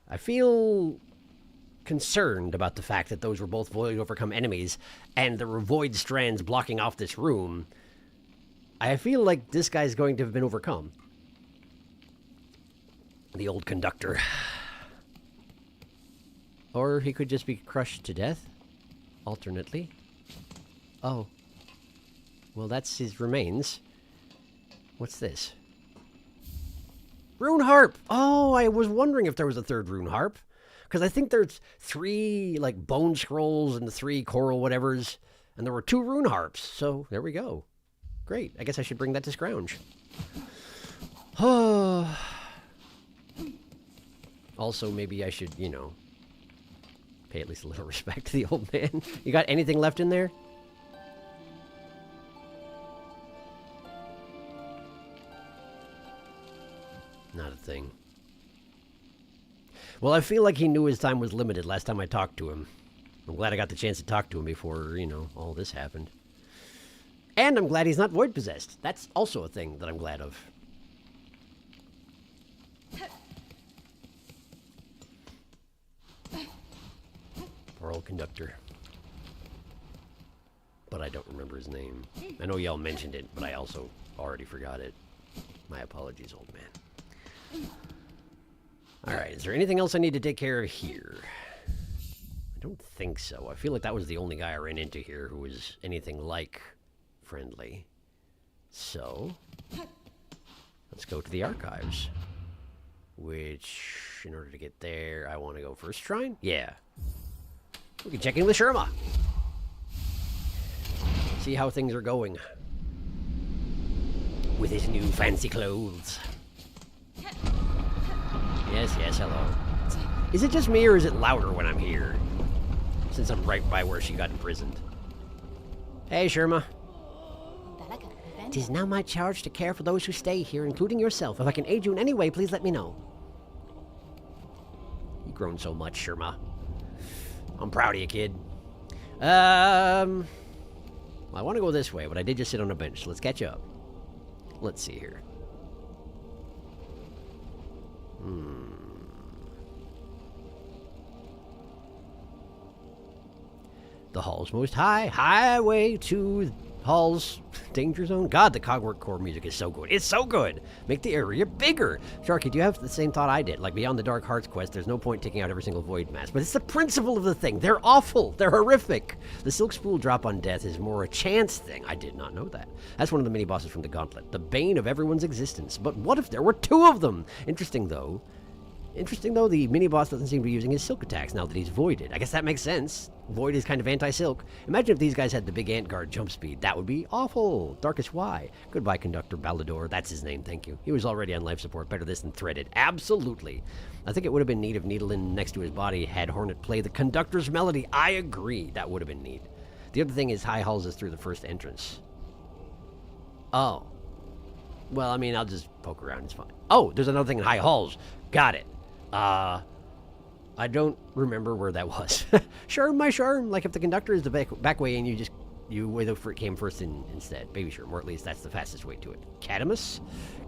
I feel concerned about the fact that those were both Void Overcome enemies, and there were Void strands blocking off this room. I feel like this guy's going to have been overcome. The old conductor. Or he could just be crushed to death, alternately. Oh. Well, that's his remains. What's this? Rune harp! Oh, I was wondering if there was a third rune harp. Because I think there's 3, like, bone scrolls and the 3 coral whatevers. And there were 2 rune harps. So, there we go. Great. I guess I should bring that to Scrounge. Oh. Also, maybe I should, you know, pay at least a little respect to the old man. You got anything left in there? Not a thing. Well, I feel like he knew his time was limited last time I talked to him. I'm glad I got the chance to talk to him before, you know, all this happened. And I'm glad he's not void-possessed. That's also a thing that I'm glad of. Poor old conductor. But I don't remember his name. I know y'all mentioned it, but I also already forgot it. My apologies, old man. Alright, is there anything else I need to take care of here? I don't think so. I feel like that was the only guy I ran into here who was anything like friendly. So, let's go to the archives. Which, in order to get there, I want to go first shrine? Yeah. We can check in with Sherma. See how things are going. With his new fancy clothes. Yes, yes, hello. Is it just me or is it louder when I'm here? Since I'm right by where she got imprisoned. Hey, Sherma. It is now my charge to care for those who stay here, including yourself. If I can aid you in any way, please let me know. You've grown so much, Sherma. I'm proud of you, kid. Well, I want to go this way, but I did just sit on a bench, so let's catch up. Let's see here. The hall's most high highway to Halls, danger zone. God, the Cogwork core music is so good. It's so good. Make the area bigger. Sharky, do you have the same thought I did? Like Beyond the Dark Hearts quest, there's no point taking out every single void mask. But it's the principle of the thing. They're awful. They're horrific. The Silk Spool drop on death is more a chance thing. I did not know that. That's one of the mini bosses from the Gauntlet. The bane of everyone's existence. But what if there were 2 of them? Interesting though, the mini-boss doesn't seem to be using his silk attacks now that he's voided. I guess that makes sense. Void is kind of anti-silk. Imagine if these guys had the big ant guard jump speed. That would be awful. Darkest Y. Goodbye, Conductor Ballador. That's his name, thank you. He was already on life support. Better this than Threaded. Absolutely. I think it would have been neat if Needlin next to his body had Hornet play the Conductor's Melody. I agree. That would have been neat. The other thing is High Halls is through the first entrance. Oh. Well, I mean, I'll just poke around. It's fine. Oh, there's another thing in High Halls. Got it. I don't remember where that was. Sherm, my Sherm. Like if the conductor is the back way and you came first instead. Baby Sherm, or at least that's the fastest way to it. Catamus?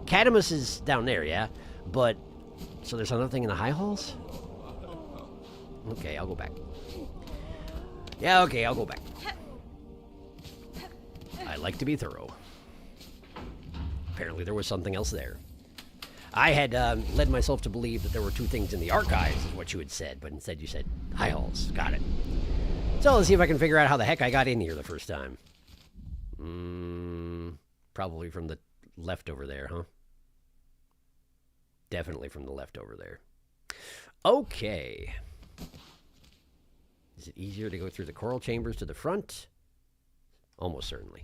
Catamus is down there, yeah. But, so there's another thing in the High Halls? Okay, I'll go back. Yeah, okay, I'll go back. I like to be thorough. Apparently there was something else there. I had led myself to believe that there were 2 things in the archives, is what you had said, but instead you said High Halls. Got it. So let's see if I can figure out how the heck I got in here the first time. Probably from the left over there, huh? Definitely from the left over there. Okay. Is it easier to go through the coral chambers to the front? Almost certainly.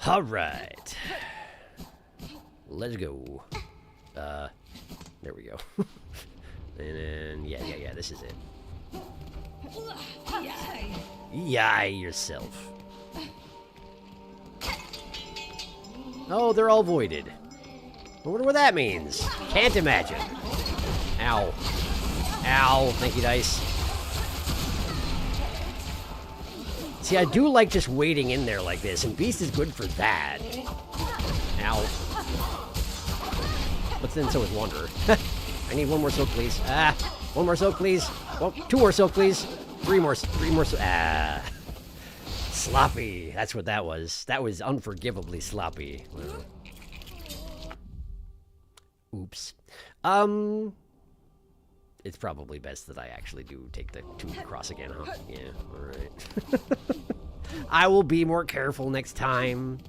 All right. Let's go. There we go. And then, yeah, this is it. Yai yourself. Oh, they're all voided. I wonder what that means. Can't imagine. Ow. Ow. Thank you, Dice. See, I do like just waiting in there like this, and Beast is good for that. Ow. But then so is Wanderer. I need 1 more silk, please. 1 more silk, please. Well, 2 more silk, please. 3 more. Sloppy. That's what that was. That was unforgivably sloppy. Oops. It's probably best that I actually do take the 2 across again, huh? Yeah, alright. I will be more careful next time.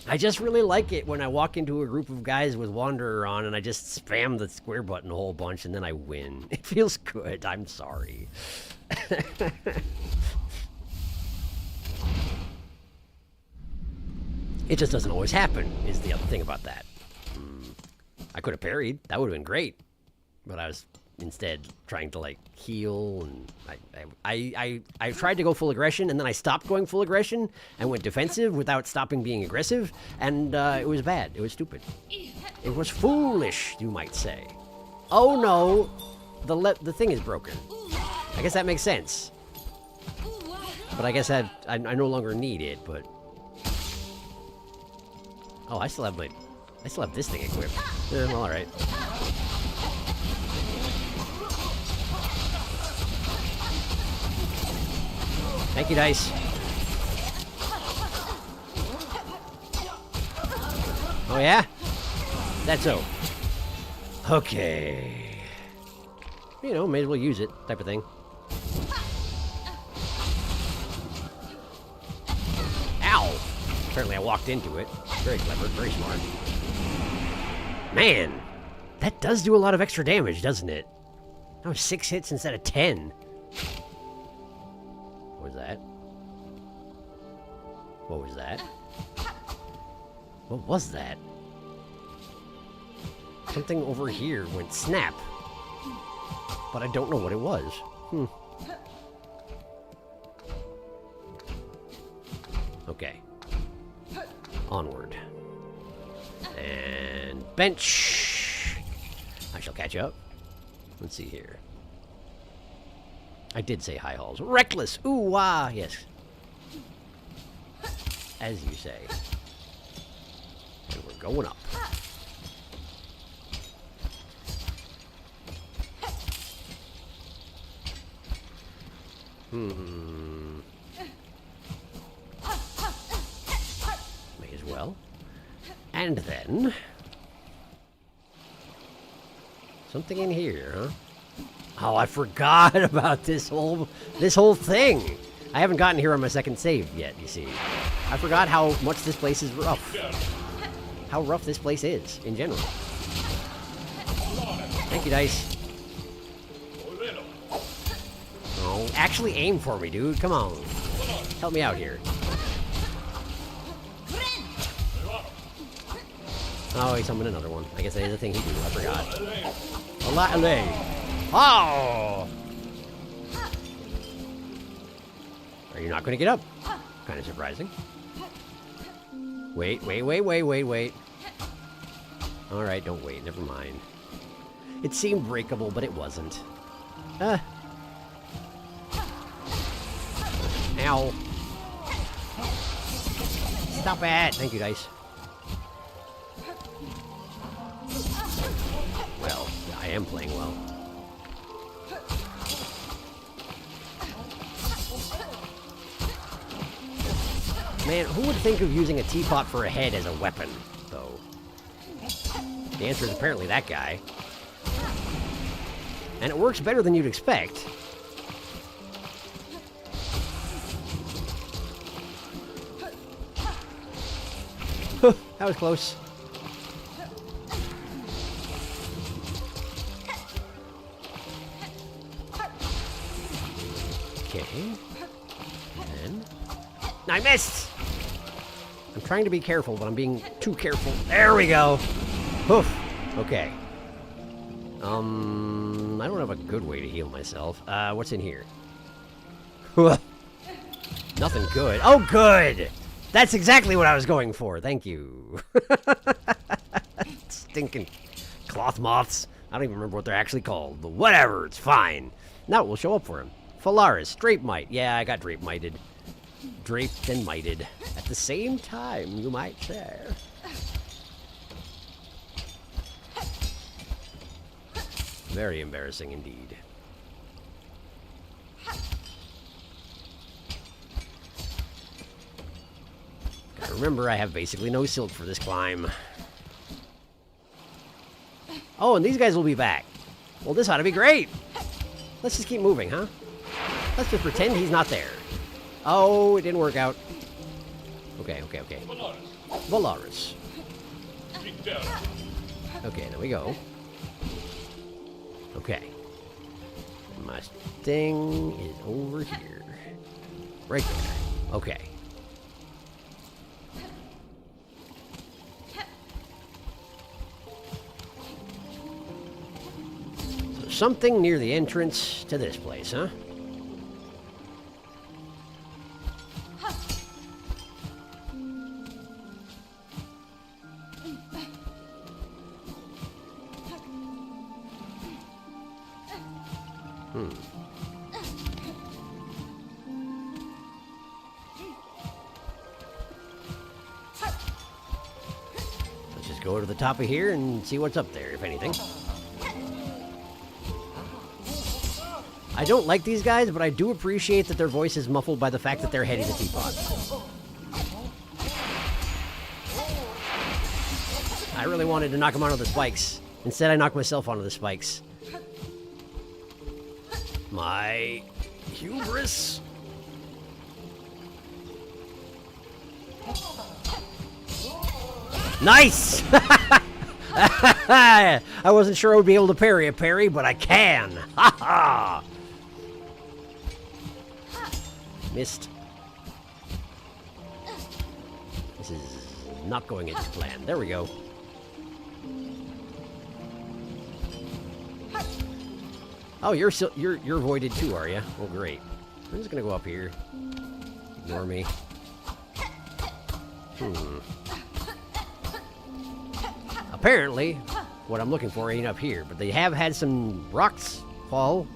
I just really like it when I walk into a group of guys with Wanderer on and I just spam the square button a whole bunch and then I win. It feels good. I'm sorry. It just doesn't always happen, is the other thing about that. I could have parried. That would have been great. But I was instead trying to like heal, and I tried to go full aggression, and then I stopped going full aggression and went defensive without stopping being aggressive, and it was bad. It was stupid. It was foolish, you might say. Oh no, the thing is broken. I guess that makes sense. But I guess I no longer need it. But oh, I still have this thing equipped. Well, all right. Thank you, Dice. Oh, yeah? That's so. Okay. You know, may as well use it, type of thing. Ow! Apparently I walked into it. Very clever, very smart. Man, that does do a lot of extra damage, doesn't it? That was 6 hits instead of 10. What was that? What was that? What was that? Something over here went snap. But I don't know what it was. Okay. Onward. And bench. I shall catch up. Let's see here. I did say high halls. Reckless! Ooh, wah! Yes. As you say. And we're going up. May as well. And then... something in here, huh? Oh, I forgot about this whole thing. I haven't gotten here on my second save yet, you see. I forgot how much this place is rough. How rough this place is, in general. Thank you, dice. Oh, actually aim for me, dude. Come on. Help me out here. Oh, he summoned another one. I guess that is a thing he do. I forgot. Oh! Are you not going to get up? Kind of surprising. Wait. Alright, don't wait. Never mind. It seemed breakable, but it wasn't. Ow. Stop it! Thank you, dice. Well, I am playing well. Man, who would think of using a teapot for a head as a weapon, though? The answer is apparently that guy. And it works better than you'd expect. That was close. Okay. And... I missed! I'm trying to be careful, but I'm being too careful. There we go! Poof! Okay. I don't have a good way to heal myself. What's in here? Nothing good. Oh, good! That's exactly what I was going for. Thank you. Stinking cloth moths. I don't even remember what they're actually called, but whatever, it's fine. Now it will show up for him. Phalaris, Drape Mite. Yeah, I got Drape Mited. Draped and mited. At the same time, you might say. Very embarrassing indeed. Gotta remember, I have basically no silk for this climb. Oh, and these guys will be back. Well, this ought to be great. Let's just keep moving, huh? Let's just pretend he's not there. Oh, it didn't work out. Okay. Valaris. Okay, there we go. Okay. My thing is over here. Right there. Okay. So something near the entrance to this place, huh? Let's just go to the top of here and see what's up there, if anything. I don't like these guys, but I do appreciate that their voice is muffled by the fact that they're heading the teapot. I really wanted to knock him onto the spikes. Instead, I knocked myself onto the spikes. My hubris. Nice! I wasn't sure I would be able to parry a parry, but I can. Ha ha! Missed. This is not going as planned. There we go. Oh, you're voided too, are you? Oh, great. I'm just gonna go up here. Ignore me. Apparently, what I'm looking for ain't up here, but they have had some rocks fall.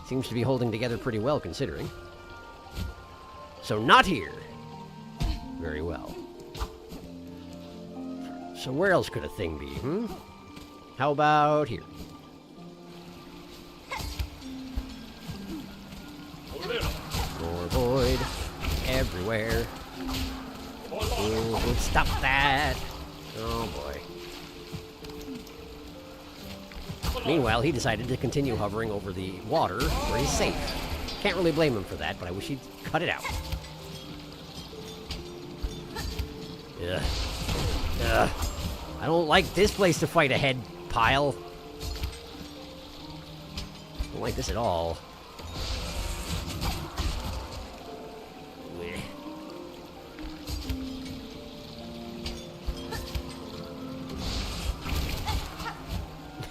Seems to be holding together pretty well, considering. So not here. Very well. So where else could a thing be, How about here? everywhere. Ooh, stop that! Oh boy. Meanwhile, he decided to continue hovering over the water where he's safe. Can't really blame him for that, but I wish he'd cut it out. Ugh. Ugh. I don't like this place to fight a head pile. I don't like this at all.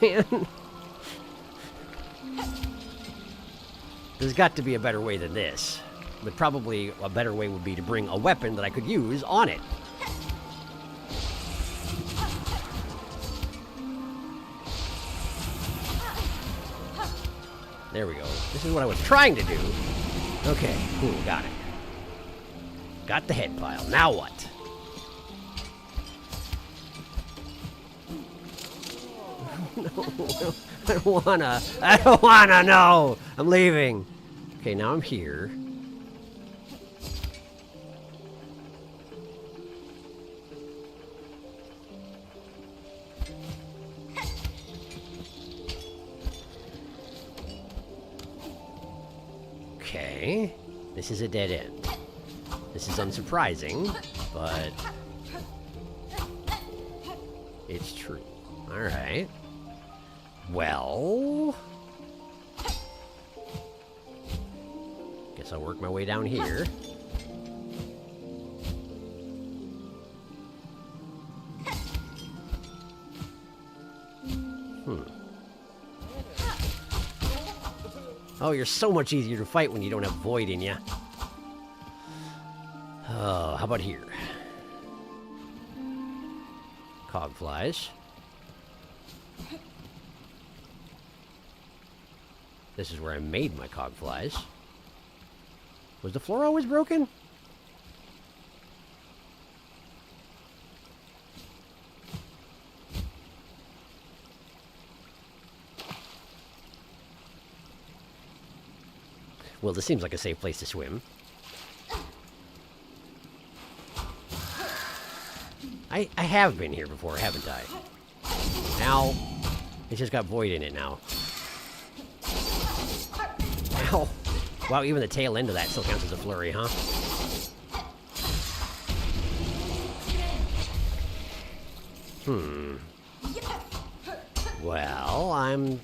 Man. There's got to be a better way than this. But probably a better way would be to bring a weapon that I could use on it. There we go. This is what I was trying to do. Okay, cool, got it. Got the head pile. Now what? No, I don't wanna, no! I'm leaving. Okay, now I'm here. Okay, this is a dead end. This is unsurprising, but it's true. Alright. Well, guess I'll work my way down here. Oh, you're so much easier to fight when you don't have Void in you. Oh, how about here? Cogflies. This is where I made my cogflies. Was the floor always broken? Well, this seems like a safe place to swim. I have been here before, haven't I? Now, it's just got Void in it now. Ow. Wow, even the tail end of that still counts as a flurry, huh? Well, I'm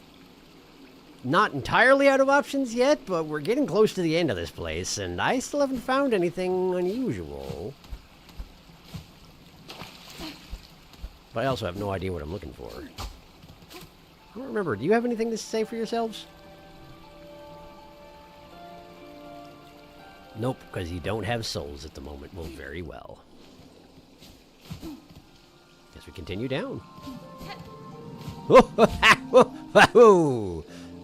not entirely out of options yet, but we're getting close to the end of this place, and I still haven't found anything unusual. But I also have no idea what I'm looking for. I don't remember. Do you have anything to say for yourselves? Nope, because you don't have souls at the moment. Well, very well. Guess we continue down.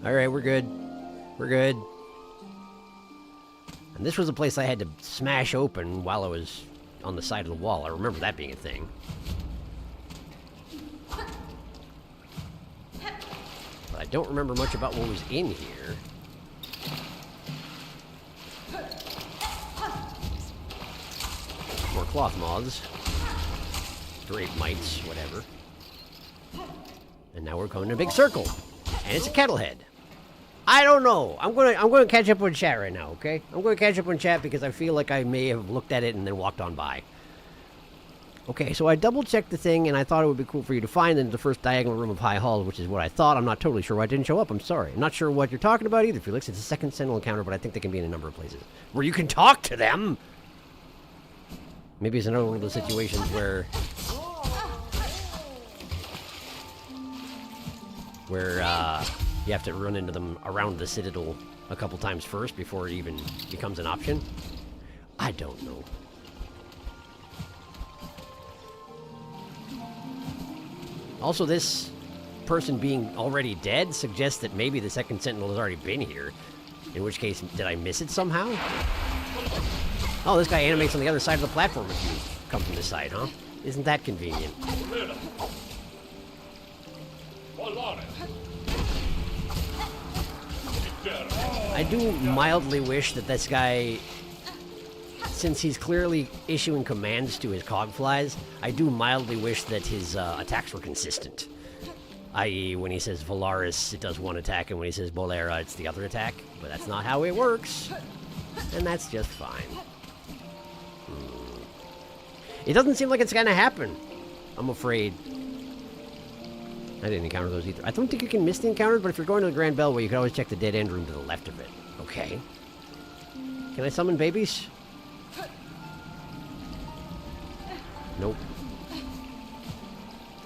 Alright, we're good. We're good. And this was a place I had to smash open while I was on the side of the wall. I remember that being a thing. But I don't remember much about what was in here. More cloth moths. Drape mites, whatever. And now we're going in a big circle. And it's a kettle head. I don't know. I'm gonna catch up on chat right now, okay? I'm gonna catch up on chat because I feel like I may have looked at it and then walked on by. Okay, so I double-checked the thing, and I thought it would be cool for you to find in the first diagonal room of High Hall, which is what I thought. I'm not totally sure why it didn't show up. I'm sorry. I'm not sure what you're talking about either, Felix. It's a second Sentinel encounter, but I think they can be in a number of places. Where you can talk to them! Maybe it's another one of those situations where you have to run into them around the Citadel a couple times first before it even becomes an option. I don't know. Also, this person being already dead suggests that maybe the second Sentinel has already been here. In which case, did I miss it somehow? Oh, this guy animates on the other side of the platform if you come from this side, huh? Isn't that convenient? I do mildly wish that this guy since he's clearly issuing commands to his cogflies, I do mildly wish that his attacks were consistent. I.e., when he says Valaris, it does one attack, and when he says Bolera, it's the other attack. But that's not how it works. And that's just fine. It doesn't seem like it's gonna happen. I'm afraid. I didn't encounter those either. I don't think you can miss the encounters, but if you're going to the Grand Beltway, you can always check the dead end room to the left of it. Okay. Can I summon babies? Nope.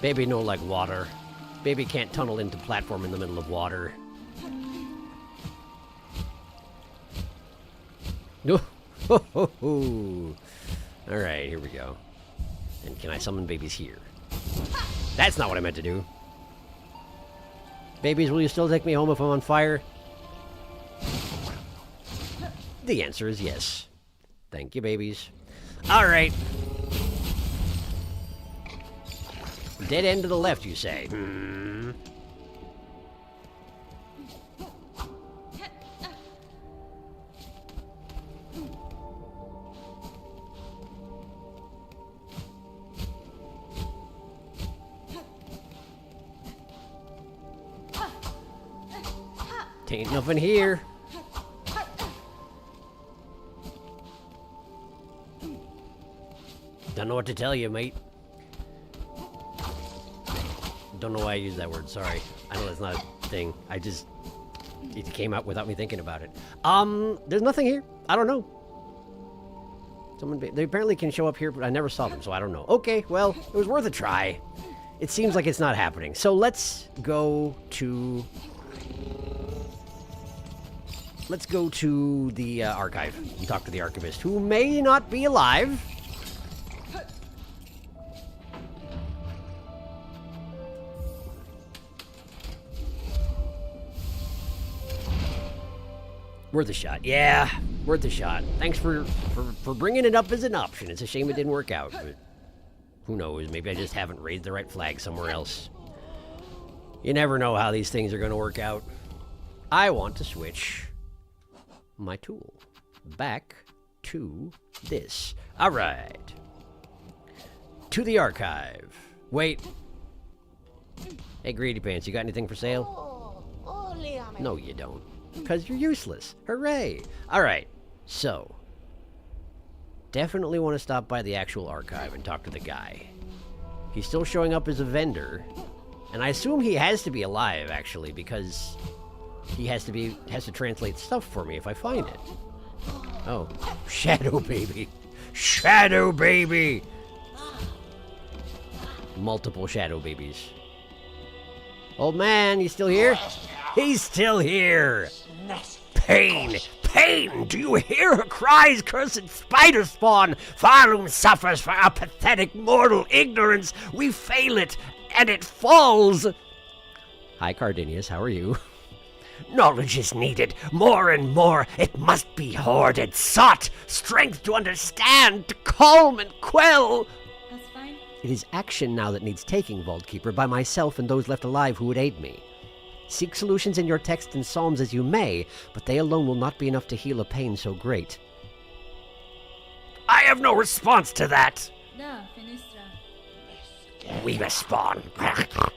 Baby no like water. Baby can't tunnel into platform in the middle of water. No. Ho ho ho. Alright, here we go. And can I summon babies here? That's not what I meant to do. Babies, will you still take me home if I'm on fire? The answer is yes. Thank you, babies. Alright. Dead end to the left, you say? Hmm. Ain't nothing here. Don't know what to tell you, mate. Don't know why I used that word, sorry. I know that's not a thing. It came out without me thinking about it. There's nothing here. I don't know. They apparently can show up here, but I never saw them, so I don't know. Okay, well, it was worth a try. It seems like it's not happening. So let's go to... Let's go to the archive and talk to the archivist, who may not be alive. Worth a shot. Yeah, worth a shot. Thanks for bringing it up as an option. It's a shame it didn't work out, but who knows? Maybe I just haven't raised the right flag somewhere else. You never know how these things are going to work out. I want to switch my tool back to this. All right. To the archive. Wait. Hey, Greedy Pants, you got anything for sale? No, you don't. Because you're useless. Hooray. All right. So, definitely want to stop by the actual archive and talk to the guy. He's still showing up as a vendor. And I assume he has to be alive, actually, because he has to translate stuff for me if I find it. Oh, Shadow Baby. Shadow Baby! Multiple Shadow Babies. Old man, you still here? He's still here! Pain! Pain! Do you hear her cries, cursed spider spawn? Farum suffers for our pathetic mortal ignorance. We fail it, and it falls. Hi, Cardinius, how are you? Knowledge is needed, more and more. It must be hoarded, sought, strength to understand, to calm and quell. That's fine. It is action now that needs taking, Vault Keeper, by myself and those left alive who would aid me. Seek solutions in your texts and psalms as you may, but they alone will not be enough to heal a pain so great. I have no response to that! Da, Finistra. We respond.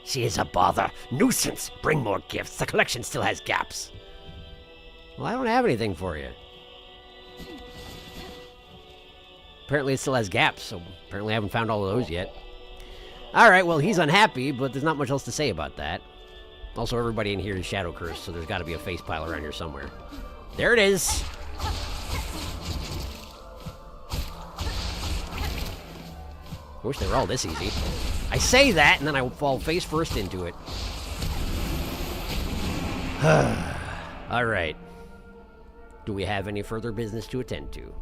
She is a bother. Nuisance. Bring more gifts. The collection still has gaps. Well, I don't have anything for you. Apparently it still has gaps, so apparently I haven't found all of those yet. Alright, well, he's unhappy, but there's not much else to say about that. Also, everybody in here is shadow cursed, so there's got to be a face pile around here somewhere. There it is! I wish they were all this easy. I say that, and then I fall face first into it. Alright. Do we have any further business to attend to?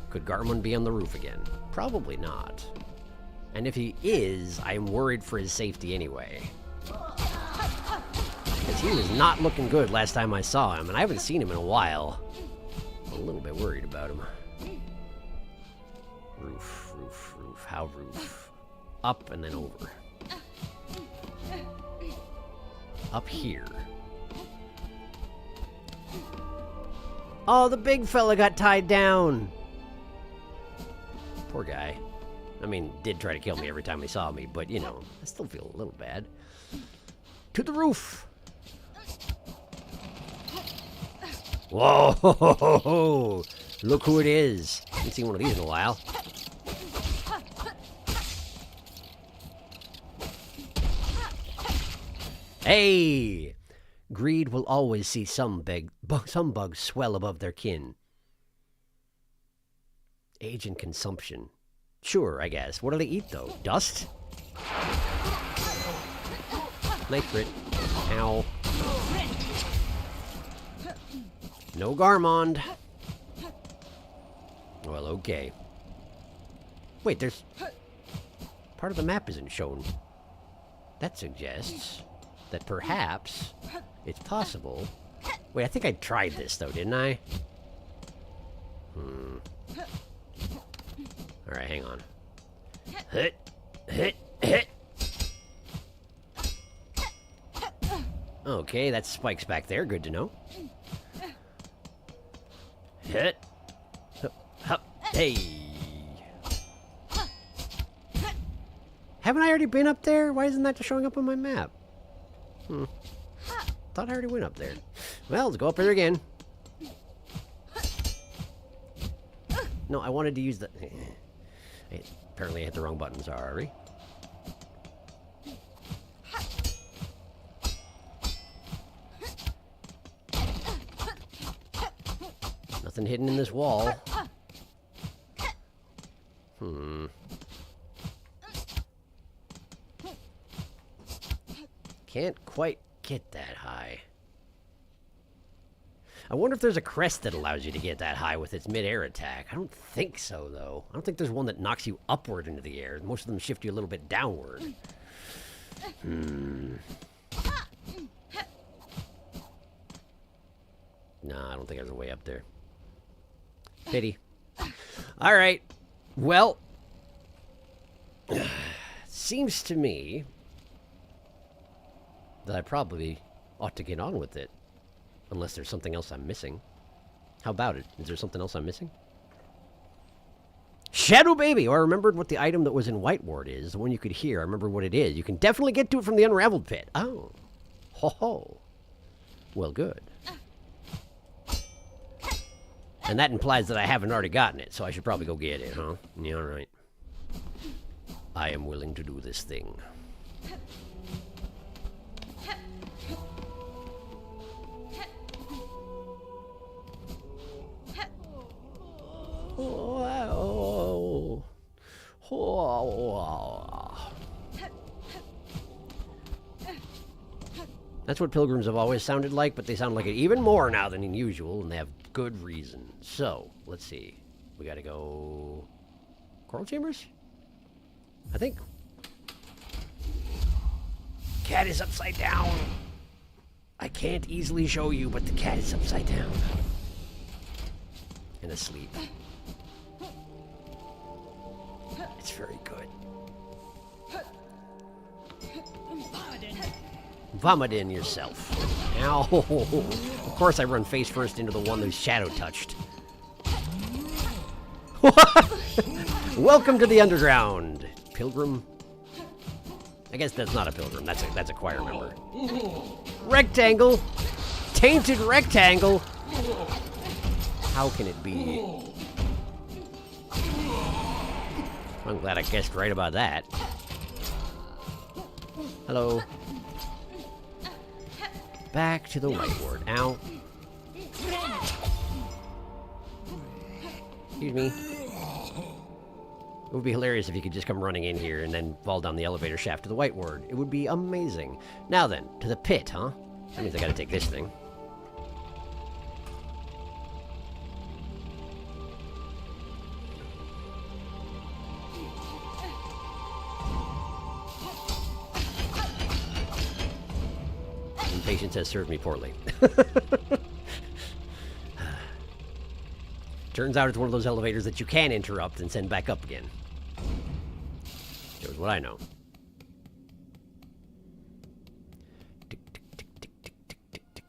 Could Garmund be on the roof again? Probably not. And if he is, I'm worried for his safety anyway. Because he was not looking good last time I saw him, and I haven't seen him in a while. I'm a little bit worried about him. Roof, roof, roof. How roof? Up and then over. Up here. Oh, the big fella got tied down. Poor guy. I mean, did try to kill me every time he saw me, but, you know, I still feel a little bad. To the roof! Whoa! Look who it is. Haven't seen one of these in a while. Hey! Greed will always see some bugs swell above their kin. Age and consumption. Sure, I guess. What do they eat, though? Dust? Knife crit. Ow. No Garmond. Well, okay. Wait, there's... Part of the map isn't shown. That suggests that perhaps it's possible... Wait, I think I tried this, though, didn't I? Alright, hang on. Hit! Hit! Hit! Okay, that's spikes back there. Good to know. Hit! Hup, hup, hey! Haven't I already been up there? Why isn't that just showing up on my map? Thought I already went up there. Well, let's go up there again. No, I wanted to use the... Hey, apparently I hit the wrong button, sorry. Nothing hidden in this wall. Can't quite get that high. I wonder if there's a crest that allows you to get that high with its mid-air attack. I don't think so, though. I don't think there's one that knocks you upward into the air. Most of them shift you a little bit downward. Nah, I don't think there's a way up there. Pity. All right. Well, seems to me that I probably ought to get on with it. Unless there's something else I'm missing. How about it? Is there something else I'm missing? Shadow Baby! Oh, I remembered what the item that was in White Ward is. The one you could hear. I remember what it is. You can definitely get to it from the Unraveled Pit. Oh. Ho ho. Well, good. And that implies that I haven't already gotten it, so I should probably go get it, huh? Yeah, alright. I am willing to do this thing. Oh. That's what pilgrims have always sounded like, but they sound like it even more now than usual, and they have good reason. So, let's see. We gotta go... Coral Chambers? I think. Cat is upside down. I can't easily show you, but the cat is upside down. And asleep. It's very good. Vomit in yourself. Ow. Of course I run face first into the one who's shadow touched. Welcome to the underground, pilgrim. I guess that's not a pilgrim. That's a choir member. Rectangle. Tainted rectangle. How can it be? I'm glad I guessed right about that. Hello. Back to the White Ward. Ow. Excuse me. It would be hilarious if you could just come running in here and then fall down the elevator shaft to the White Ward. It would be amazing. Now then, to the pit, huh? That means I gotta take this thing. Impatience has served me poorly. Turns out it's one of those elevators that you can interrupt and send back up again. Shows what I know. Tick, tick, tick, tick, tick, tick, tick, tick.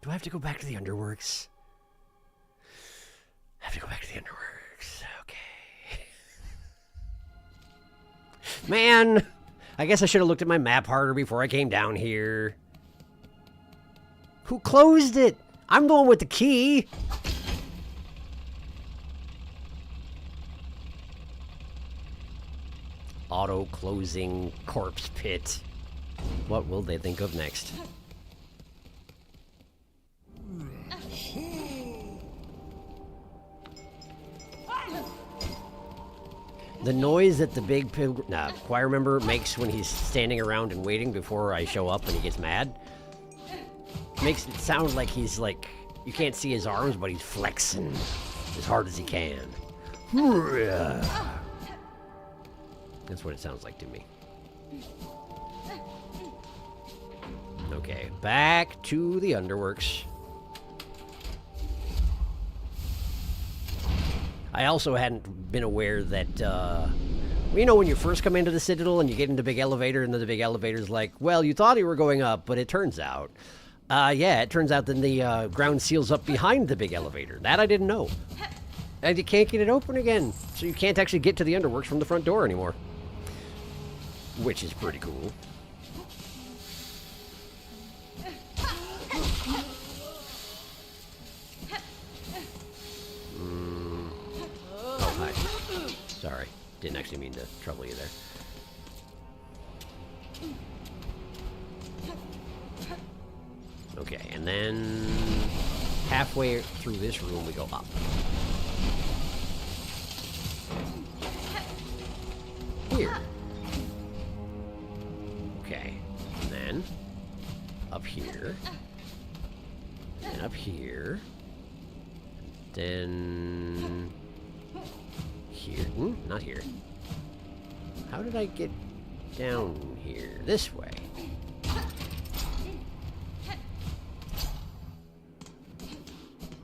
Do I have to go back to the Underworks? I have to go back to the Underworks. Okay. Man, I guess I should have looked at my map harder before I came down here. Who closed it? I'm the one with the key. Auto-closing corpse pit. What will they think of next? The noise that the big choir member makes when he's standing around and waiting before I show up and he gets mad makes it sound like he's like, you can't see his arms, but he's flexing as hard as he can. That's what it sounds like to me. Okay, back to the Underworks. I also hadn't been aware that, you know, when you first come into the Citadel and you get into the big elevator and then the big elevator's like, well, you thought you were going up, but it turns out. Yeah, it turns out then the ground seals up behind the big elevator. That I didn't know. And you can't get it open again. So you can't actually get to the Underworks from the front door anymore. Which is pretty cool. Oh, hi. Sorry. Didn't actually mean to trouble you there. Okay, and then halfway through this room we go up. Here. Okay, and then up here, and up here, then here. Not here. How did I get down here? This way.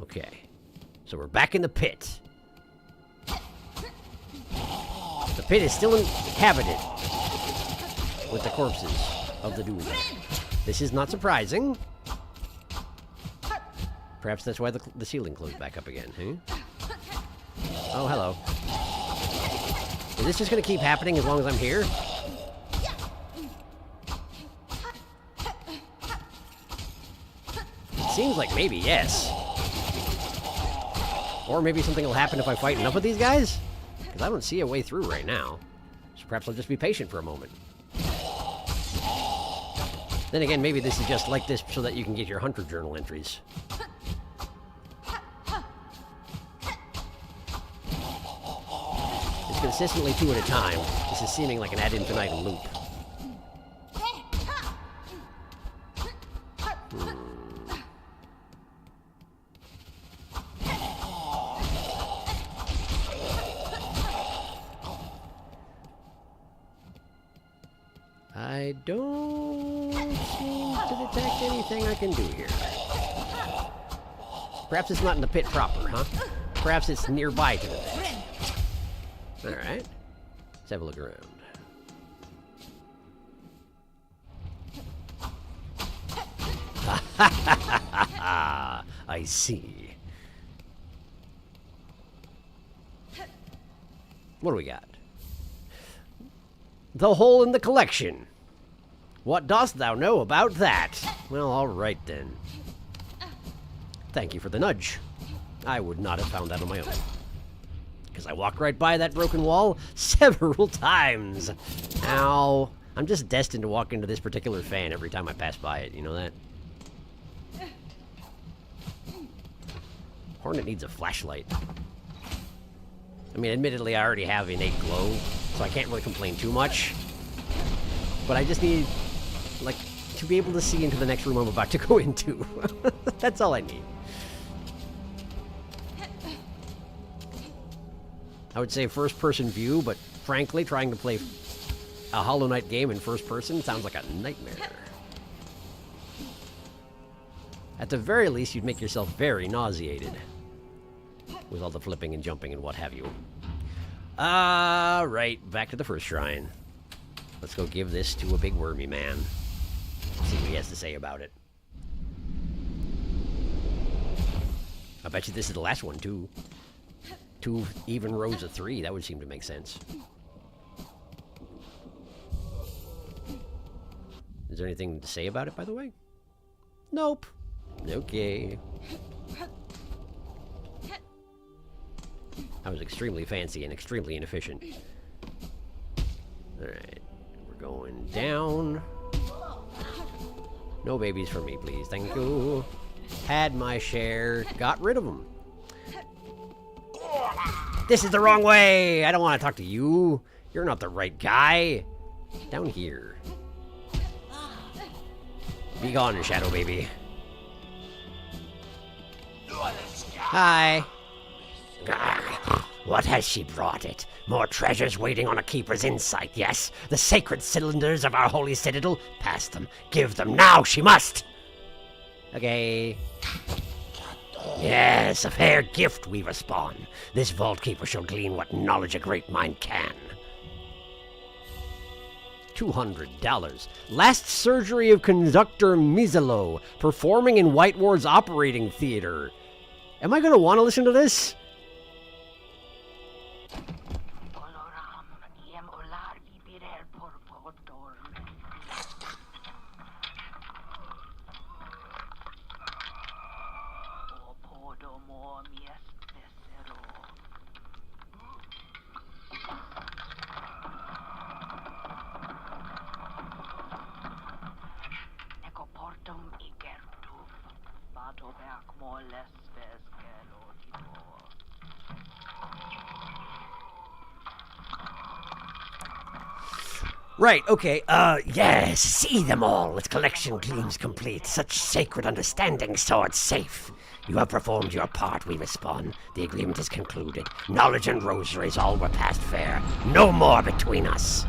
Okay, so we're back in the pit. The pit is still inhabited with the corpses of the doomed. This is not surprising. Perhaps that's why the ceiling closed back up again, huh? Oh, hello. Is this just going to keep happening as long as I'm here? It seems like maybe yes. Or maybe something will happen if I fight enough of these guys? Because I don't see a way through right now. So perhaps I'll just be patient for a moment. Then again, maybe this is just like this so that you can get your hunter journal entries. It's consistently 2 at a time. This is seeming like an ad infinitum loop. I don't seem to detect anything I can do here. Perhaps it's not in the pit proper, huh? Perhaps it's nearby to the pit. Alright. Let's have a look around. I see. What do we got? The hole in the collection. What dost thou know about that? Well, all right then. Thank you for the nudge. I would not have found that on my own. Because I walked right by that broken wall several times. Ow. I'm just destined to walk into this particular fan every time I pass by it, you know that? Hornet needs a flashlight. I mean, admittedly, I already have innate glow, so I can't really complain too much. But I just need, like, to be able to see into the next room I'm about to go into. That's all I need. I would say first-person view, but frankly, trying to play a Hollow Knight game in first person sounds like a nightmare. At the very least, you'd make yourself very nauseated with all the flipping and jumping and what have you. Right, back to the first shrine. Let's go give this to a big wormy man. See what he has to say about it. I bet you this is the last one, too. 2 even rows of 3. That would seem to make sense. Is there anything to say about it, by the way? Nope. Okay. That was extremely fancy and extremely inefficient. Alright. We're going down. No babies for me, please. Thank you. Had my share. Got rid of them. This is the wrong way! I don't want to talk to you. You're not the right guy. Down here. Be gone, Shadow Baby. Hi. What has she brought it? More treasures waiting on a keeper's insight, yes? The sacred cylinders of our holy citadel? Pass them. Give them now, she must! Okay. Yes, a fair gift we respawn. This vault keeper shall glean what knowledge a great mind can. $200. Last surgery of conductor Mizelo, performing in White Ward's operating theater. Am I going to want to listen to this? Right, okay, yes, see them all. Its collection gleams complete. Such sacred understanding, so it's safe. You have performed your part, we respond. The agreement is concluded. Knowledge and rosaries all were past fair. No more between us.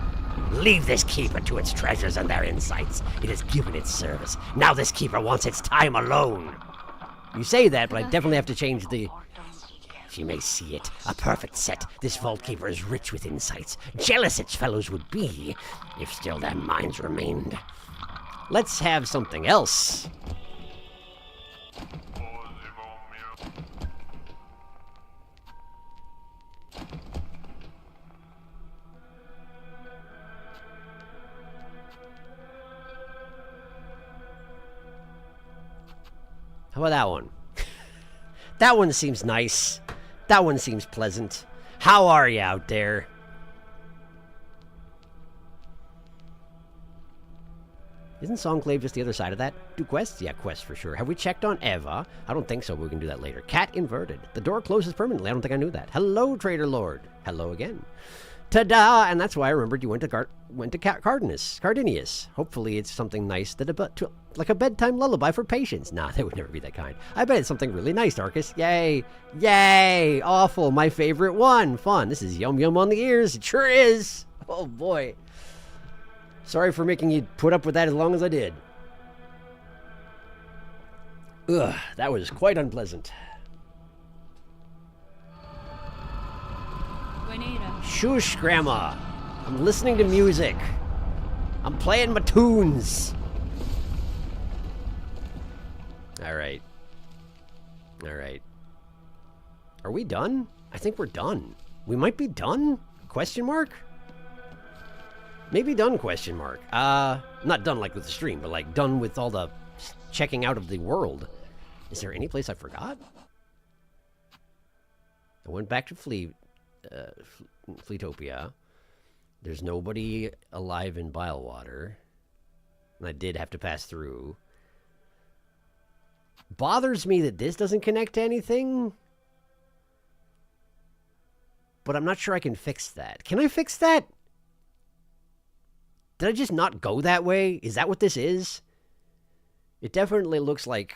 Leave this keeper to its treasures and their insights. It has given its service. Now this keeper wants its time alone. You say that, but I definitely have to change the... She may see it. A perfect set. This vault keeper is rich with insights. Jealous its fellows would be, if still their minds remained. Let's have something else. How about that one? That one seems nice. That one seems pleasant. How are you out there? Isn't Songclave just the other side of that? Do quests? Yeah, quests for sure. Have we checked on Eva? I don't think so, but we can do that later. Cat inverted. The door closes permanently. I don't think I knew that. Hello, Trader Lord. Hello again. Ta-da! And that's why I remembered you went to Cardinius. Hopefully it's something nice that like a bedtime lullaby for patients. Nah, that would never be that kind. I bet it's something really nice, Arcus. Yay! Yay! Awful. My favorite one. Fun. This is yum yum on the ears. It sure is. Oh boy. Sorry for making you put up with that as long as I did. Ugh, that was quite unpleasant. Shush, Grandma. I'm listening to music. I'm playing my tunes. Alright. Alright. Are we done? I think we're done. We might be done? Question mark? Maybe done, question mark. Not done like with the stream, but like done with all the checking out of the world. Is there any place I forgot? I went back to Fleetopia. There's nobody alive in Bilewater. And I did have to pass through. Bothers me that this doesn't connect to anything. But I'm not sure I can fix that. Can I fix that? Did I just not go that way? Is that what this is? It definitely looks like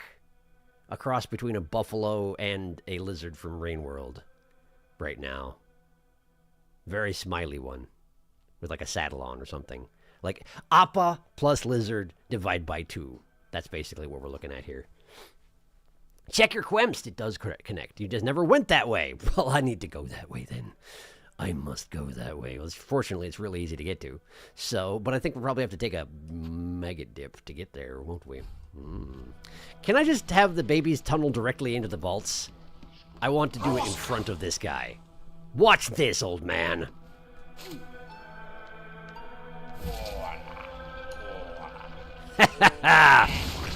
a cross between a buffalo and a lizard from Rain World right now. Very smiley one. With like a saddle on or something. Like Appa plus lizard divide by 2. That's basically what we're looking at here. Check your Quemst. It does connect. You just never went that way. Well, I need to go that way then. I must go that way. Well, fortunately, it's really easy to get to. So, but I think we'll probably have to take a mega dip to get there, won't we? Can I just have the babies tunnel directly into the vaults? I want to do it in front of this guy. Watch this, old man.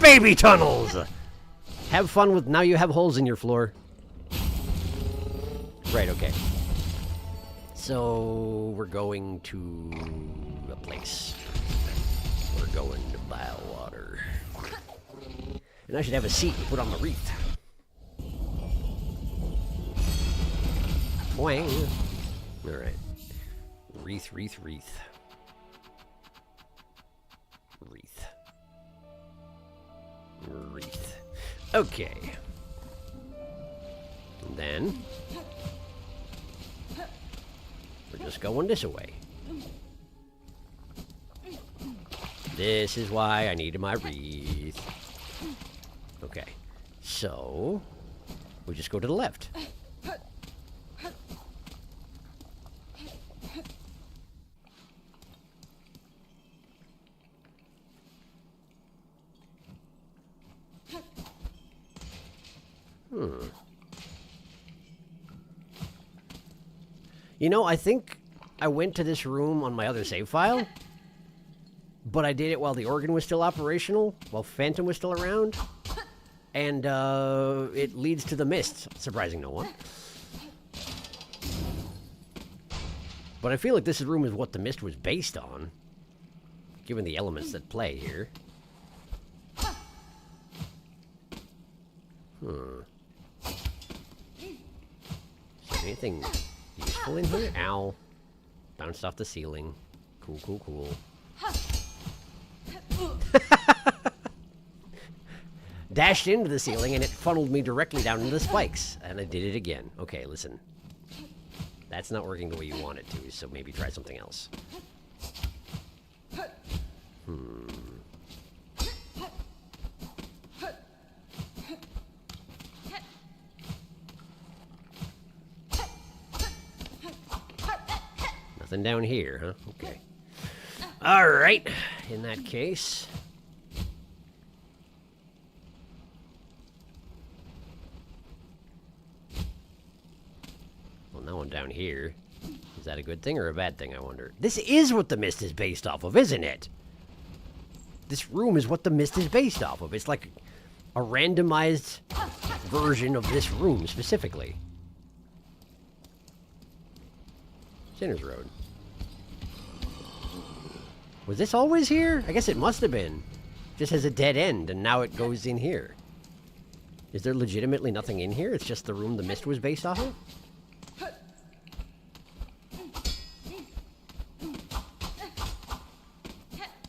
Baby tunnels! Have fun with... Now you have holes in your floor. Right, okay. So, we're going to a place. We're going to boil water. And I should have a seat and put on the wreath. Twang. Alright. Wreath, wreath, wreath. Wreath. Wreath. Okay. And then... we're just going this way. This is why I needed my wreath. Okay. So... we just go to the left. You know, I think I went to this room on my other save file, but I did it while the organ was still operational, while Phantom was still around, and it leads to the mist, surprising no one. But I feel like this room is what the mist was based on, given the elements that play here. Is there anything useful in here? Ow. Bounced off the ceiling. Cool, cool, cool. Dashed into the ceiling and it funneled me directly down into the spikes. And I did it again. Okay, listen. That's not working the way you want it to, so maybe try something else. Nothing down here, huh? Okay. Alright. In that case... well, now I'm down here. Is that a good thing or a bad thing, I wonder? This is what the mist is based off of, isn't it? This room is what the mist is based off of. It's like a randomized version of this room, specifically. Sinner's Road. Was this always here? I guess it must have been. Just as a dead end, and now it goes in here. Is there legitimately nothing in here? It's just the room the mist was based off of?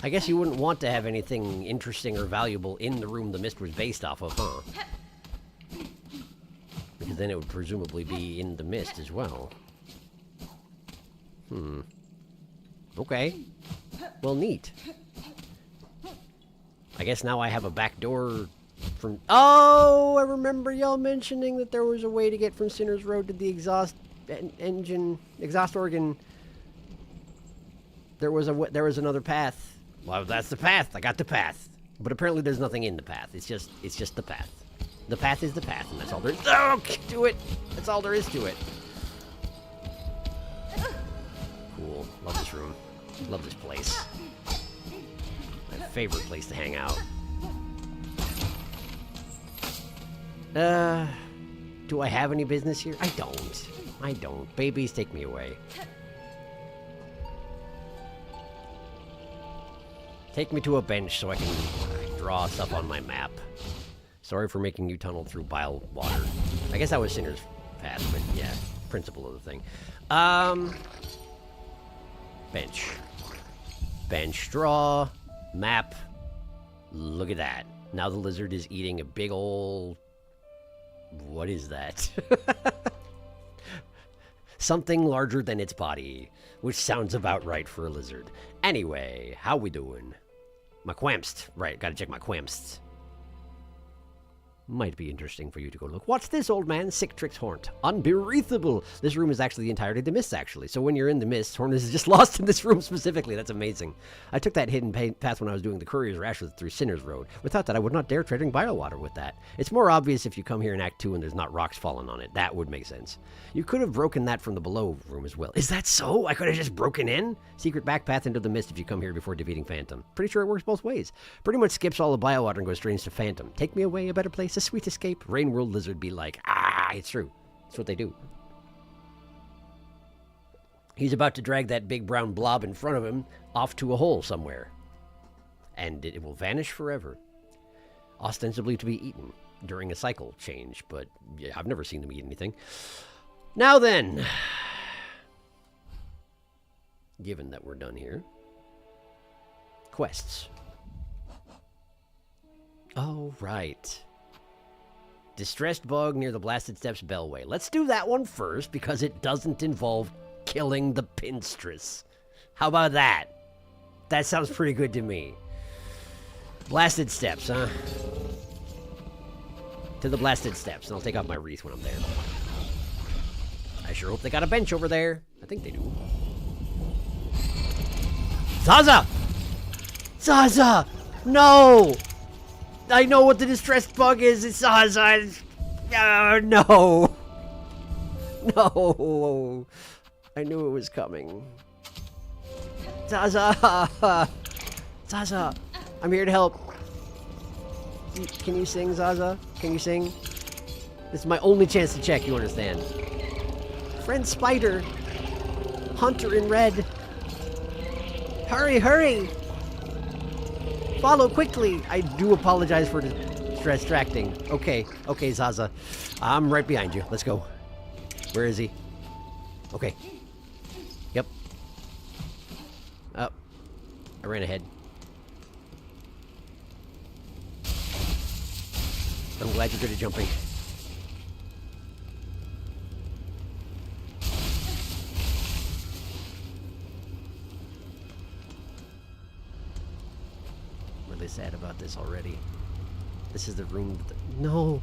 I guess you wouldn't want to have anything interesting or valuable in the room the mist was based off of, huh? Because then it would presumably be in the mist as well. Okay. Well, neat. I guess now I have a back door from... oh, I remember y'all mentioning that there was a way to get from Sinner's Road to the exhaust organ. There was another path. Well, that's the path. I got the path. But apparently there's nothing in the path. It's just the path. The path is the path, and that's all there is. Oh, do it. That's all there is to it. Cool. Love this room. Love this place. My favorite place to hang out. Do I have any business here? I don't. Babies, take me away. Take me to a bench so I can draw stuff on my map. Sorry for making you tunnel through bile water. I guess that was Sinner's Path, but yeah, principle of the thing. Bench. Bench, draw, map. Look at that. Now the lizard is eating a big ol'... what is that? Something larger than its body, which sounds about right for a lizard. Anyway, how we doing? My quamst. Right, gotta check my quamsts. Might be interesting for you to go look. What's this, old man? Sick tricks Hornt. Unbreathable. This room is actually the entirety of the mist, actually. So when you're in the mist, Hornt is just lost in this room specifically. That's amazing. I took that hidden path when I was doing the Courier's Rash through Sinner's Road. Without that, I would not dare treading Biowater with that. It's more obvious if you come here in Act 2 and there's not rocks falling on it. That would make sense. You could have broken that from the below room as well. Is that so? I could have just broken in? Secret back path into the mist if you come here before defeating Phantom. Pretty sure it works both ways. Pretty much skips all the Biowater and goes straight into Phantom. Take me away, a better place, a sweet escape. Rain World Lizard be like, it's true. That's what they do. He's about to drag that big brown blob in front of him off to a hole somewhere. And it will vanish forever. Ostensibly to be eaten during a cycle change, but yeah, I've never seen them eat anything. Now then, given that we're done here, quests. Oh, right. Distressed bug near the Blasted Steps Bellway. Let's do that one first because it doesn't involve killing the Pinstress. How about that? That sounds pretty good to me. Blasted Steps, huh? To the Blasted Steps, and I'll take off my wreath when I'm there. I sure hope they got a bench over there. I think they do. Zaza! Zaza! No! I know what the distressed bug is. It's Zaza. No. No. I knew it was coming. Zaza. Zaza. I'm here to help. Can you sing, Zaza? Can you sing? This is my only chance to check, you understand. Friend Spider. Hunter in red. Hurry, hurry. Follow quickly. I do apologize for distracting. Okay, Zaza. I'm right behind you. Let's go. Where is he? Okay. Yep. Oh. I ran ahead. I'm glad you're good at jumping. Really sad about this already. This is the room. No!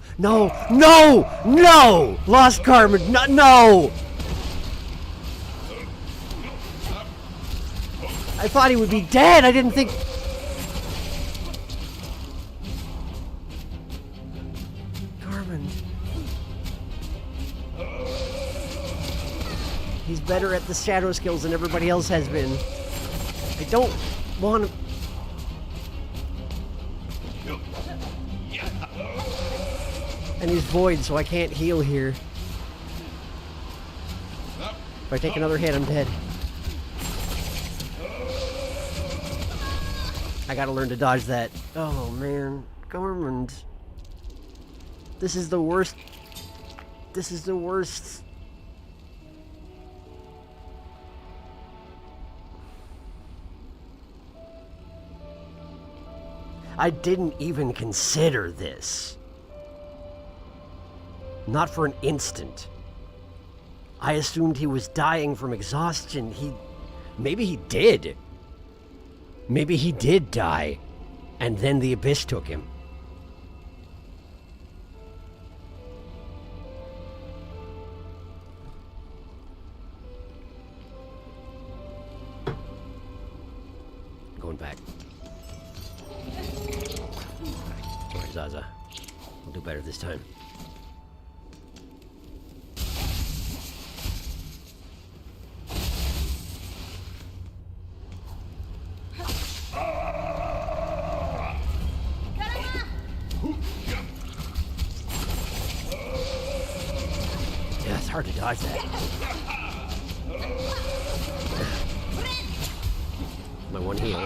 Lost Carmen! No! I thought he would be dead. I didn't think. Carmen. He's better at the shadow skills than everybody else has been. I don't want to. And he's void, so I can't heal here. If I take another hit, I'm dead. I gotta learn to dodge that. Oh man, Garmond. This is the worst. This is the worst. I didn't even consider this. Not for an instant. I assumed he was dying from exhaustion. Maybe he did. Maybe he did die, and then the abyss took him. Going back. Sorry, Zaza. I'll do better this time. Hard to dodge that. My one heal.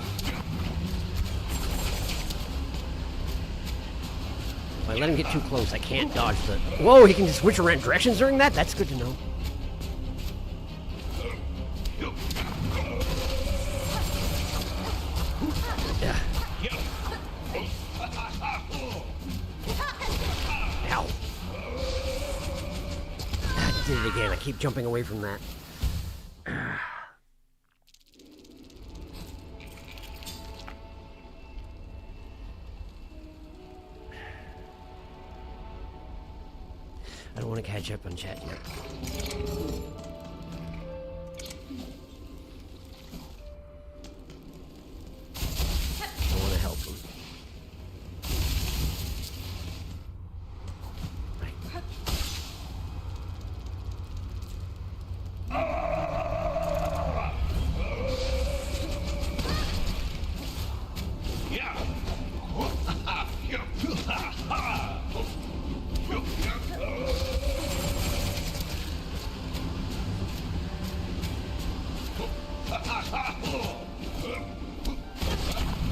If I let him get too close, I can't dodge the... Whoa, he can just switch around directions during that? That's good to know. Yeah. Ow. Did it again. I keep jumping away from that. I don't want to catch up on chat yet. I want to help him.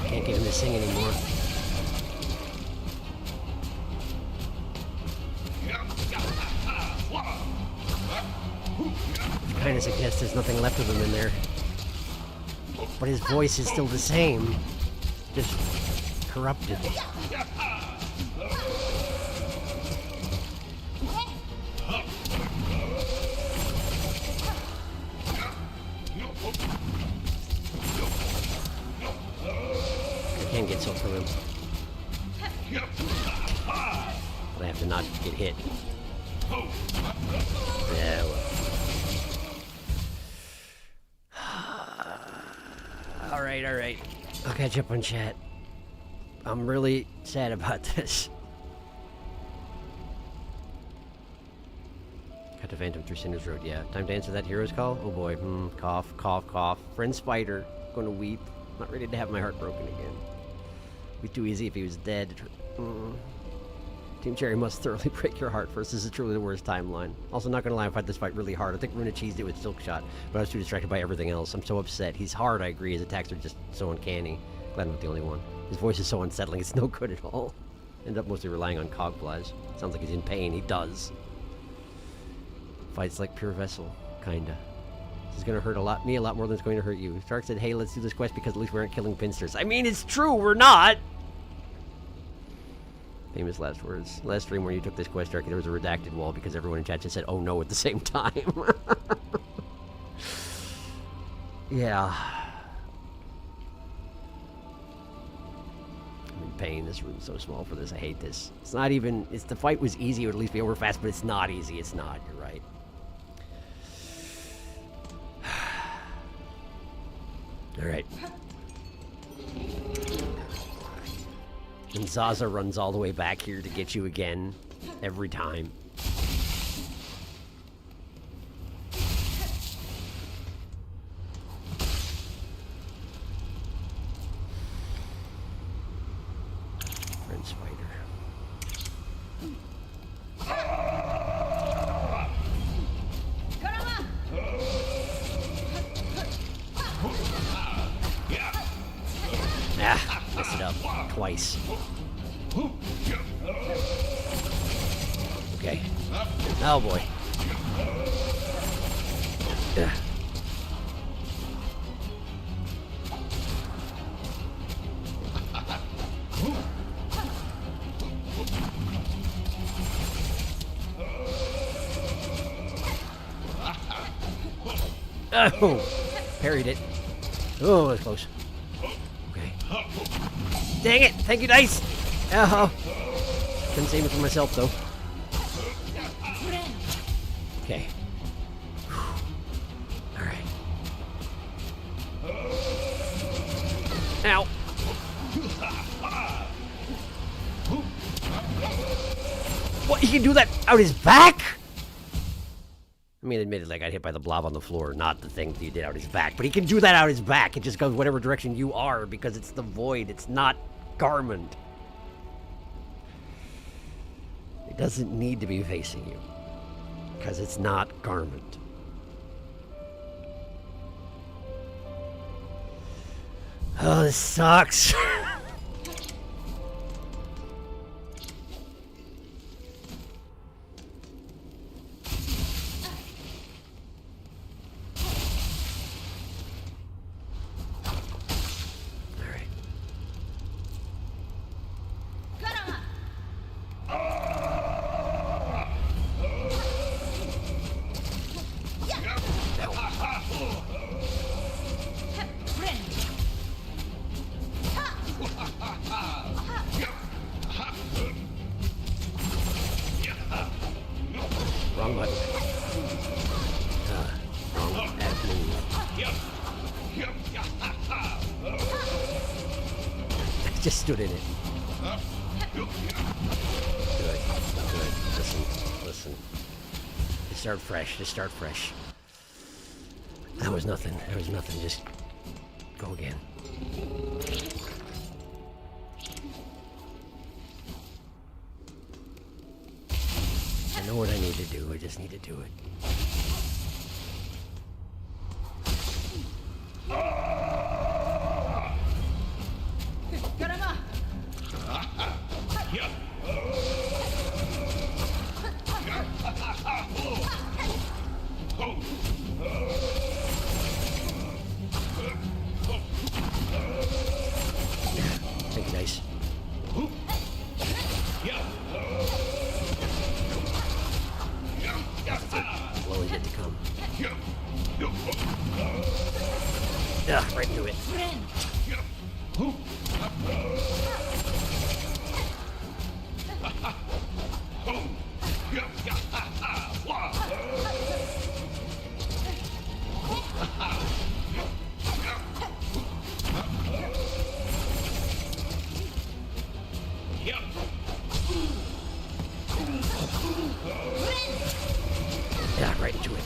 Can't get him to sing anymore. Kind of suggests there's nothing left of him in there. But his voice is still the same. Just corrupted. I can't get soap from him. But I have to not get hit. Yeah, well. Alright. I'll catch up on chat. I'm really sad about this. Cut to Phantom through Cinder's Road, yeah. Time to answer that hero's call? Oh boy. Cough. Friend Spider. Gonna weep. Not ready to have my heart broken again. It'd be too easy if he was dead. Team Cherry must thoroughly break your heart first. This is truly the worst timeline. Also, not gonna lie, I fight this fight really hard. I think Runa cheesed it with Silk Shot, but I was too distracted by everything else. I'm so upset. He's hard, I agree. His attacks are just so uncanny. Glad I'm not the only one. His voice is so unsettling, it's no good at all. End up mostly relying on cog flies. Sounds like he's in pain. He does. Fights like pure vessel, kinda. This is gonna hurt me a lot more than it's going to hurt you. Stark said, hey, let's do this quest because at least we aren't killing pinsters. I mean, it's true, we're not! Famous last words. Last stream where you took this quest, Stark, there was a redacted wall because everyone in chat just said, oh no, at the same time. Yeah. I'm in pain. This room's so small for this. I hate this. It's not even... the fight was easy. It would at least be over fast, but it's not easy. It's not. You're right. Alright. And Zaza runs all the way back here to get you again. Every time. Friend Spider. Ah, messed it up twice. Okay. Oh boy. Yeah. Oh! Parried it. Oh, that's close. Okay. Dang it! Thank you, dice! Oh. Couldn't save it for myself, though. Okay. Alright. Ow! What? He can do that out his back? I mean, admittedly, I got hit by the blob on the floor, not the thing that you did out his back. But he can do that out his back. It just goes whatever direction you are because it's the void. It's not Garment. It doesn't need to be facing you because it's not Garment. Oh, this sucks. stood in it. Good. Listen. Just start fresh. That was nothing. Just go again. I know what I need to do. I just need to do it. Take it nice. Slowly get to come. Yeah, right into it. Yeah, right into it.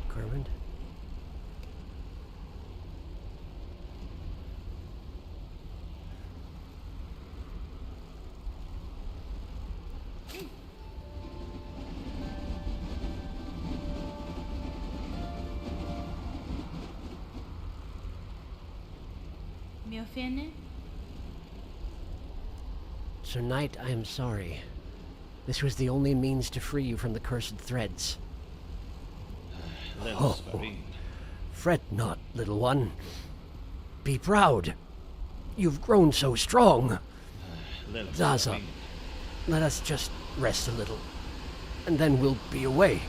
Carmen? Me ofende? Sir Knight, I am sorry. This was the only means to free you from the cursed threads. Oh, fret not, little one. Be proud. You've grown so strong. Zaza, let us just rest a little, and then we'll be away.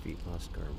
Feet lost garment.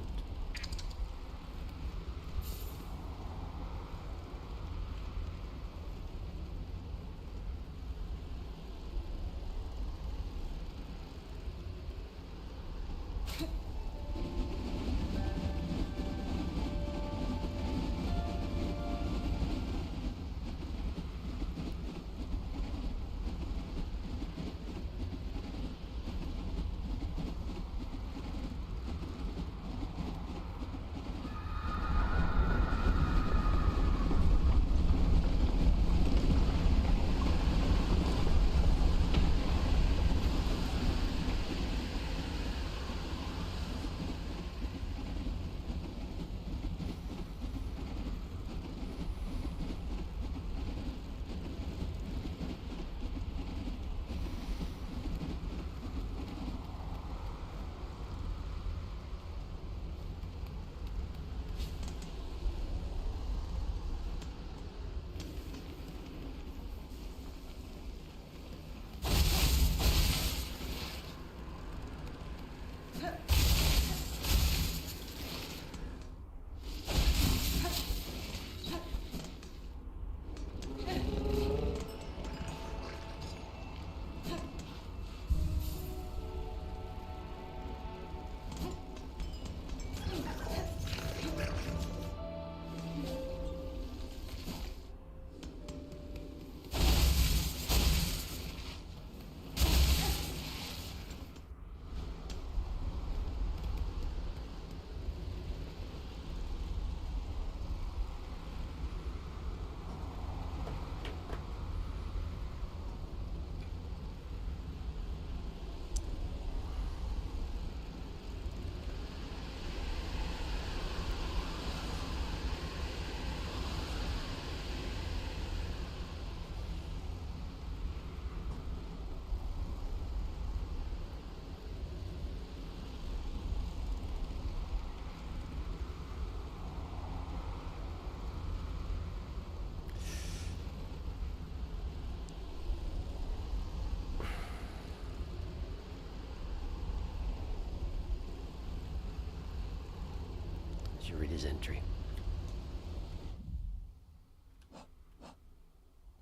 to read his entry.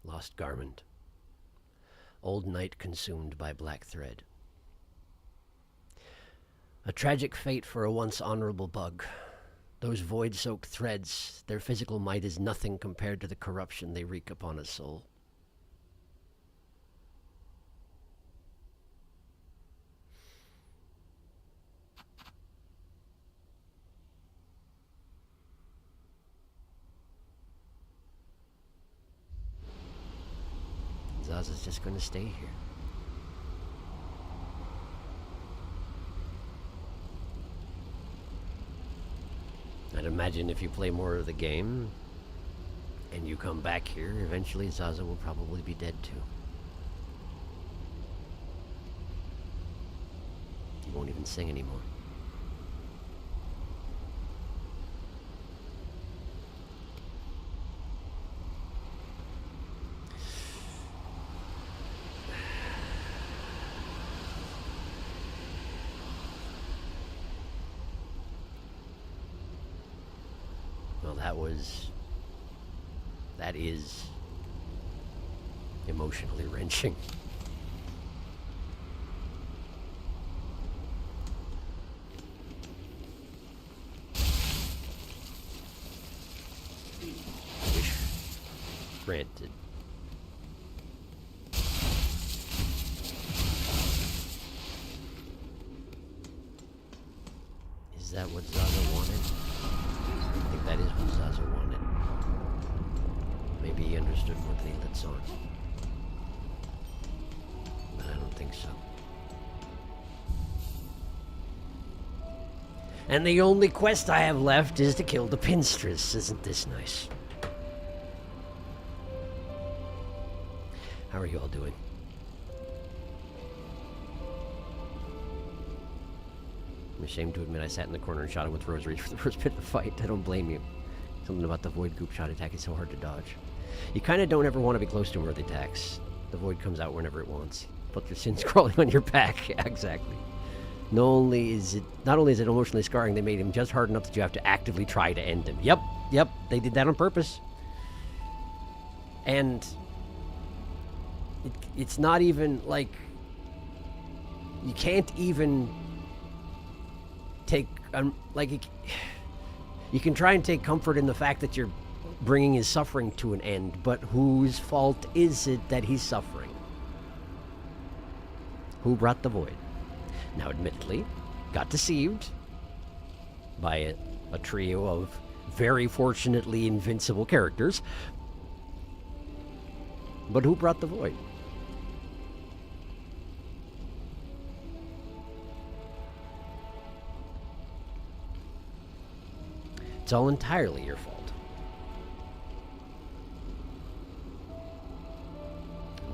Lost garment. Old night consumed by black thread. A tragic fate for a once honorable bug. Those void-soaked threads, their physical might is nothing compared to the corruption they wreak upon a soul. Zaza's just going to stay here. I'd imagine if you play more of the game and you come back here, eventually Zaza will probably be dead too. He won't even sing anymore. Well, that is emotionally wrenching. Wish granted. Is that what Zaza wanted? I think that is what Zaza wanted. Maybe he understood more than he lets on. But I don't think so. And the only quest I have left is to kill the Pinstress. Isn't this nice? How are you all doing? I'm ashamed to admit I sat in the corner and shot him with rosaries for the first bit of the fight. I don't blame you. Something about the Void Goop shot attack is so hard to dodge. You kind of don't ever want to be close to him where the attacks. The Void comes out whenever it wants. But your sins crawling on your back. Yeah, exactly. Not only is it emotionally scarring, they made him just hard enough that you have to actively try to end him. Yep, they did that on purpose. And it's not even like you can't even take you can try and take comfort in the fact that you're bringing his suffering to an end, but whose fault is it that he's suffering? Who brought the Void? Now, admittedly, got deceived by a trio of very fortunately invincible characters, but who brought the Void? It's all entirely your fault.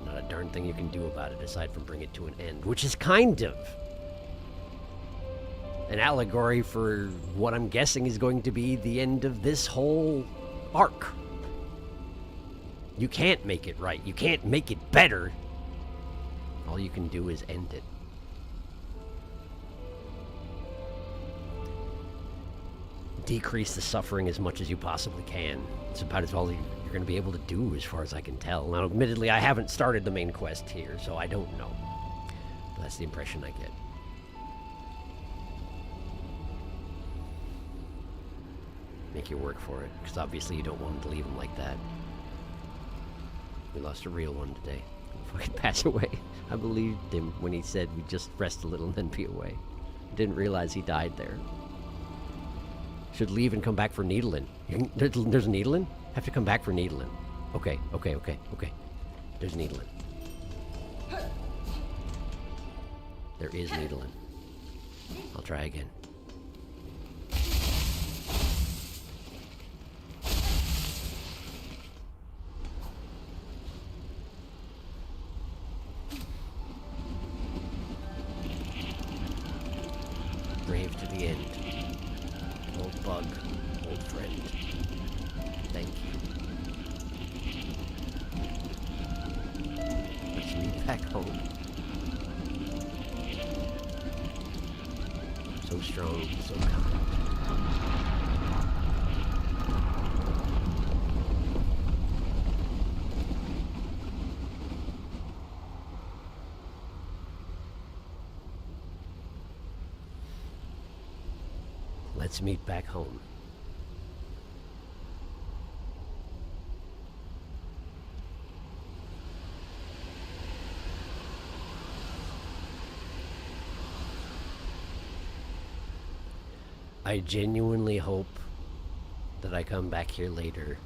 Not a darn thing you can do about it aside from bring it to an end, which is kind of an allegory for what I'm guessing is going to be the end of this whole arc. You can't make it right. You can't make it better. All you can do is end it. Decrease the suffering as much as you possibly can. It's about as all you're going to be able to do, as far as I can tell. Now, admittedly, I haven't started the main quest here, so I don't know. But that's the impression I get. Make you work for it, because obviously you don't want to leave him like that. We lost a real one today. If I could pass away. I believed him when he said we'd just rest a little and then be away. Didn't realize he died there. Should leave and come back for Needlin. There's Needlin? Have to come back for Needlin. Okay. There's Needlin. There is Needlin. I'll try again. Brave to the end. Old bug, old friend. Thank you. Let's meet back home. So strong, so kind. Let's meet back home. I genuinely hope that I come back here later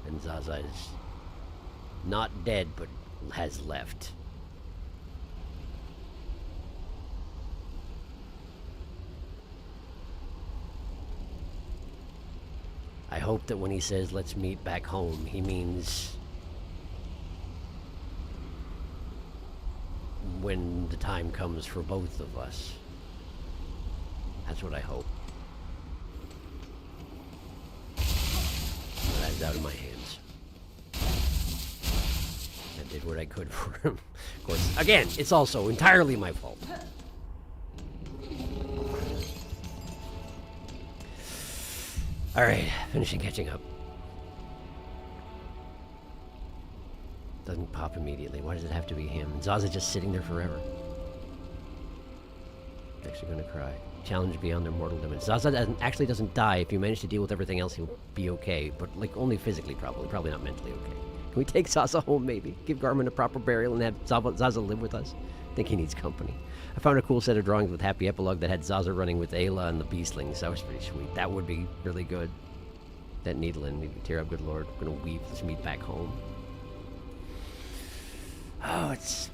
and Zaza is not dead but has left. I hope that when he says let's meet back home, he means when the time comes for both of us. That's what I hope. But that's out of my hands. I did what I could for him. Of course, again, it's also entirely my fault. Alright, finishing catching up. Doesn't pop immediately. Why does it have to be him? Zaza just sitting there forever. Actually gonna cry. Challenge beyond their mortal limits. Zaza actually doesn't die. If you manage to deal with everything else, he'll be okay. But, like, only physically, probably. Probably not mentally okay. Can we take Zaza home, maybe? Give Garmin a proper burial and have Zaza live with us? I think he needs company. I found a cool set of drawings with Happy Epilogue that had Zaza running with Ayla and the Beastlings. That was pretty sweet. That would be really good. That needle and maybe tear up, good lord. I'm gonna weave this meat back home. Oh, it's...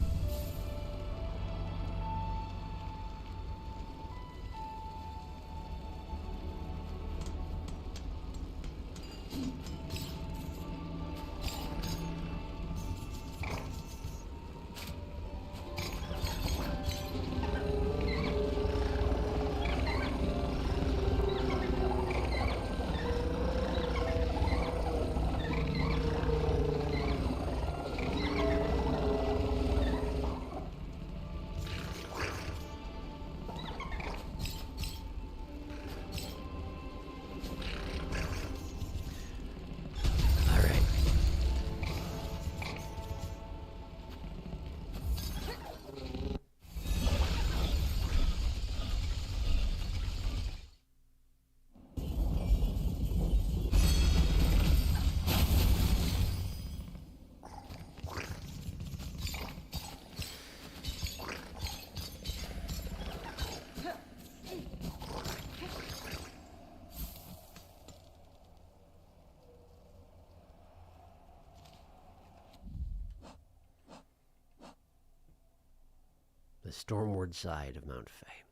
the stormward side of Mount Fae.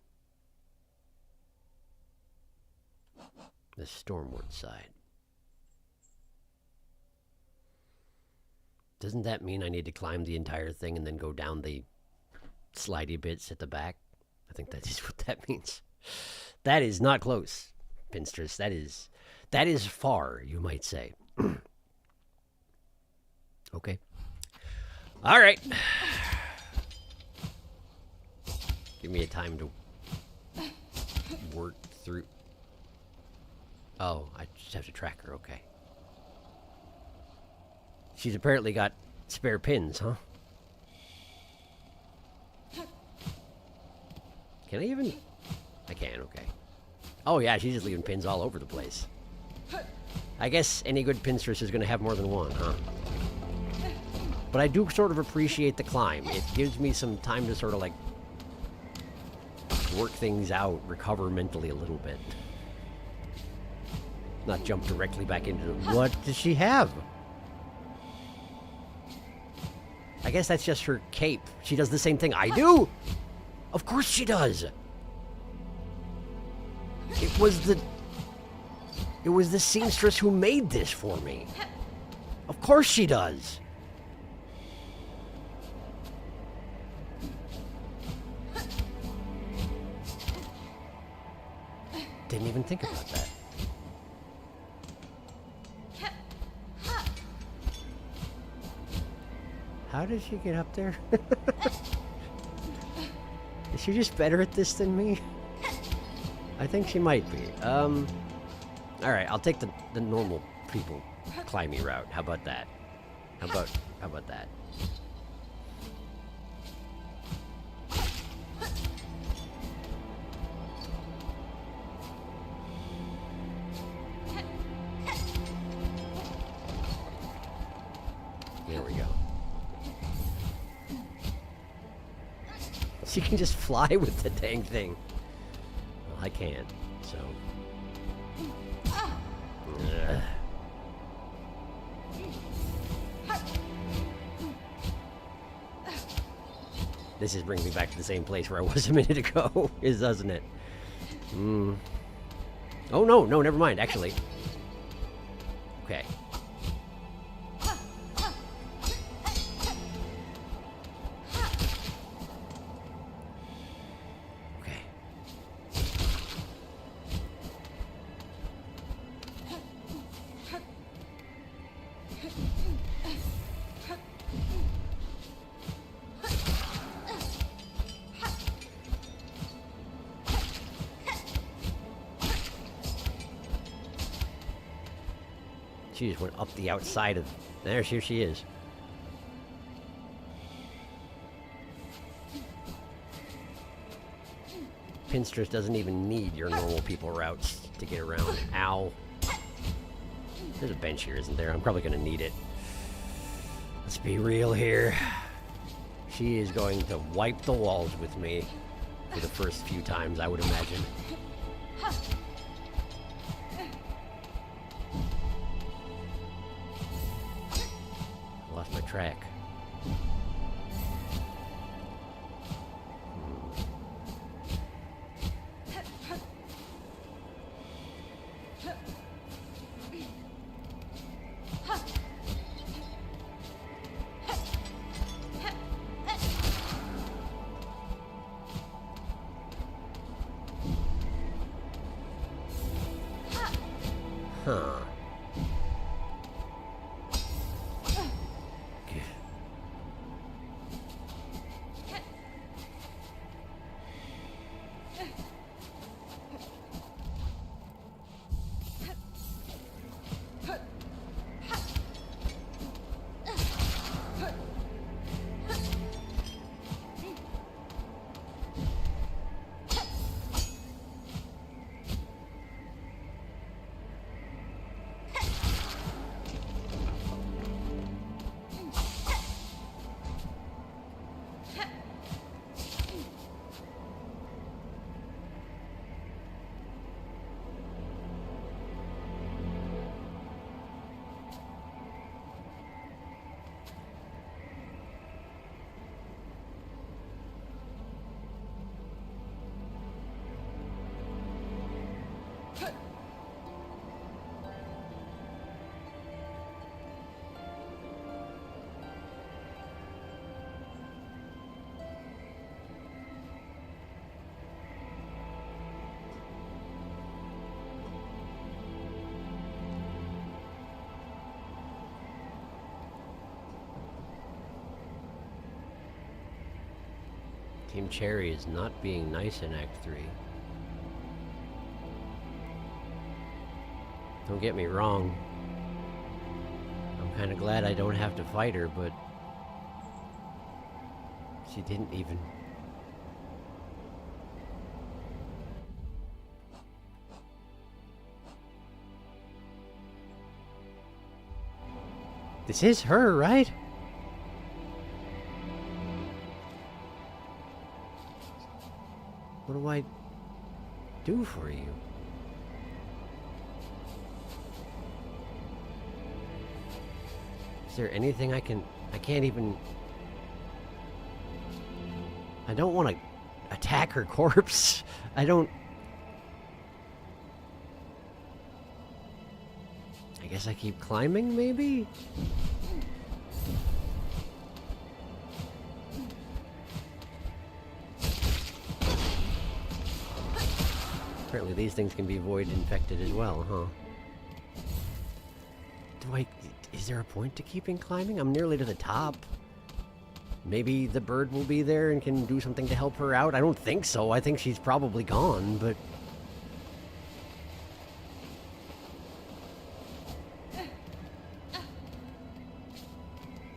The stormward side. Doesn't that mean I need to climb the entire thing and then go down the slidey bits at the back? I think that is what that means. That is not close, Pinstress. That is far, you might say. Okay. All right. Give me a time to work through. Oh, I just have to track her. Okay. She's apparently got spare pins, huh? Can I even? I can, okay. Oh yeah, she's just leaving pins all over the place. I guess any good pinstress is going to have more than one, huh? But I do sort of appreciate the climb. It gives me some time to sort of like work things out, recover mentally a little bit. Not jump directly back into it. What does she have? I guess that's just her cape. She does the same thing I do. Of course she does. It was the seamstress who made this for me. Of course she does. Didn't even think about that. How did she get up there? Is she just better at this than me? I think she might be. Alright, I'll take the normal people climbing route. How about that? How about that? She can just fly with the dang thing. Well, I can't, so. Ugh. This is bringing me back to the same place where I was a minute ago, doesn't it? Oh, no, never mind, actually. Okay. Okay. She just went up the outside of... There, here she is. Pinstress doesn't even need your normal people routes to get around. Ow. There's a bench here, isn't there? I'm probably going to need it. Let's be real here. She is going to wipe the walls with me for the first few times, I would imagine. Lost my track. Huh. Team Cherry is not being nice in Act 3. Don't get me wrong. I'm kind of glad I don't have to fight her, but she didn't even... This is her, right? What do I do for you? Is there anything I can't even... I don't want to attack her corpse. I don't... I guess I keep climbing, maybe? Apparently these things can be void-infected as well, huh? Is there a point to keeping climbing? I'm nearly to the top. Maybe the bird will be there and can do something to help her out? I don't think so. I think she's probably gone, but...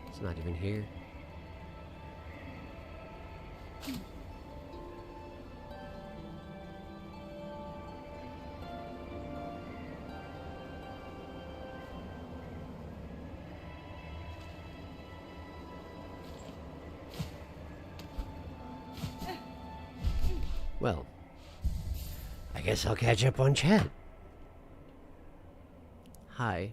It's not even here. Well, I guess I'll catch up on chat. Hi.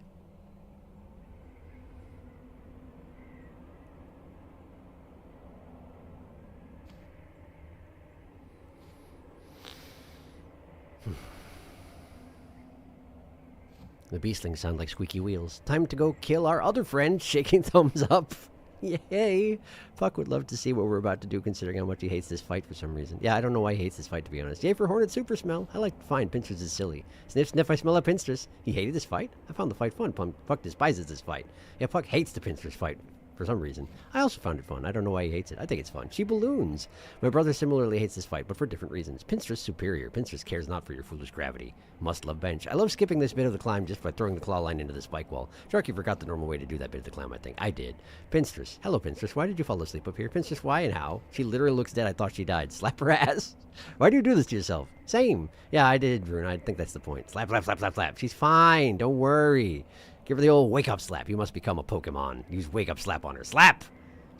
The beastlings sound like squeaky wheels. Time to go kill our other friend, shaking thumbs up. Yay! Puck would love to see what we're about to do, considering how much he hates this fight for some reason. Yeah, I don't know why he hates this fight, to be honest. Yay for Hornet Super Smell. I like fine. Pinstress is silly. Sniff, sniff, I smell a Pinstress. He hated this fight? I found the fight fun. Puck despises this fight. Yeah, Puck hates the Pinstress fight. For some reason. I also found it fun. I don't know why he hates it. I think it's fun. She balloons. My brother similarly hates this fight, but for different reasons. Pinstress superior. Pinstress cares not for your foolish gravity. Must love bench. I love skipping this bit of the climb just by throwing the claw line into the spike wall. Sharky forgot the normal way to do that bit of the climb, I think. I did. Pinstress. Hello, Pinstress. Why did you fall asleep up here? Pinstress, why and how? She literally looks dead. I thought she died. Slap her ass. Why do you do this to yourself? Same. Yeah, I did, Rune. I think that's the point. Slap, slap, slap, slap, slap. She's fine. Don't worry. Give her the old wake-up slap. You must become a Pokemon. Use wake-up slap on her. Slap!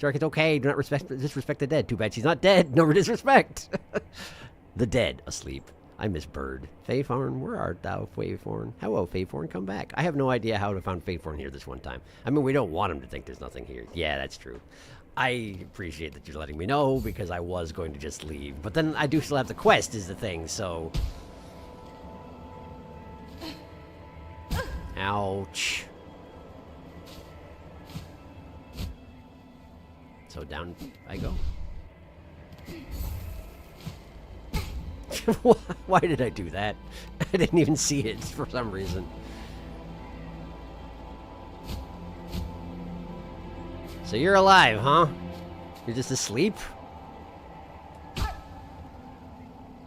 Shark, it's okay. Do not disrespect the dead. Too bad she's not dead. No disrespect. The dead asleep. I miss Bird. Faithorn, where art thou, Faithorn? Hello, Faithorn, come back. I have no idea how to find Faithorn here this one time. I mean, we don't want him to think there's nothing here. Yeah, that's true. I appreciate that you're letting me know, because I was going to just leave. But then I do still have the quest is the thing, so... Ouch. So down I go. Why did I do that? I didn't even see it for some reason. So you're alive, huh? You're just asleep?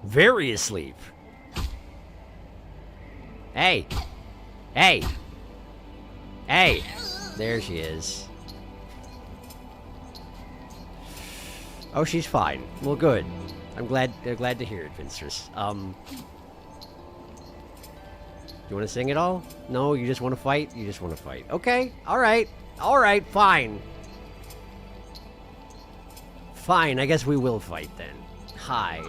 Very asleep. Hey! Hey! Hey! There she is. Oh, she's fine. Well, good. I'm glad to hear it, Pinstress. You want to sing it all? No, you just want to fight? You just want to fight. Okay, alright. Alright, fine. Fine, I guess we will fight then. Hi.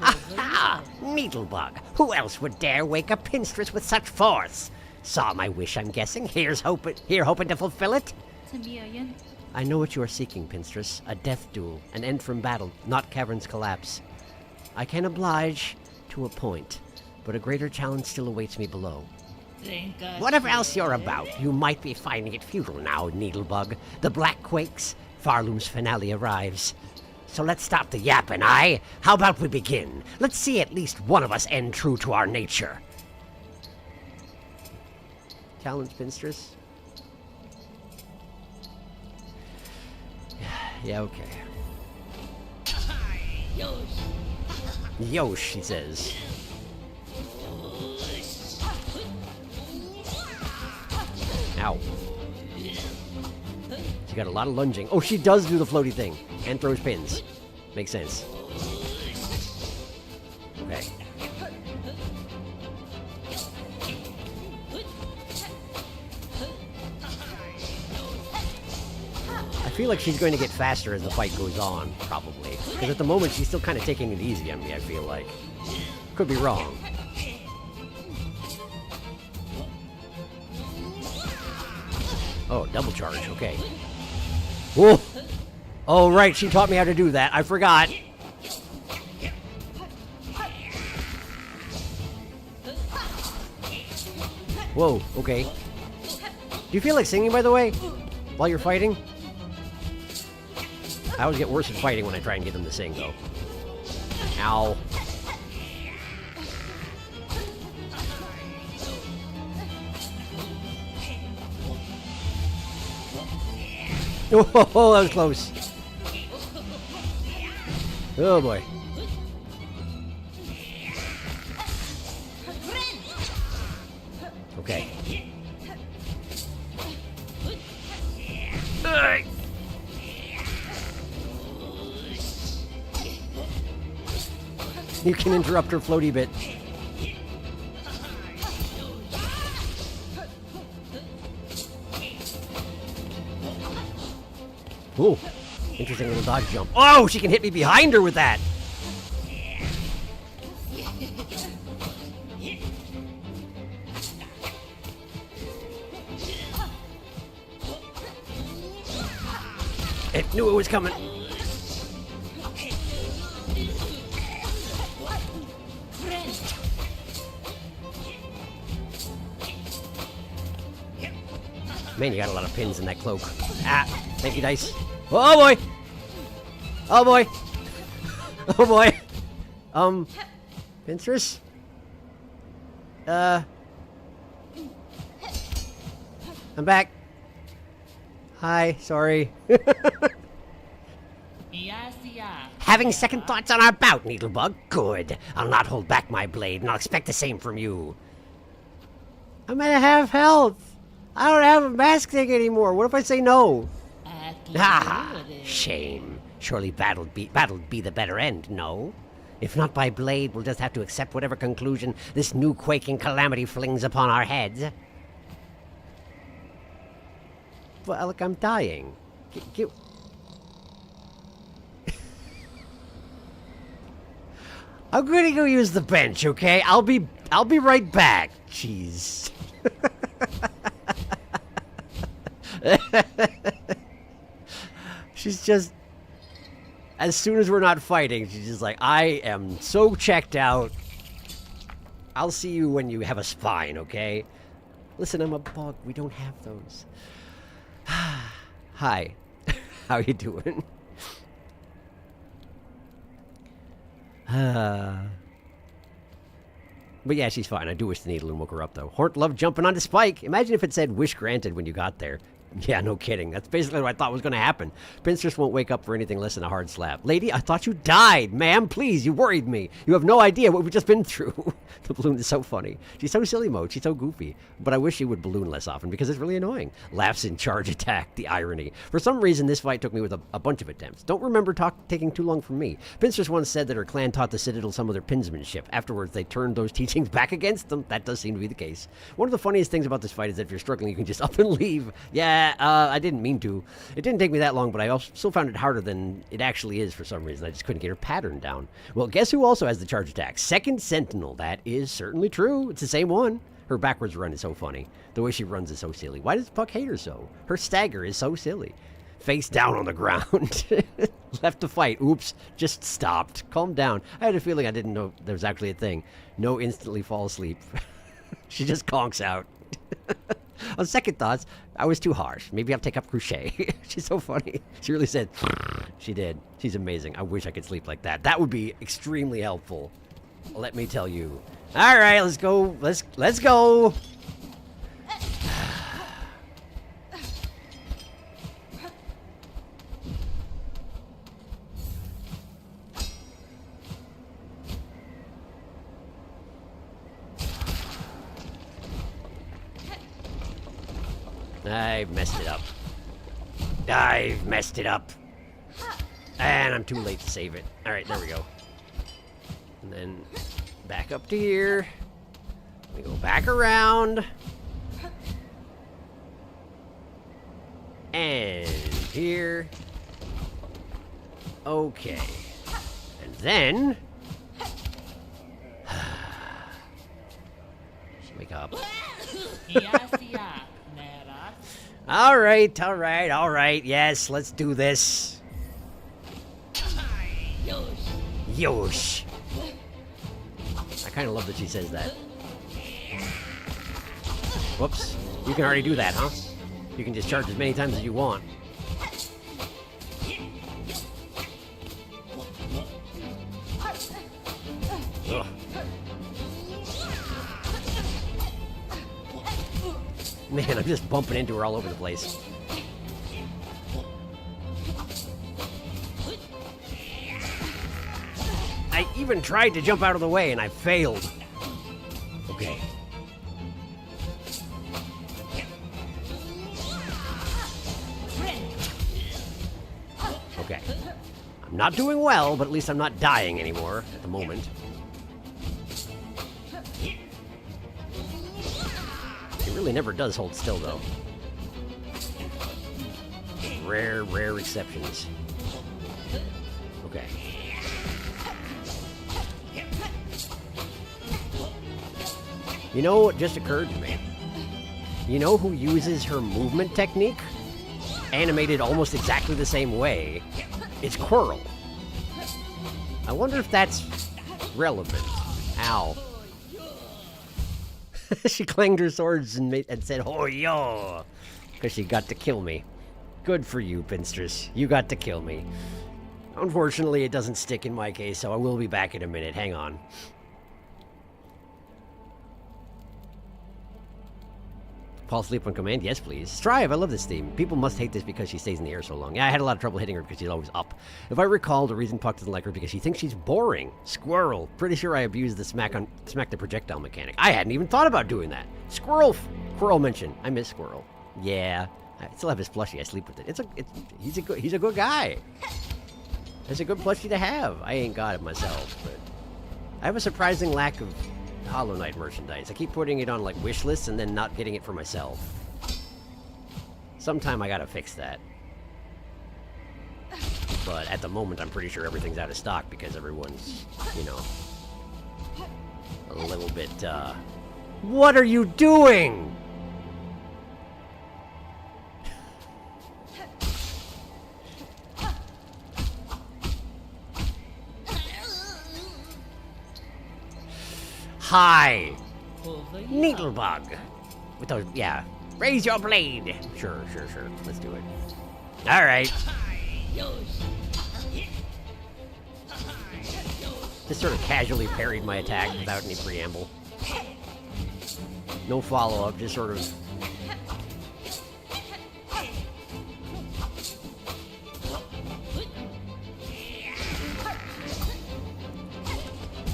Aha! Needlebug. Who else would dare wake a Pinstress with such force? Saw my wish, I'm guessing. Here hoping to fulfill it? Tamiayan. I know what you are seeking, Pinstress. A death duel, an end from battle, not cavern's collapse. I can oblige to a point, but a greater challenge still awaits me below. Whatever else you're about, you might be finding it futile now, Needlebug. The black quakes, Farloom's finale arrives. So let's stop the yapping, aye? How about we begin? Let's see at least one of us end true to our nature. Challenge, Pinstress? Yeah, okay. Yosh, he says. Ow. She got a lot of lunging. Oh, she does do the floaty thing. And throws pins. Makes sense. Okay. I feel like she's going to get faster as the fight goes on, probably. Because at the moment, she's still kind of taking it easy on me, I feel like. Could be wrong. Oh, double charge, okay. Whoa! Oh, right, she taught me how to do that. I forgot. Whoa, okay. Do you feel like singing, by the way? While you're fighting? I always get worse at fighting when I try and get them to sing, though. Ow. Oh, that was close. Oh, boy. Okay. You can interrupt her floaty bit. Ooh, interesting little dodge jump. Oh, she can hit me behind her with that. Knew it was coming. Man, you got a lot of pins in that cloak. Ah, thank you, dice. Oh boy! Oh boy! Oh boy! Pincers? I'm back. Hi, sorry. Having second thoughts on our bout, Needlebug? Good. I'll not hold back my blade, and I'll expect the same from you. I'm at half health. I don't have a mask thing anymore. What if I say no? Ah, shame. Surely battle'd be the better end, no? If not by blade, we'll just have to accept whatever conclusion this new quaking calamity flings upon our heads. But, look, I'm dying. I'm gonna go use the bench, okay? I'll be right back. Jeez. She's just, as soon as we're not fighting, she's just like, I am so checked out. I'll see you when you have a spine, okay? Listen, I'm a bug. We don't have those. Hi. How you doing? But yeah, she's fine. I do wish the needle and woke her up, though. Hort loved jumping onto Spike. Imagine if it said, wish granted when you got there. Yeah, no kidding. That's basically what I thought was going to happen. Pincers won't wake up for anything less than a hard slap. Lady, I thought you died. Ma'am, please, you worried me. You have no idea what we've just been through. The balloon is so funny. She's so silly mode. She's so goofy. But I wish she would balloon less often because it's really annoying. Laughs in charge attack. The irony. For some reason, this fight took me with a bunch of attempts. Don't remember taking too long from me. Pincers once said that her clan taught the Citadel some of their pinsmanship. Afterwards, they turned those teachings back against them. That does seem to be the case. One of the funniest things about this fight is that if you're struggling, you can just up and leave. Yeah, I didn't mean to. It didn't take me that long, but I also still found it harder than it actually is for some reason. I just couldn't get her pattern down. Well, guess who also has the charge attack? Second Sentinel. That is certainly true. It's the same one. Her backwards run is so funny. The way she runs is so silly. Why does Puck hate her so? Her stagger is so silly. Face down on the ground. Left to fight. Oops. Just stopped. Calm down. I had a feeling I didn't know there was actually a thing. No instantly fall asleep. She just conks out. On second thoughts, I was too harsh. Maybe I'll take up crochet. She's so funny. She really said, she did. She's amazing. I wish I could sleep like that. That would be extremely helpful. Let me tell you. All right, let's go. Let's go. I've messed it up. I've messed it up. And I'm too late to save it. Alright, there we go. And then back up to here. We go back around. And here. Okay. And then... wake up. All right. Yes, let's do this. Yosh. I kind of love that she says that. Whoops. You can already do that, huh? You can just charge as many times as you want. Ugh. Man, I'm just bumping into her all over the place. I even tried to jump out of the way and I failed. Okay. Okay. I'm not doing well, but at least I'm not dying anymore at the moment. It really never does hold still, though. Rare exceptions. Okay. You know what just occurred to me? You know who uses her movement technique? animated almost exactly the same way. It's Quirrell. I wonder if that's relevant. Ow. She clanged her swords and said, "Oh, yo!" Because she got to kill me. Good for you, Pinstress. You got to kill me. Unfortunately, it doesn't stick in my case, so I will be back in a minute. Hang on. Fall asleep on command? Yes, please. Strive, I love this theme. People must hate this because she stays in the air so long. Yeah, I had a lot of trouble hitting her because she's always up. If I recall, the reason Puck doesn't like her because she thinks she's boring. Squirrel. Pretty sure I abused the smack the projectile mechanic. I hadn't even thought about doing that. Squirrel mentioned. I miss Squirrel. Yeah. I still have his plushie. I sleep with it. He's a good guy. It's a good plushie to have. I ain't got it myself, but I have a surprising lack of Hollow Knight merchandise. I keep putting it on like wish lists and then not getting it for myself. Sometime I gotta fix that. But at the moment, I'm pretty sure everything's out of stock because everyone's, you know, a little bit, What are you doing? Hi! Needlebug! With those, yeah. Raise your blade! Sure. Let's do it. Alright. Just sort of casually parried my attack without any preamble. No follow-up, just sort of...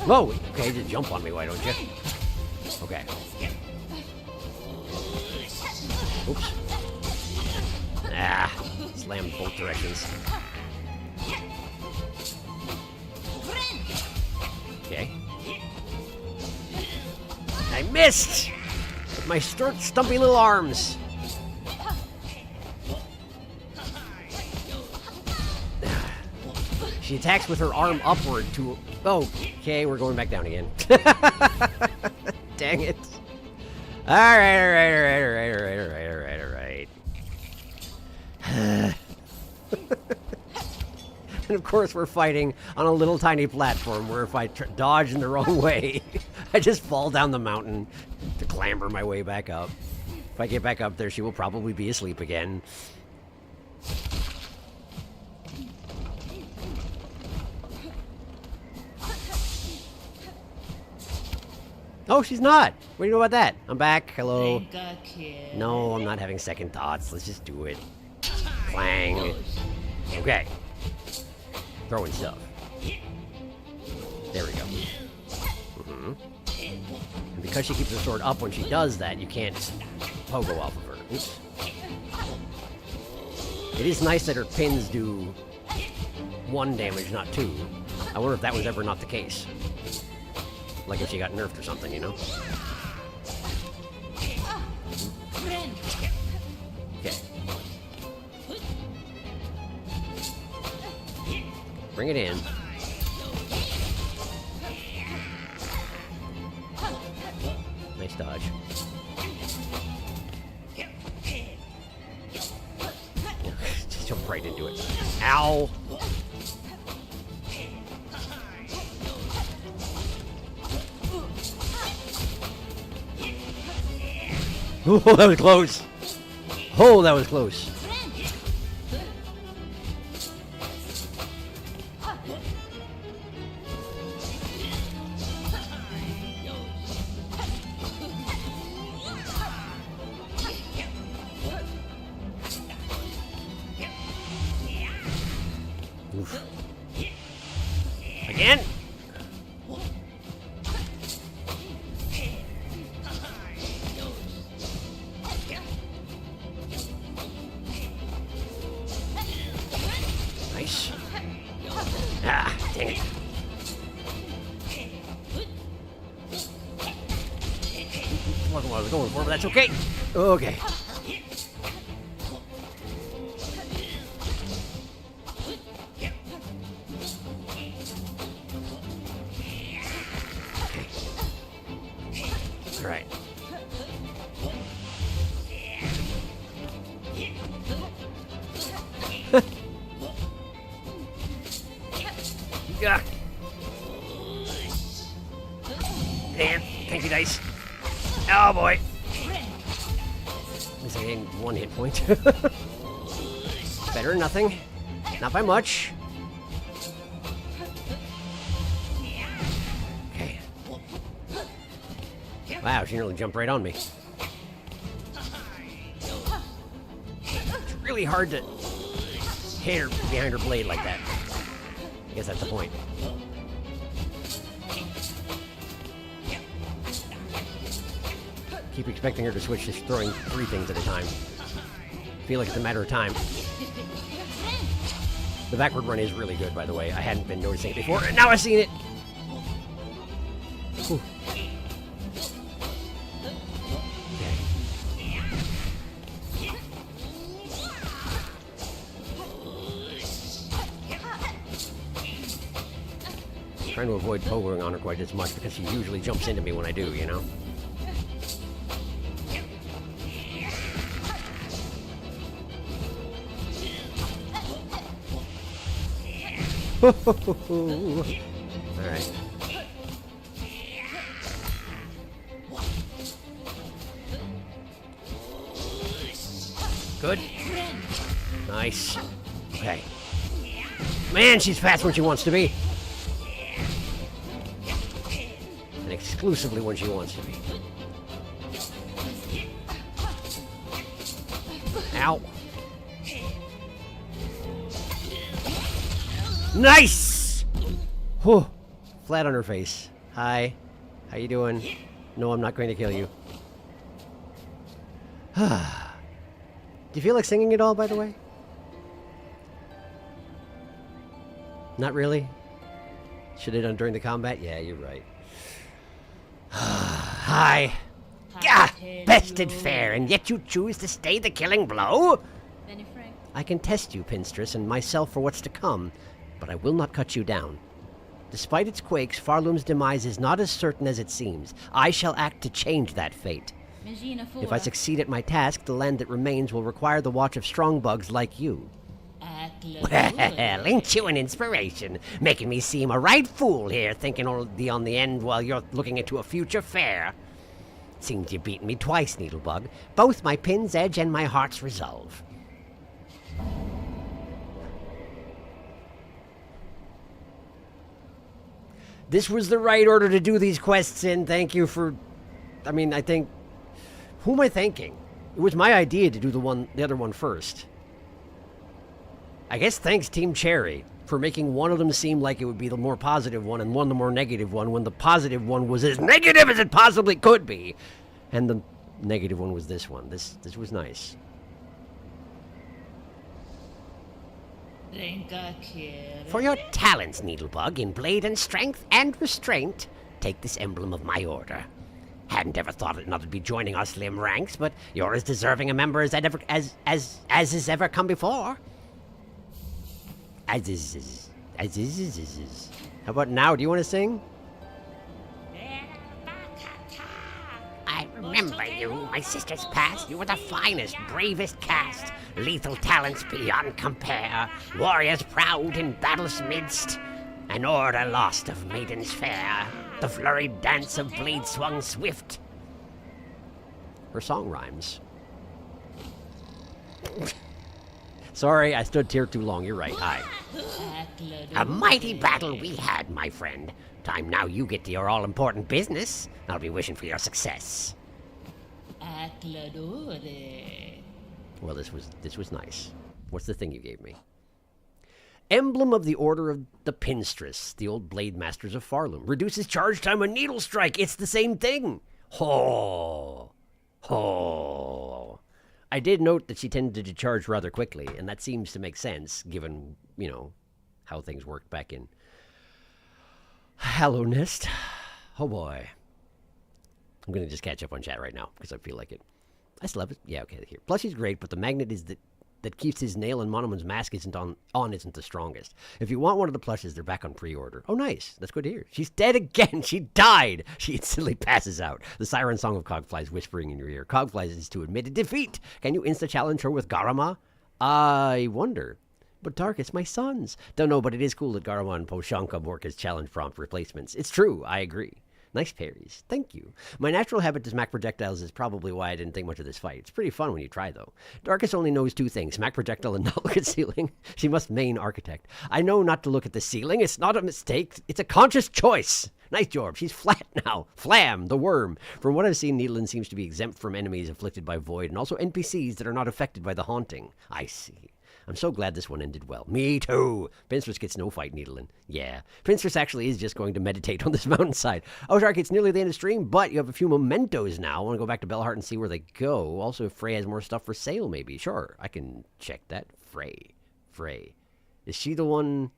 Whoa! Okay, just jump on me, why don't you? Okay. Oops. Ah, slammed both directions. Okay. I missed! With my stumpy little arms. She attacks with her arm upward to... Oh, okay, we're going back down again. Dang it. Alright. And of course we're fighting on a little tiny platform where if I dodge in the wrong way, I just fall down the mountain to clamber my way back up. If I get back up there, she will probably be asleep again. Oh, she's not. What do you know about that? I'm back. Hello. No, I'm not having second thoughts. Let's just do it. Clang. Okay. Throwing stuff. There we go. And because she keeps her sword up when she does that, you can't pogo off of her. Oops. It is nice that her pins do 1 damage, not 2. I wonder if that was ever not the case. Like if she got nerfed or something, you know? Okay. Bring it in. Nice dodge. Just jump right into it. Ow! Oh, that was close. Oh, that was close. Oof. Again? Nice. Ah, dang it. Wasn't what I was going for, but that's okay. Okay. All right. Dicey dice. Oh boy. At least I gained 1 hit point. Better than nothing. Not by much. Okay. Wow, she nearly jumped right on me. It's really hard to hit her behind her blade like that. I guess that's the point. Keep expecting her to switch to throwing 3 things at a time. Feel like it's a matter of time. The backward run is really good, by the way. I hadn't been noticing it before, and now I've seen it! Whew. Okay. Trying to avoid pogoing on her quite as much because she usually jumps into me when I do, you know? Alright. Good. Nice. Okay. Man, she's fast when she wants to be. And exclusively when she wants to be. Ow. Nice! Whew. Flat on her face. Hi. How you doing? No, I'm not going to kill you. Do you feel like singing at all, by the way? Not really? Should have done during the combat? Yeah, you're right. Hi. Gah! Bested fair, and yet you choose to stay the killing blow? I can test you, Pinstress, and myself for what's to come, but I will not cut you down. Despite its quakes, Farloom's demise is not as certain as it seems. I shall act to change that fate. If I succeed at my task, the land that remains will require the watch of strong bugs like you. Well, ain't you an inspiration? Making me seem a right fool here, thinking only on the end while you're looking into a future fair. Seems you've beaten me twice, Needlebug. Both my pin's edge and my heart's resolve. This was the right order to do these quests in. Thank you for... I mean, I think... Who am I thanking? It was my idea to do the other one first. I guess thanks Team Cherry for making one of them seem like it would be the more positive one and one the more negative one, when the positive one was as negative as it possibly could be. And the negative one was this one. This was nice. For your talents, Needlebug, in blade and strength and restraint, take this emblem of my order. Hadn't ever thought it not to be joining our slim ranks, but you're as deserving a member as has ever come before. How about now? Do you want to sing? I remember you, my sisters past. You were the finest, bravest cast. Lethal talents beyond compare. Warriors proud in battle's midst. An order lost of maidens fair. The flurried dance of blade swung swift. Her song rhymes. Sorry, I stood here too long. You're right. Hi. A mighty battle we had, my friend. Time now you get to your all-important business. I'll be wishing for your success. Well, this was nice. What's the thing you gave me? Emblem of the Order of the Pinstress, the old blade masters of Farloom. Reduces charge time on needle strike. It's the same thing. Ho. Ho. I did note that she tended to charge rather quickly, and that seems to make sense, given, how things worked back in Hallownest. Oh boy. I'm going to just catch up on chat right now, because I feel like it. I still have it. Yeah, okay, here. Plushie's great, but the magnet is that keeps his nail and Monomon's mask isn't the strongest. If you want one of the plushes, they're back on pre-order. Oh, nice. That's good to hear. She's dead again. She died. She instantly passes out. The siren song of Cogflies whispering in your ear. Cogflies is to admit a defeat. Can you insta-challenge her with Garama? I wonder. But Dark, it's my sons. Don't know, but it is cool that Garama and Poshanka work as challenge prompt replacements. It's true. I agree. Nice parries. Thank you. My natural habit to smack projectiles is probably why I didn't think much of this fight. It's pretty fun when you try, though. Darkus only knows two things, smack projectile and not look at ceiling. She must main architect. I know not to look at the ceiling. It's not a mistake. It's a conscious choice. Nice job. She's flat now. Flam, the worm. From what I've seen, Needlin seems to be exempt from enemies afflicted by Void, and also NPCs that are not affected by the haunting. I see. I'm so glad this one ended well. Me too. Pincers gets no fight, Needlin. Yeah. Pincers actually is just going to meditate on this mountainside. Oh, Sharky, it's nearly the end of stream, but you have a few mementos now. I want to go back to Bellheart and see where they go. Also, if Frey has more stuff for sale, maybe. Sure, I can check that. Frey. Is she the one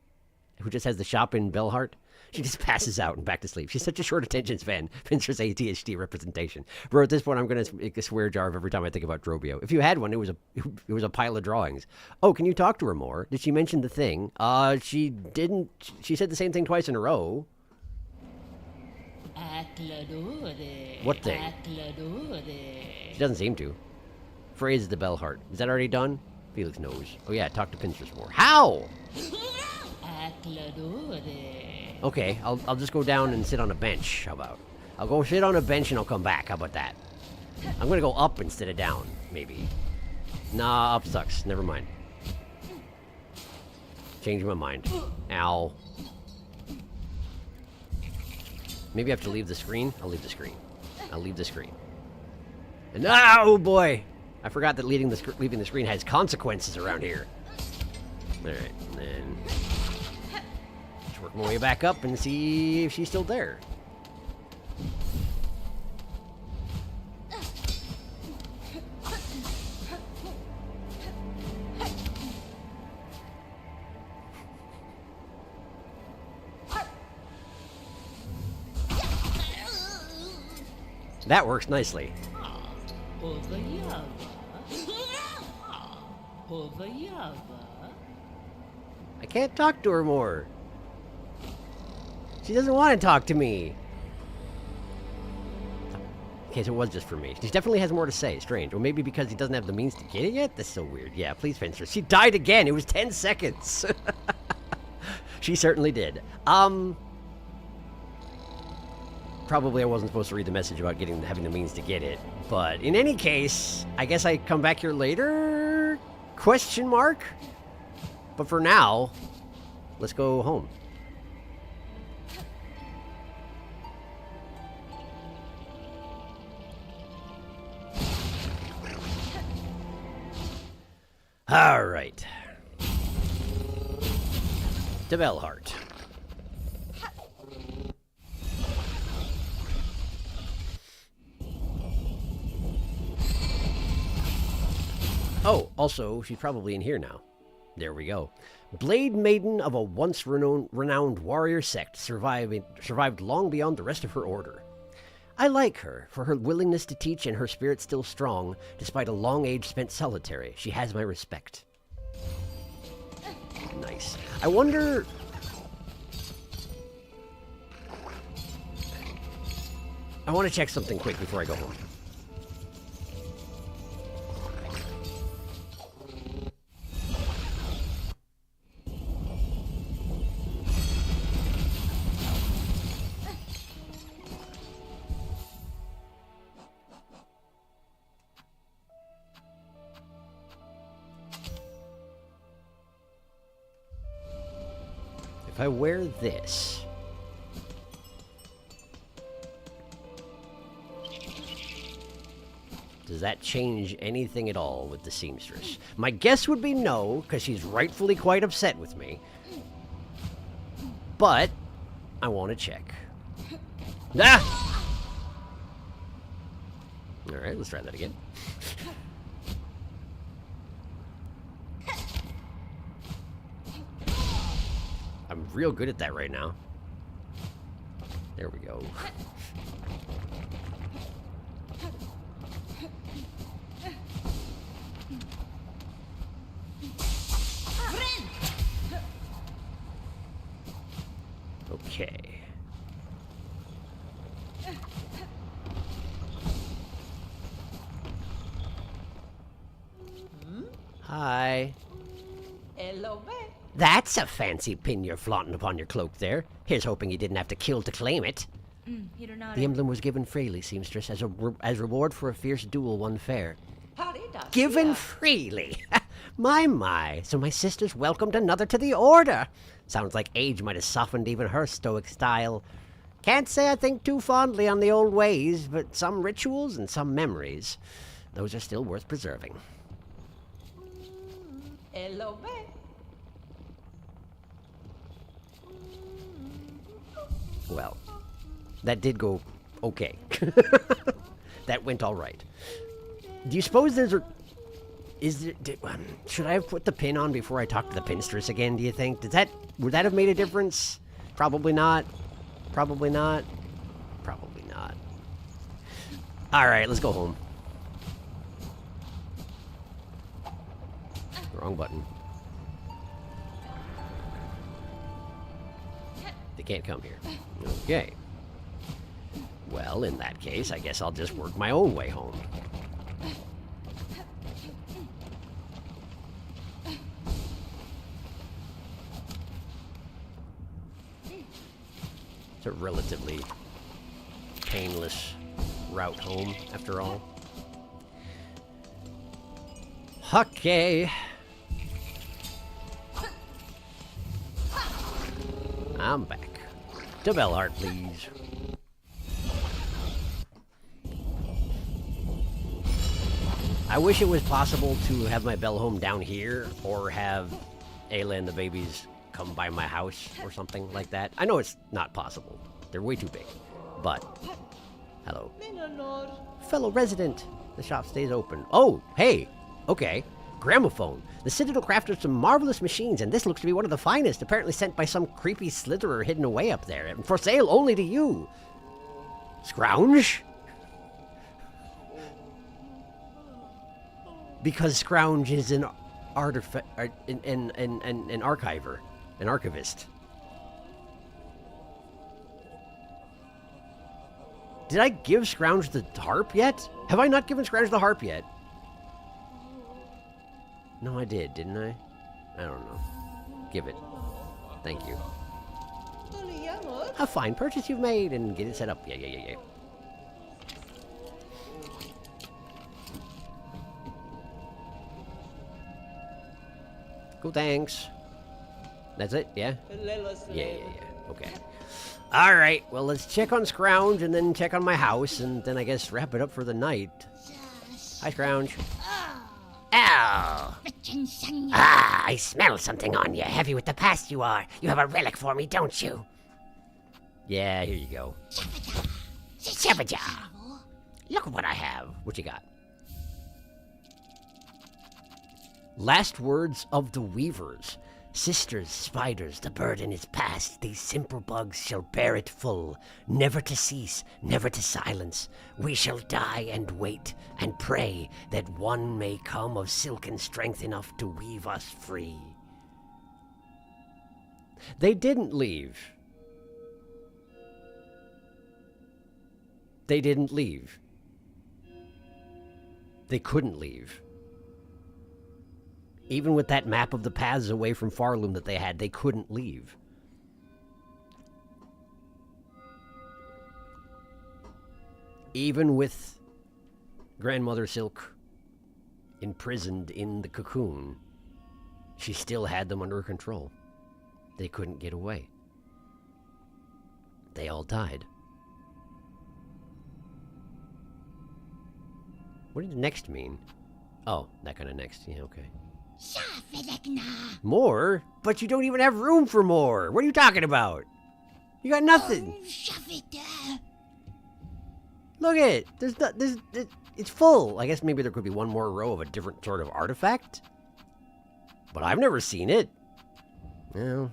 who just has the shop in Bellheart? She just passes out and back to sleep. She's such a short attention span. Pincer's ADHD representation. Bro, at this point, I'm going to make a swear jar every time I think about Drobio. If you had one, it was a pile of drawings. Oh, can you talk to her more? Did she mention the thing? She didn't. She said the same thing twice in a row. What thing? She doesn't seem to. Phrase the Bellheart. Is that already done? Felix knows. Oh yeah, talk to Pincers more. How? Okay, I'll just go down and sit on a bench. How about? I'll go sit on a bench and I'll come back. How about that? I'm gonna go up instead of down, maybe. Nah, up sucks. Never mind. Changing my mind. Ow. Maybe I have to leave the screen? I'll leave the screen. I'll leave the screen. And oh boy! I forgot that leaving the screen has consequences around here. Alright, and then just work my way back up and see if she's still there. That works nicely. I can't talk to her more. She doesn't want to talk to me. Okay, so it was just for me. She definitely has more to say. Strange. Or maybe because he doesn't have the means to get it yet? That's so weird. Yeah, please fence her. She died again. It was 10 seconds. She certainly did. Probably I wasn't supposed to read the message about having the means to get it. But in any case, I guess I come back here later? Question mark? But for now, let's go home. All right. To Bellheart. Oh, also, she's probably in here now. There we go. Blade Maiden of a once renowned warrior sect survived long beyond the rest of her order. I like her for her willingness to teach and her spirit still strong, despite a long age spent solitary. She has my respect. Nice. I wonder... I want to check something quick before I go home. If I wear this... does that change anything at all with the seamstress? My guess would be no, because she's rightfully quite upset with me. But I want to check. Ah! Alright, let's try that again. I'm real good at that right now. There we go. Okay. Hi. Hello, babe. That's a fancy pin you're flaunting upon your cloak there. Here's hoping you didn't have to kill to claim it. The emblem was given freely, seamstress, as reward for a fierce duel won fair. Harida. Given freely? My. So my sister's welcomed another to the order. Sounds like age might have softened even her stoic style. Can't say I think too fondly on the old ways, but some rituals and some memories, those are still worth preserving. Elobe. Well, that did go okay. That went all right. Do you suppose there's a... should I have put the pin on before I talk to the pinstress again, do you think? Would that have made a difference? Probably not. Probably not. Probably not. Alright, let's go home. Wrong button. They can't come here. Okay. Well, in that case, I guess I'll just work my own way home. It's a relatively painless route home, after all. Okay. I'm back. To Bellheart, please. I wish it was possible to have my bell home down here, or have Ayla and the babies come by my house or something like that. I know it's not possible. They're way too big. But, hello. Fellow resident. The shop stays open. Oh, hey. Okay. Gramophone. The Citadel crafted some marvelous machines, and this looks to be one of the finest, apparently sent by some creepy slitherer hidden away up there, and for sale only to you. Scrounge? Because Scrounge is an artifact, an archiver, an archivist. Did I give Scrounge the harp yet? Have I not given Scrounge the harp yet? No, I did, didn't I? I don't know. Give it. Thank you. A fine purchase you've made, and get it set up. Yeah. Cool, thanks. That's it, yeah? Yeah. Okay. Alright, well, let's check on Scrounge, and then check on my house, and then I guess wrap it up for the night. Hi, Scrounge. Oh! Ah, I smell something on you. Heavy with the past you are. You have a relic for me, don't you? Yeah, here you go. Shabbaja! Look what I have. What you got? Last words of the weavers. Sisters, spiders, the burden is past. These simple bugs shall bear it full. Never to cease, never to silence. We shall die and wait and pray that one may come of silken strength enough to weave us free. They didn't leave. They didn't leave. They couldn't leave. Even with that map of the paths away from Farloom that they had, they couldn't leave. Even with Grandmother Silk imprisoned in the cocoon, she still had them under control. They couldn't get away. They all died. What did next mean? Oh, that kind of next. Yeah, okay. More? But you don't even have room for more. What are you talking about? You got nothing. Look at it. It's full. I guess maybe there could be one more row of a different sort of artifact. But I've never seen it. Well,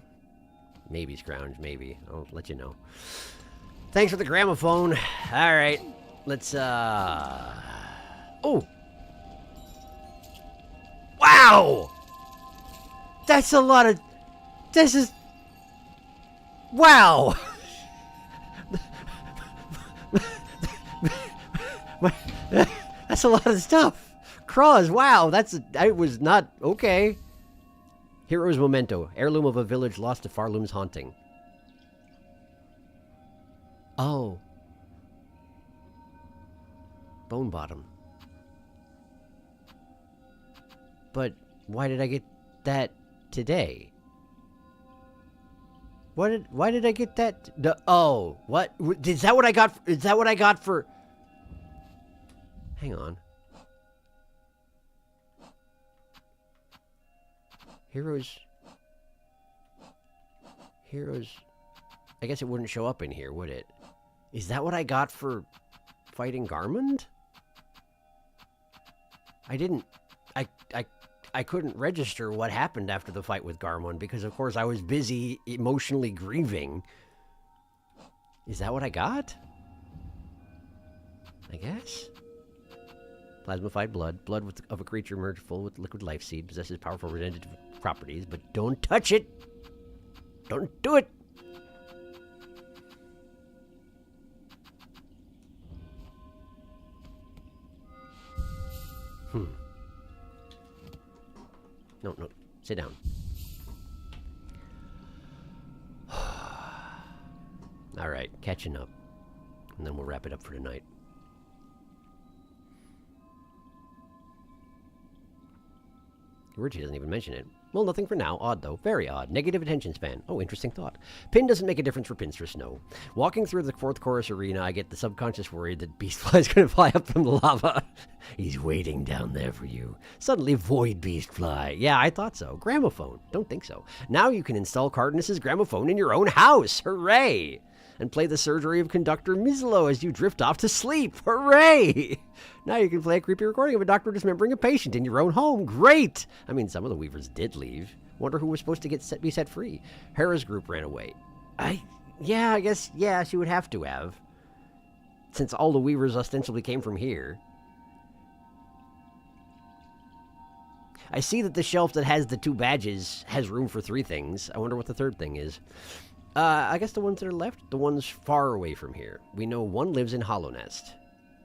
maybe Scrounge, maybe. I'll let you know. Thanks for the gramophone. All right. Let's, Oh! Wow! That's a lot of... This is... Wow! That's a lot of stuff. Craws, wow, I was not... Okay. Hero's Memento. Heirloom of a village lost to Farloom's haunting. Oh. Bone bottom. But why did I get that today? Why did I get that? Oh, what? Is that what I got? Is that what I got for? Hang on. Heroes. I guess it wouldn't show up in here, would it? Is that what I got for fighting Garmund? I didn't. I couldn't register what happened after the fight with Garmund because, of course, I was busy emotionally grieving. Is that what I got? I guess. Plasmified blood. Blood of a creature merged full with liquid life seed. Possesses powerful regenerative properties, but don't touch it! Don't do it! No. Sit down. Alright, catching up. And then we'll wrap it up for tonight. Richie doesn't even mention it. Well, nothing for now. Odd, though. Very odd. Negative attention span. Oh, interesting thought. Pin doesn't make a difference for Pinstress, no. Walking through the fourth chorus arena, I get the subconscious worried that Beastfly's gonna fly up from the lava. He's waiting down there for you. Suddenly, void Beastfly. Yeah, I thought so. Gramophone. Don't think so. Now you can install Cardenas' gramophone in your own house. Hooray! And play the surgery of Conductor Mizlo as you drift off to sleep. Hooray! Now you can play a creepy recording of a doctor dismembering a patient in your own home. Great! I mean, some of the Weavers did leave. Wonder who was supposed to be set free. Hera's group ran away. I guess, she would have to have. Since all the Weavers ostensibly came from here. I see that the shelf that has the 2 badges has room for 3 things. I wonder what the third thing is. I guess the ones that are left, the ones far away from here. We know one lives in Hollow Nest.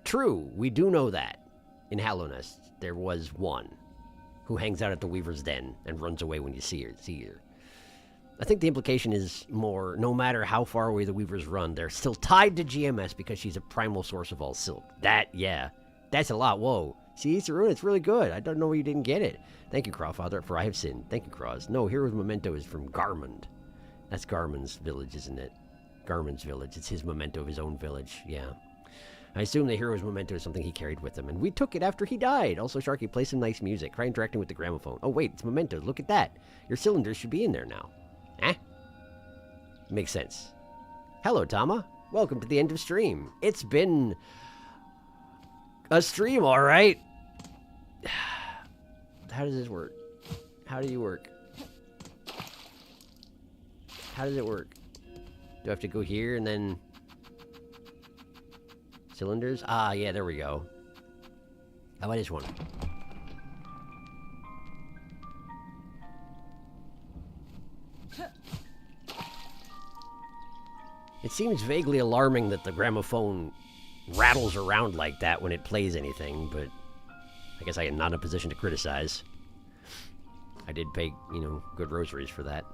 True, we do know that. In Hollow Nest, there was one who hangs out at the Weaver's Den and runs away when you see her. I think the implication is more, no matter how far away the Weavers run, they're still tied to GMS because she's a primal source of all silk. That's a lot. Whoa. See, Sarun, it's really good. I don't know why you didn't get it. Thank you, Crawfather, for I have sinned. Thank you, Cross. No, Hero's Memento is from Garmund. That's Garmund's village, isn't it? Garmund's village. It's his memento of his own village. Yeah. I assume the Hero's Memento is something he carried with him, and we took it after he died. Also, Sharky, play some nice music. Try interacting with the gramophone. Oh, wait, it's Memento. Look at that. Your cylinders should be in there now. Makes sense. Hello, Tama. Welcome to the end of stream. It's been a stream, all right. How does this work? How do you work? How does it work? Do I have to go here and then... Cylinders? Ah, yeah, there we go. How about this one? It seems vaguely alarming that the gramophone rattles around like that when it plays anything, but I guess I am not in a position to criticize. I did pay, good rosaries for that.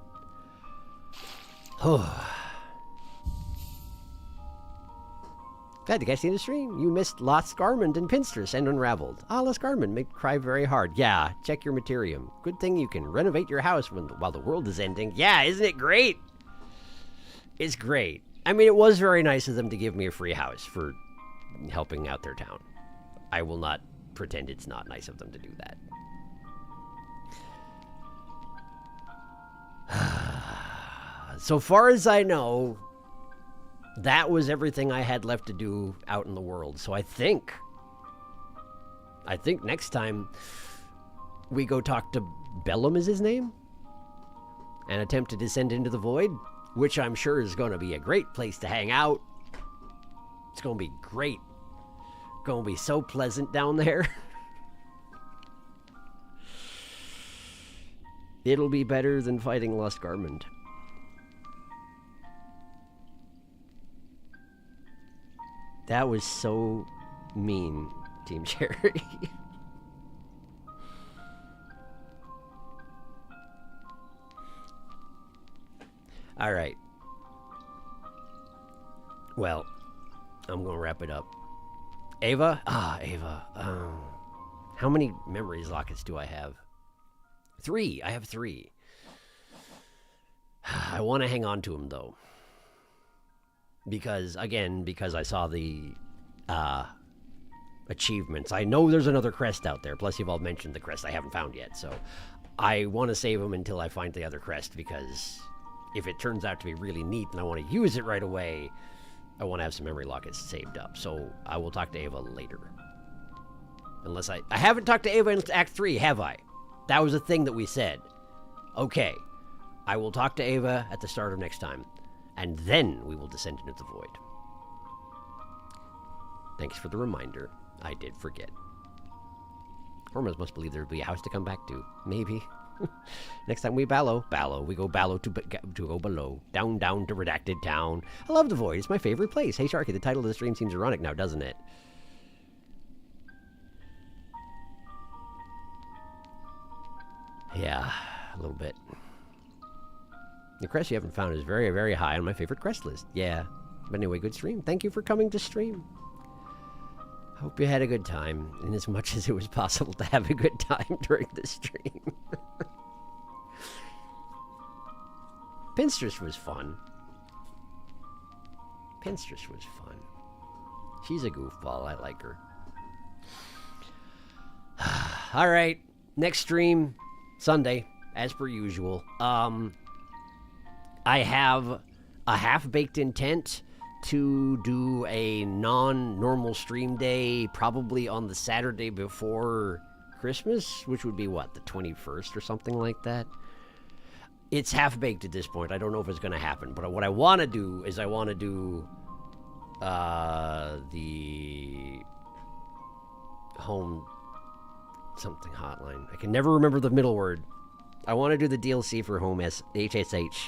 Glad to catch the end of the stream. You missed Lost Garmund and Pinstress and Unraveled. Lost Garmund make cry very hard. Yeah, check your materium. Good thing you can renovate your house while the world is ending. Yeah, isn't it great? It's great. I mean, it was very nice of them to give me a free house for helping out their town. I will not pretend it's not nice of them to do that. So far as I know, that was everything I had left to do out in the world. So I think next time we go talk to Bellum is his name? And attempt to descend into the void, which I'm sure is going to be a great place to hang out. It's going to be great. Going to be so pleasant down there. It'll be better than fighting Lost Garmund. That was so mean, Team Cherry. All right. Well, I'm going to wrap it up. Ava? Ava. How many memories lockets do I have? 3. I have 3. I want to hang on to them, though. Because I saw the achievements. I know there's another crest out there. Plus, you've all mentioned the crest I haven't found yet. So I want to save them until I find the other crest, because if it turns out to be really neat and I want to use it right away, I want to have some memory lockets saved up. So I will talk to Ava later. Unless I haven't talked to Ava in Act 3, have I? That was a thing that we said. Okay. I will talk to Ava at the start of next time, and then we will descend into the void. Thanks for the reminder. I did forget. Hormones must believe there will be a house to come back to. Maybe. Next time we ballow. We go ballow to go below. Down to redacted town. I love the void. It's my favorite place. Hey, Sharky, the title of the stream seems ironic now, doesn't it? Yeah, a little bit. The crest you haven't found is very, very high on my favorite crest list. Yeah. But anyway, good stream. Thank you for coming to stream. Hope you had a good time, in as much as it was possible to have a good time during the stream. Pinstress was fun. Pinstress was fun. She's a goofball. I like her. All right. Next stream, Sunday, as per usual. I have a half-baked intent to do a non-normal stream day, probably on the Saturday before Christmas, which would be, what, the 21st or something like that? It's half-baked at this point. I don't know if it's going to happen, but what I want to do is I want to do the home something hotline. I can never remember the middle word. I want to do the DLC for home HSH.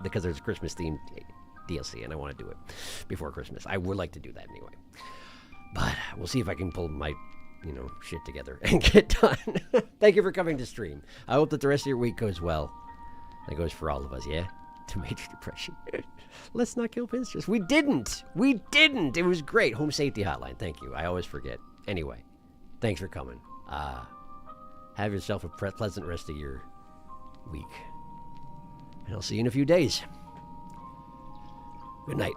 Because there's a Christmas-themed DLC, and I want to do it before Christmas. I would like to do that anyway. But we'll see if I can pull my, shit together and get done. Thank you for coming to stream. I hope that the rest of your week goes well. That goes for all of us, yeah? To Major Depression. Let's not kill Pinstress. We didn't! It was great. Home Safety Hotline. Thank you. I always forget. Anyway, thanks for coming. Have yourself a pleasant rest of your week. And I'll see you in a few days. Good night.